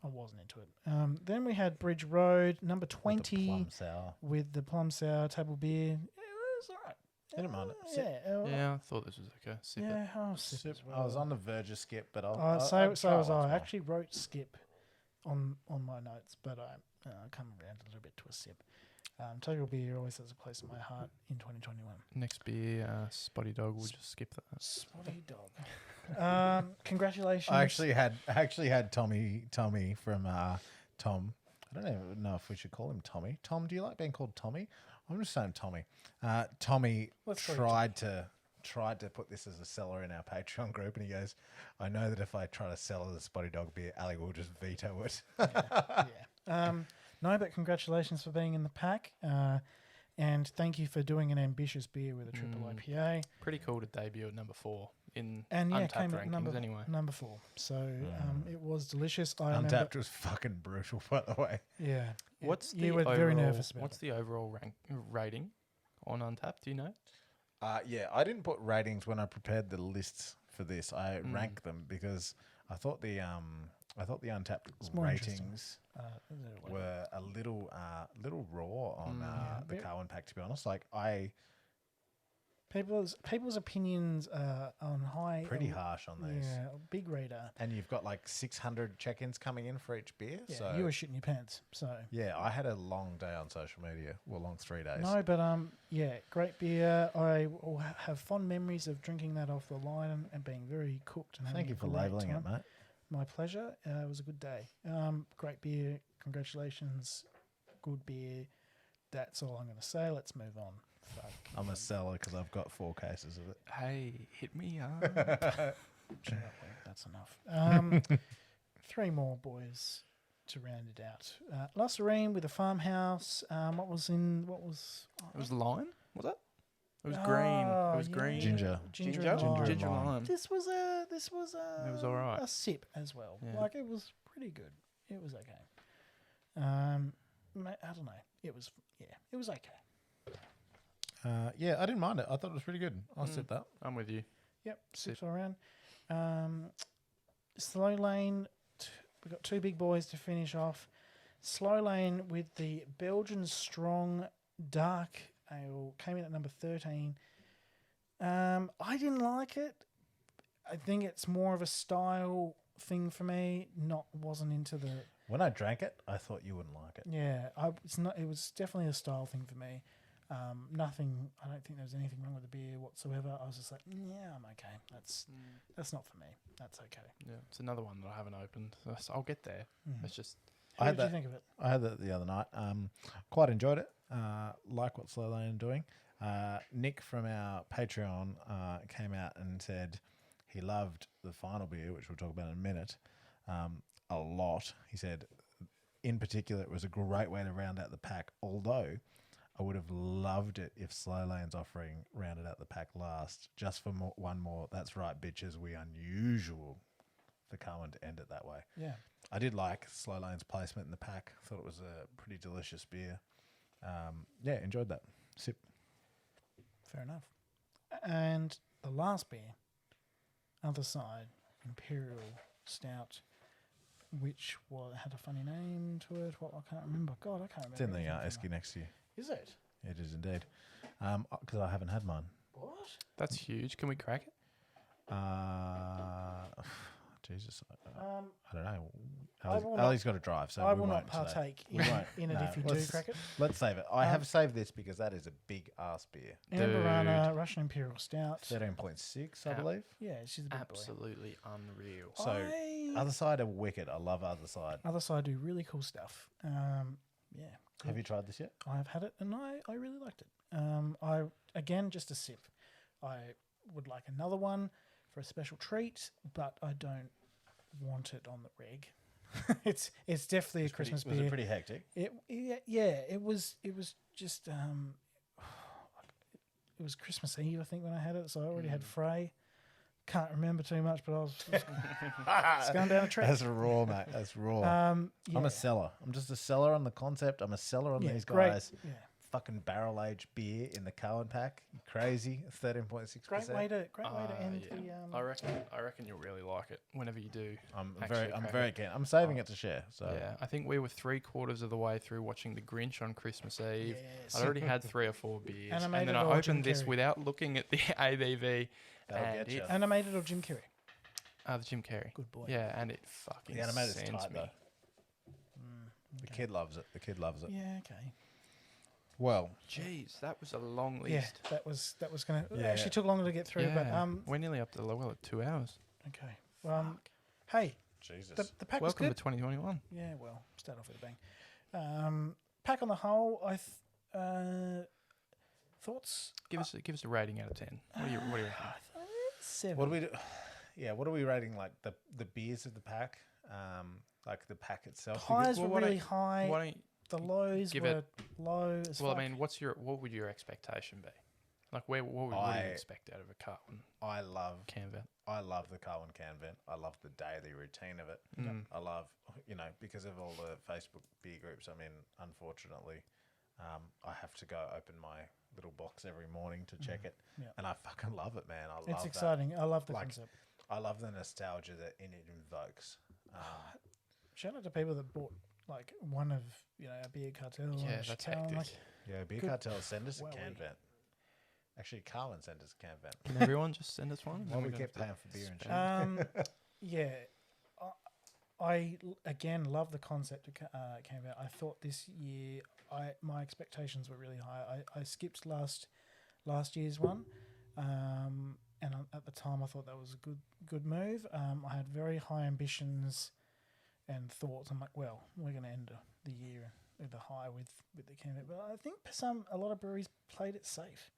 wasn't into it. Then we had Bridge Road, number with the 20, plum sour. with the plum sour table beer. It was all right. I didn't mind it. Sip. Yeah, I thought this was okay. Sip it. Yeah, I'll sip Sip. as well. I was on the verge of skip, but So I'd was try I. once I more. actually wrote skip on my notes, but I come around a little bit to a sip. Total Beer always has a place in my heart in 2021. Next beer, Spotty Dog. We'll just skip that. Spotty Dog. Congratulations. I actually had Tommy from Tom. I don't even know if we should call him Tommy. Tom, do you like being called Tommy? I'm just saying Tommy. Tommy tried to put this as a seller in our Patreon group, and he goes, "I know that if I try to sell the Spotty Dog beer, Ali will just veto it." Yeah. No, but congratulations for being in the pack. And thank you for doing an ambitious beer with a triple IPA. Pretty cool to debut at number 4 in And yeah, Untapped came at rankings anyway. number 4. So it was delicious. Untapped was fucking brutal, by the way. Yeah. What's you the were overall, very nervous about What's it. the overall rating on Untapped? Do you know? Yeah, I didn't put ratings when I prepared the lists for this. I ranked them because I thought the Untapped more interesting. ratings were a little raw on the Carwyn pack. To be honest, like People's opinions on high. pretty harsh on these. Yeah, big radar. And you've got like 600 check-ins coming in for each beer. Yeah, So you were shitting your pants. So yeah, I had a long day on social media. Well, long 3 days. no, but yeah, great beer. I will have fond memories of drinking that off the line and being very cooked. And Thank having you a for great labelling time. it, mate. My pleasure. It was a good day. Great beer. Congratulations. Good beer. That's all I'm going to say. Let's move on. Fuck. I'm a seller because I've got 4 cases of it. Hey, hit me up. Shut up, Luke. That's enough. 3 more boys to round it out. La Serene with a farmhouse. What was? It was lime, was it? It was green. It was green. Ginger. Ginger and lime. lime. This was a It was all right. a sip as well. Yeah. Like it was pretty good. It was okay. I don't know. It was okay. Yeah, I didn't mind it. I thought it was pretty good. I'll sip that. I'm with you. Yep, sips all around. Slow Lane. We've got 2 big boys to finish off. Slow Lane with the Belgian Strong Dark Ale came in at number 13. I didn't like it. I think it's more of a style thing for me. Wasn't into the. When I drank it, I thought you wouldn't like it. Yeah, it's not. It was definitely a style thing for me. Nothing. I don't think there was anything wrong with the beer whatsoever. I was just like, yeah, I'm okay. That's not for me. That's okay. Yeah, it's another one that I haven't opened. So I'll get there. It's just How did you think of it? I had that the other night. Quite enjoyed it. Like what Slow Lane are doing. Nick from our Patreon came out and said he loved the final beer, which we'll talk about in a minute, a lot. He said, in particular, it was a great way to round out the pack, although I would have loved it if Slow Lane's offering rounded out the pack last, just for one more. That's right, bitches. We unusual for Carwyn to end it that way. Yeah. I did like Slow Lane's placement in the pack. Thought it was a pretty delicious beer. Yeah, enjoyed that. Sip. Fair enough. And the last beer, other side, Imperial Stout, which had a funny name to it. What I can't remember. God, I can't remember. It's in the anything from esky that. next to you. Is it? It is indeed. Because I haven't had mine. What? that's huge. Can we crack it? Jesus. I don't I will know. Ali's got to drive, so I we will won't not today. partake We won't. in it No, if you do let's- crack it. Let's save it. I have saved this because that is a big ass beer. Amberana Russian Imperial Stout. 13.6, I Ow. believe. Yeah, she's a big Absolutely unreal. So other side are wicked. I love other side. Other side do really cool stuff. Yeah. Have you tried this yet? I have had it and I really liked it. Again, just a sip. I would like another one for a special treat, but I don't want it on the reg. it's definitely a Christmas beer. Was it pretty hectic? It was just it was Christmas Eve, I think, when I had it, so I already had Frey. Can't remember too much, but I was just going down a track. That's raw, mate. That's raw. I'm a seller. I'm just a seller on the concept. I'm a seller on these guys. Yeah. Fucking barrel aged beer in the Carwyn pack. You crazy. 13.6%. Great way to end yeah. the. I reckon you'll really like it whenever you do. I'm actually very crack it. keen. I'm saving it to share. So Yeah, I think we were 3/4 of the way through watching The Grinch on Christmas Eve. Yes. I'd already had 3 or 4 beers, and Animated then I or Jim opened this Carrey? without looking at the ABV. That'll and get it, you. Animated or Jim Carrey? the Jim Carrey. Good boy. Yeah, and it fucking the animated's sends tight me. though. kid loves it. The kid loves it. Yeah, okay. Well, Jeez, that was a long Yeah, list. that was going to Yeah. actually took longer to get through, Yeah, but we're nearly up to at 2 hours. okay. Hey, Jesus. the pack was Welcome good. to 2021. Yeah, well, start off with a bang. Pack on the whole, thoughts. Give us a rating out of 10. What do you reckon? 7. What do we do? Yeah, what are we rating? Like the beers of the pack, like the pack itself. Highs Well, were why really don't- high. Why don't The lows give were it- low as Well, fuck. I mean, what would your expectation be? Like, what do you expect out of a Carwyn I love Canvent? the Carwyn Canvent. I love the daily routine of it. I love, because of all the Facebook beer groups I'm in, unfortunately, I have to go open my little box every morning to check it. Yeah. And I fucking love it, man. I love It's that. exciting. I love the Like, concept. I love the nostalgia that it invokes. Shout out to people that bought like one of a beer cartel. Yeah, and that's Chatel, hectic. like, Yeah, Beer Good. Cartel, send us a Wowee. Canvent. Actually, Carwyn sent us a Canvent. Can everyone just send us one? While we keep paying for beer and shit. yeah, I again love the concept of Canvent. I thought this year my expectations were really high. I skipped last year's one, and at the time I thought that was a good move. I had very high ambitions and thoughts. I'm like, well, we're going to end the year with a high with the Canvent, but I think a lot of breweries played it safe.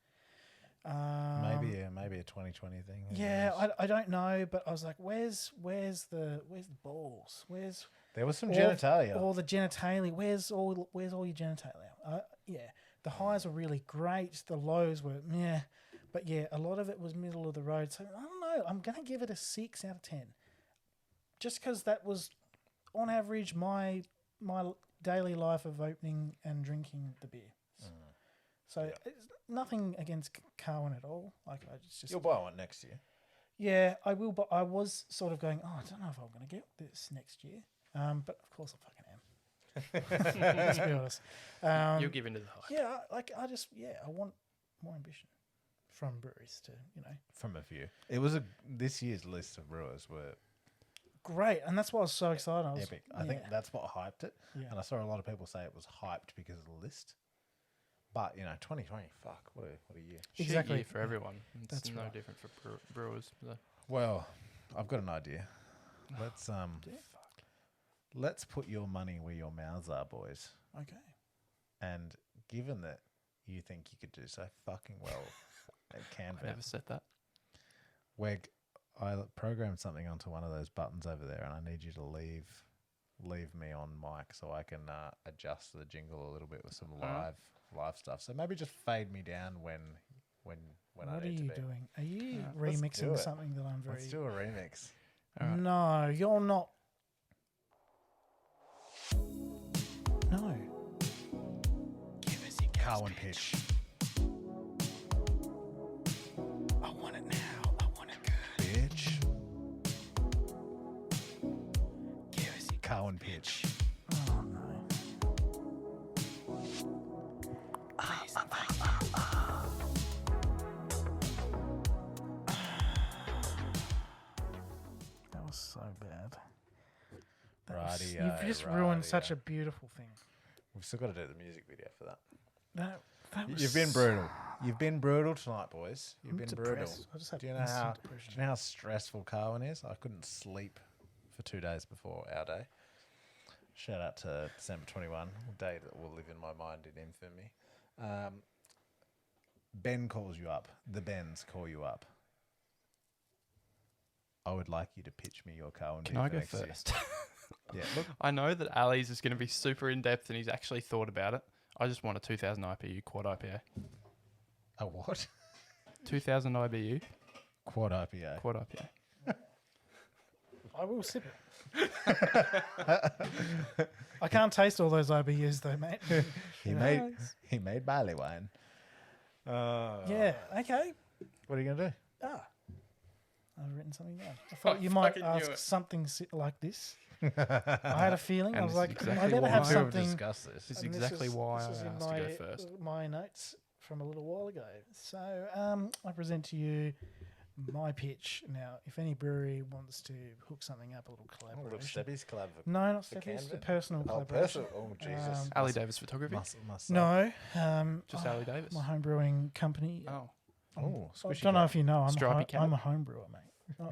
Maybe a 2020 thing. who Yeah, knows? I don't know, but I was like, where's the balls? Where's There was some all- genitalia. all the genitalia? Where's all your genitalia? Yeah, the highs were really great. The lows were meh, but yeah, a lot of it was middle of the road. So I don't know. I'm gonna give it a 6 out of 10, just because that was on average my daily life of opening and drinking the beer. So it's nothing against Carwyn at all. Like I just You'll buy one next year. yeah, I will. But I was sort of going, I don't know if I'm going to get this next year. But of course I fucking am. Let's be honest. You'll give into the hype. Yeah, I want more ambition from breweries to From a few. This year's list of brewers were great, and that's why I was so excited. I was, epic. I think that's what hyped it. Yeah. And I saw a lot of people say it was hyped because of the list. But 2020, fuck, what a year. Shit Exactly. year for everyone. It's That's no right. different for brewers. So. Well, I've got an idea. Let's put your money where your mouths are, boys. okay. And given that you think you could do so fucking well at I never Canvent, said that. I programmed something onto one of those buttons over there, and I need you to leave me on mic so I can adjust the jingle a little bit with some live stuff. So maybe just fade me down when What I are need to you be. doing? Are you Let's do remixing it. something that I'm very? Let's do a remix. All right. No, you're not. No. Carwyn pitch. I want it now. I want it good. Bitch. Carwyn pitch. Oh no. That was so bad. You've just ruined such a beautiful thing. We've still got to do the music video for that. That was You've been brutal. You've been brutal tonight, boys. You've I'm been depressed. brutal. I just had Do you know instant how? depression. Do you know how stressful Carwyn is? I couldn't sleep for 2 days before our day. Shout out to December 21, a day that will live in my mind in infamy. Ben calls you up. The Bens call you up. I would like you to pitch me your Carwyn. Can beer I for go next year. first? Yeah, look. I know that Ali's is going to be super in depth and he's actually thought about it. I just want a 2000 IBU quad IPA. A what? 2000 IBU Quad IPA. quad IPA. I will sip it. I can't taste all those IBUs though, mate. He made barley wine. Yeah. Okay. What are you gonna do? I've written something down. I thought I you might fucking knew ask it. something like this. I had a feeling. I And was this is like, exactly I better why have I Two have something. discussed this. This is And exactly why I this is in asked to go first. my notes from a little while ago. So I present to you my pitch now, if any brewery wants to hook something up, a little Oh, little collaboration. Steppies collab. No, not for Steppies, a Canvent? personal Oh, collaboration. Oh, Jesus. Ali Davis Photography. Must No, Just Ali Davis. my home brewing company. Oh, Oh, I squishy don't know cat. if you know, Stripey cat. I'm a home brewer, mate.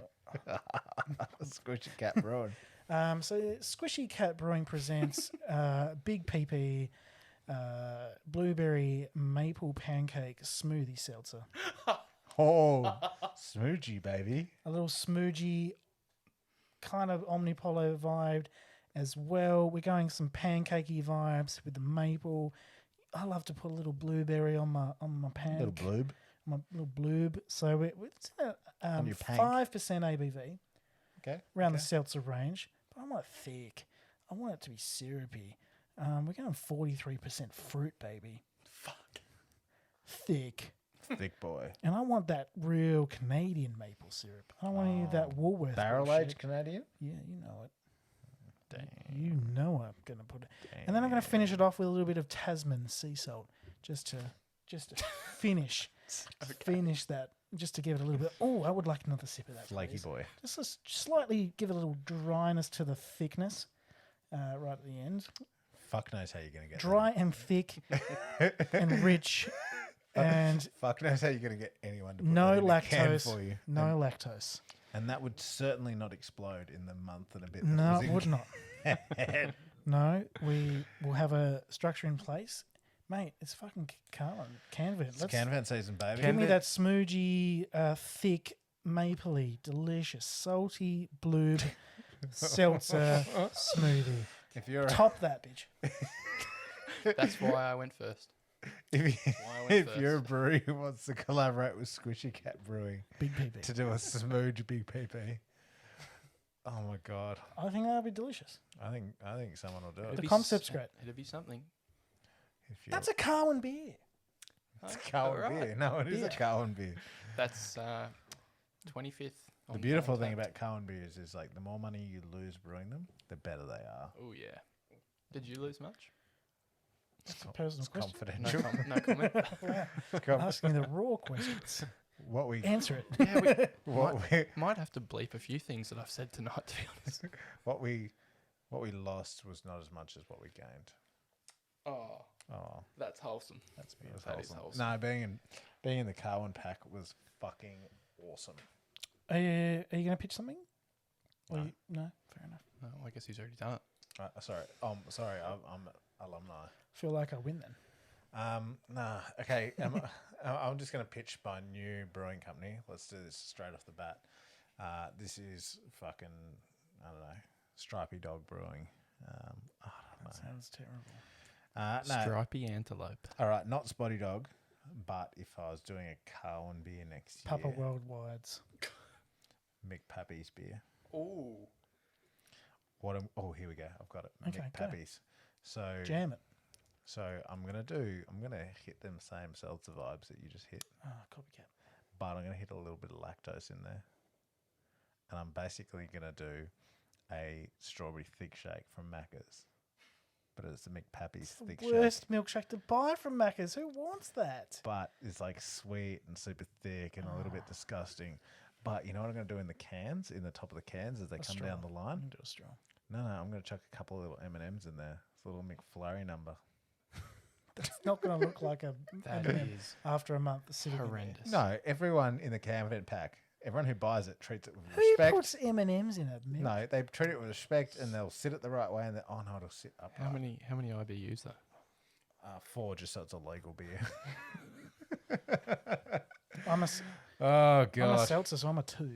Squishy cat brewing. So Squishy Cat Brewing presents Big PP Blueberry Maple Pancake Smoothie Seltzer. Oh, smoochie, baby. A little smoothie, kind of omnipolo vibed as well. We're going some pancakey vibes with the maple. I love to put a little blueberry on my pan. Little bloob. My little bloob. So it's On your pank. 5% ABV Okay. around the okay. seltzer range. But I want it thick. I want it to be syrupy. We're going 43% fruit, baby. fuck. Thick. Thick boy. And I want that real Canadian maple syrup. I don't want any of that Woolworth Barrel bullshit. aged Canadian? Yeah, you know it. Damn. You know I'm going to put it. And then I'm going to finish it off with a little bit of Tasman sea salt just to finish that, just to give it a little bit. Oh, I would like another sip of that. Flaky please. boy. Just to slightly give it a little dryness to the thickness right at the end. Fuck knows how you're going to get Dry and thick and rich and Fuck knows how you're going to get anyone to put no that in a can lactose. for you. No lactose. And that would certainly not explode in the month and a bit. No, it would not. No, we will have a structure in place. Mate, it's fucking Carwyn. Canvent. It's Canvent season, baby. Give me that smoothie, thick, mapley, delicious, salty, bloob, seltzer smoothie. If you're Top that, bitch. That's why I went first. if you're a brewery who wants to collaborate with Squishy Cat Brewing Big PB. to do a smooth big PP, oh my god, I think that would be delicious. I think someone will do it. The be concept's great. It'd be something. If you're, That's a Carwyn beer. it's a Carwyn alright. beer. No, it is a Carwyn beer. That's 25th. The beautiful thing about Carwyn beers is like the more money you lose brewing them, the better they are. Oh yeah. Did you lose much? That's a personal question. Confidential. No comment. Asking the raw questions. What we Answer it. Yeah, what might have to bleep a few things that I've said tonight. To be honest. what we lost was not as much as what we gained. Oh, Oh, that's wholesome. that's That is beautiful. wholesome. No, being in the Carwyn pack was fucking awesome. Are you going to pitch something? Or No. No? Fair enough. Oh, I guess he's already done it. Sorry, I'm alumni. Feel like I win then. Nah, okay. I'm just going to pitch my new brewing company. Let's do this straight off the bat. This is fucking, I don't know, Stripey Dog Brewing. I don't know. Sounds terrible. No, Stripey antelope. all right, not Spotty Dog, but if I was doing a Carwyn beer next Papa year, Worldwide's. McPappy's beer. Oh, Oh, here we go. I've got it. Okay, go. McPappy's. So Jam it. So I'm gonna hit them same seltzer vibes that you just hit, Copycat. but I'm gonna hit a little bit of lactose in there, and I'm basically gonna do a strawberry thick shake from Macca's, but it's the McPappy's thick shake, Worst milkshake to buy from Macca's. Who wants that? but it's like sweet and super thick and a little bit disgusting. But you know what I'm gonna do in the cans, in the top of the cans as they come down the line? Do a straw. No, I'm gonna chuck a couple of little M&Ms in there. It's a little McFlurry number. It's not going to look like a that M&M is after a month sitting in there. horrendous. No, everyone in the Canvent pack, everyone who buys it treats it with Who respect. puts M&Ms in a milk? No, they treat it with respect, and they'll sit it the right way, and oh no, it'll sit upright. How many IBUs though? 4, just so it's a legal beer. I'm a Oh I'm a seltzer, so I'm a 2.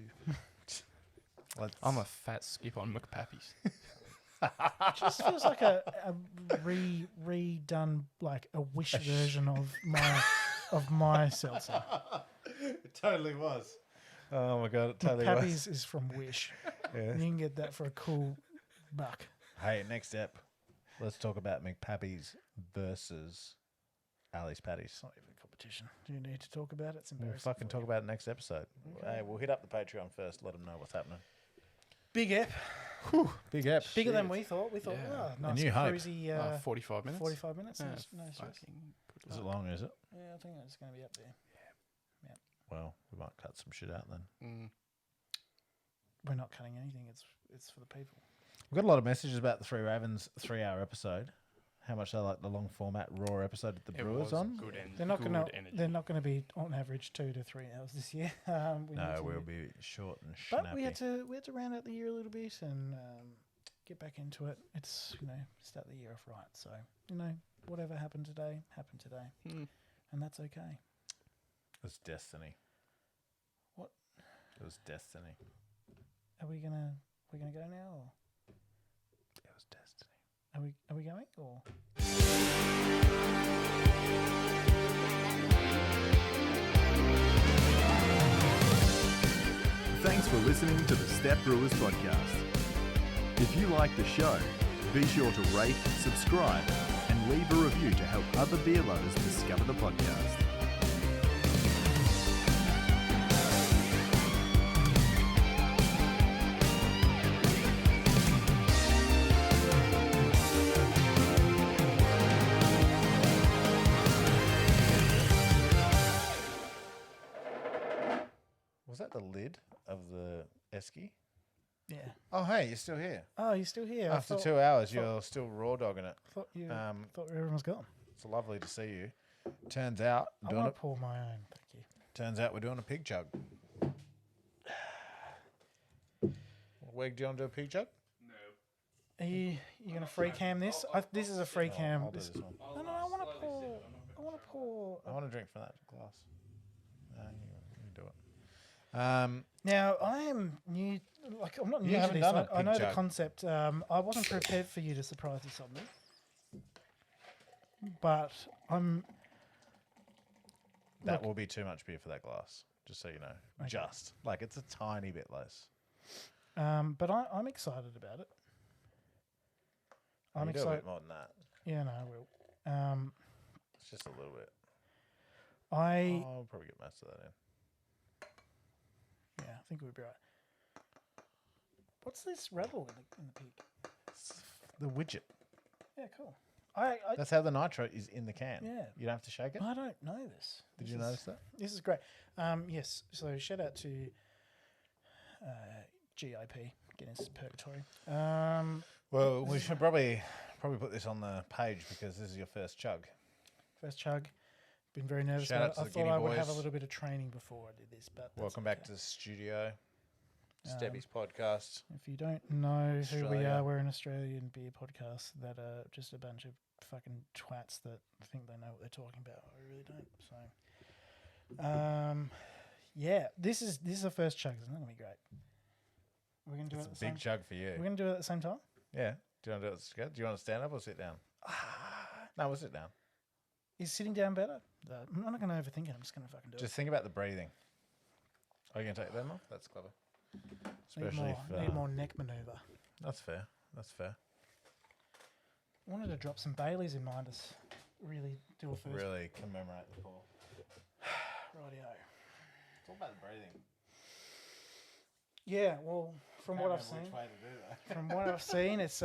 I'm a fat skip on McPappy's. It just feels like a redone, like a Wish version of my seltzer. It totally was. Oh my god, it totally Pappy's is from Wish. Yeah. You can get that for a cool buck. Hey, next step. Let's talk about McPappy's versus Ali's Patties. It's not even a competition. Do you need to talk about it? It's We'll embarrassing. fucking talk about it next episode. Hey, we'll hit up the Patreon first. Let them know what's happening. Big ep. Big ep. Bigger than we thought. We thought, Yeah. nice new hope. cruisy 45 minutes. 45 minutes. Yeah, No stress. fucking good Is it luck. long, is it? Yeah, I think it's going to be up there. Well, we might cut some shit out then. We're not cutting anything. It's for the people. We've got a lot of messages about the Three Ravens 3-hour episode. How much they like the long format raw episode that the Brewers on. Good They're not going to. energy. They're not going to be on average 2 to 3 hours this year. We'll be short and snappy. But we had to round out the year a little bit and get back into it. It's start the year off right. So whatever happened today, and that's okay. It was destiny. What? It was destiny. Are we gonna go now? Or? It was destiny. Are we going or? Thanks for listening to the Step Brewers podcast. If you like the show, be sure to rate, subscribe, and leave a review to help other beer lovers discover the podcast. Was that the lid of the esky? Yeah. Oh, hey, you're still here. Oh, you're still here. After 2 hours, you're still raw dogging it. Thought everyone was gone. It's lovely to see you. Turns out, I want to pour my own. Thank you. Turns out we're doing a pig jug. Weg, do you want to do a pig jug? Are you going to free cam this? This is a free cam. I'll do this one. No, I want to pour. I want to drink from that glass. You do it. Now, I am new. I'm not new to haven't this. done a I know pig the jug. concept. I wasn't prepared for you to surprise us on this. But I'm. That will be too much beer for that glass, just so you know. Okay. Just. Like, it's a tiny bit less. But I'm excited about it. I'm You do a excited. bit more than that. Yeah, no, I will. It's just a little bit. I'll probably get most of that in. Yeah, I think we'll be right. What's this rebel in the pig? It's the widget. Yeah, cool. I That's how the nitro is in the can. Yeah. You don't have to shake it? I don't know this. Did you notice that? This is great. Yes. So shout out to GIP, Guinness Purgatory. Well, we should probably put this on the page because this is your first chug. First chug. Been very nervous Shout about out it. to I the thought Guinea I would have a boys. little bit of training before I did this, but that's Welcome back okay. to the studio. Stebby's podcast. If you don't know who we Australia. are, we're an Australian beer podcast that are just a bunch of fucking twats that think they know what they're talking about. I really don't. So, yeah, this is the first chug. It's not gonna be great. We're gonna do It's it a at the big same. chug for you. We're gonna do it at the same time. Yeah. Do you want to do it together? Do you want to stand up or sit down? No, we'll sit down. Is sitting down better? I'm not gonna overthink it. I'm just gonna fucking do Just think about the breathing. Are you going to take them off? That's clever. it. Especially Need more neck maneuver. That's fair. That's fair. I wanted to drop some Baileys in mine to really do a first. Really commemorate the pour. Rightio. It's all about the breathing. Yeah, well, from what I've seen, from what I've seen, it's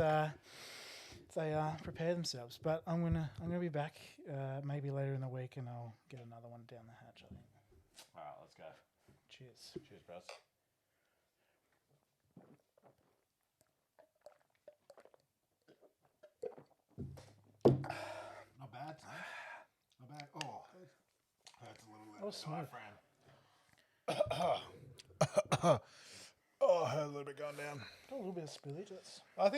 they prepare themselves. But I'm gonna be back maybe later in the week, and I'll get another one down the hatch. I think. All right, let's go. Cheers. Cheers, bros. Not bad, Not bad. Oh, hurts a little bit. Oh, smooth. Oh, hurt a little bit going down. Got a little bit of spillage. That's I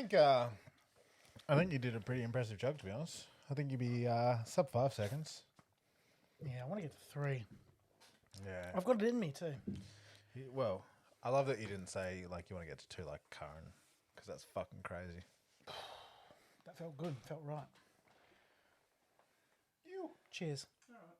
think you did a pretty impressive jug, to be honest. I think you'd be sub 5 seconds. yeah. I want to get to 3. Yeah. I've got it in me too. Well, I love that you didn't say like you want to get to 2 like Curran, because that's fucking crazy. That felt good. Felt right. Cheers. All right.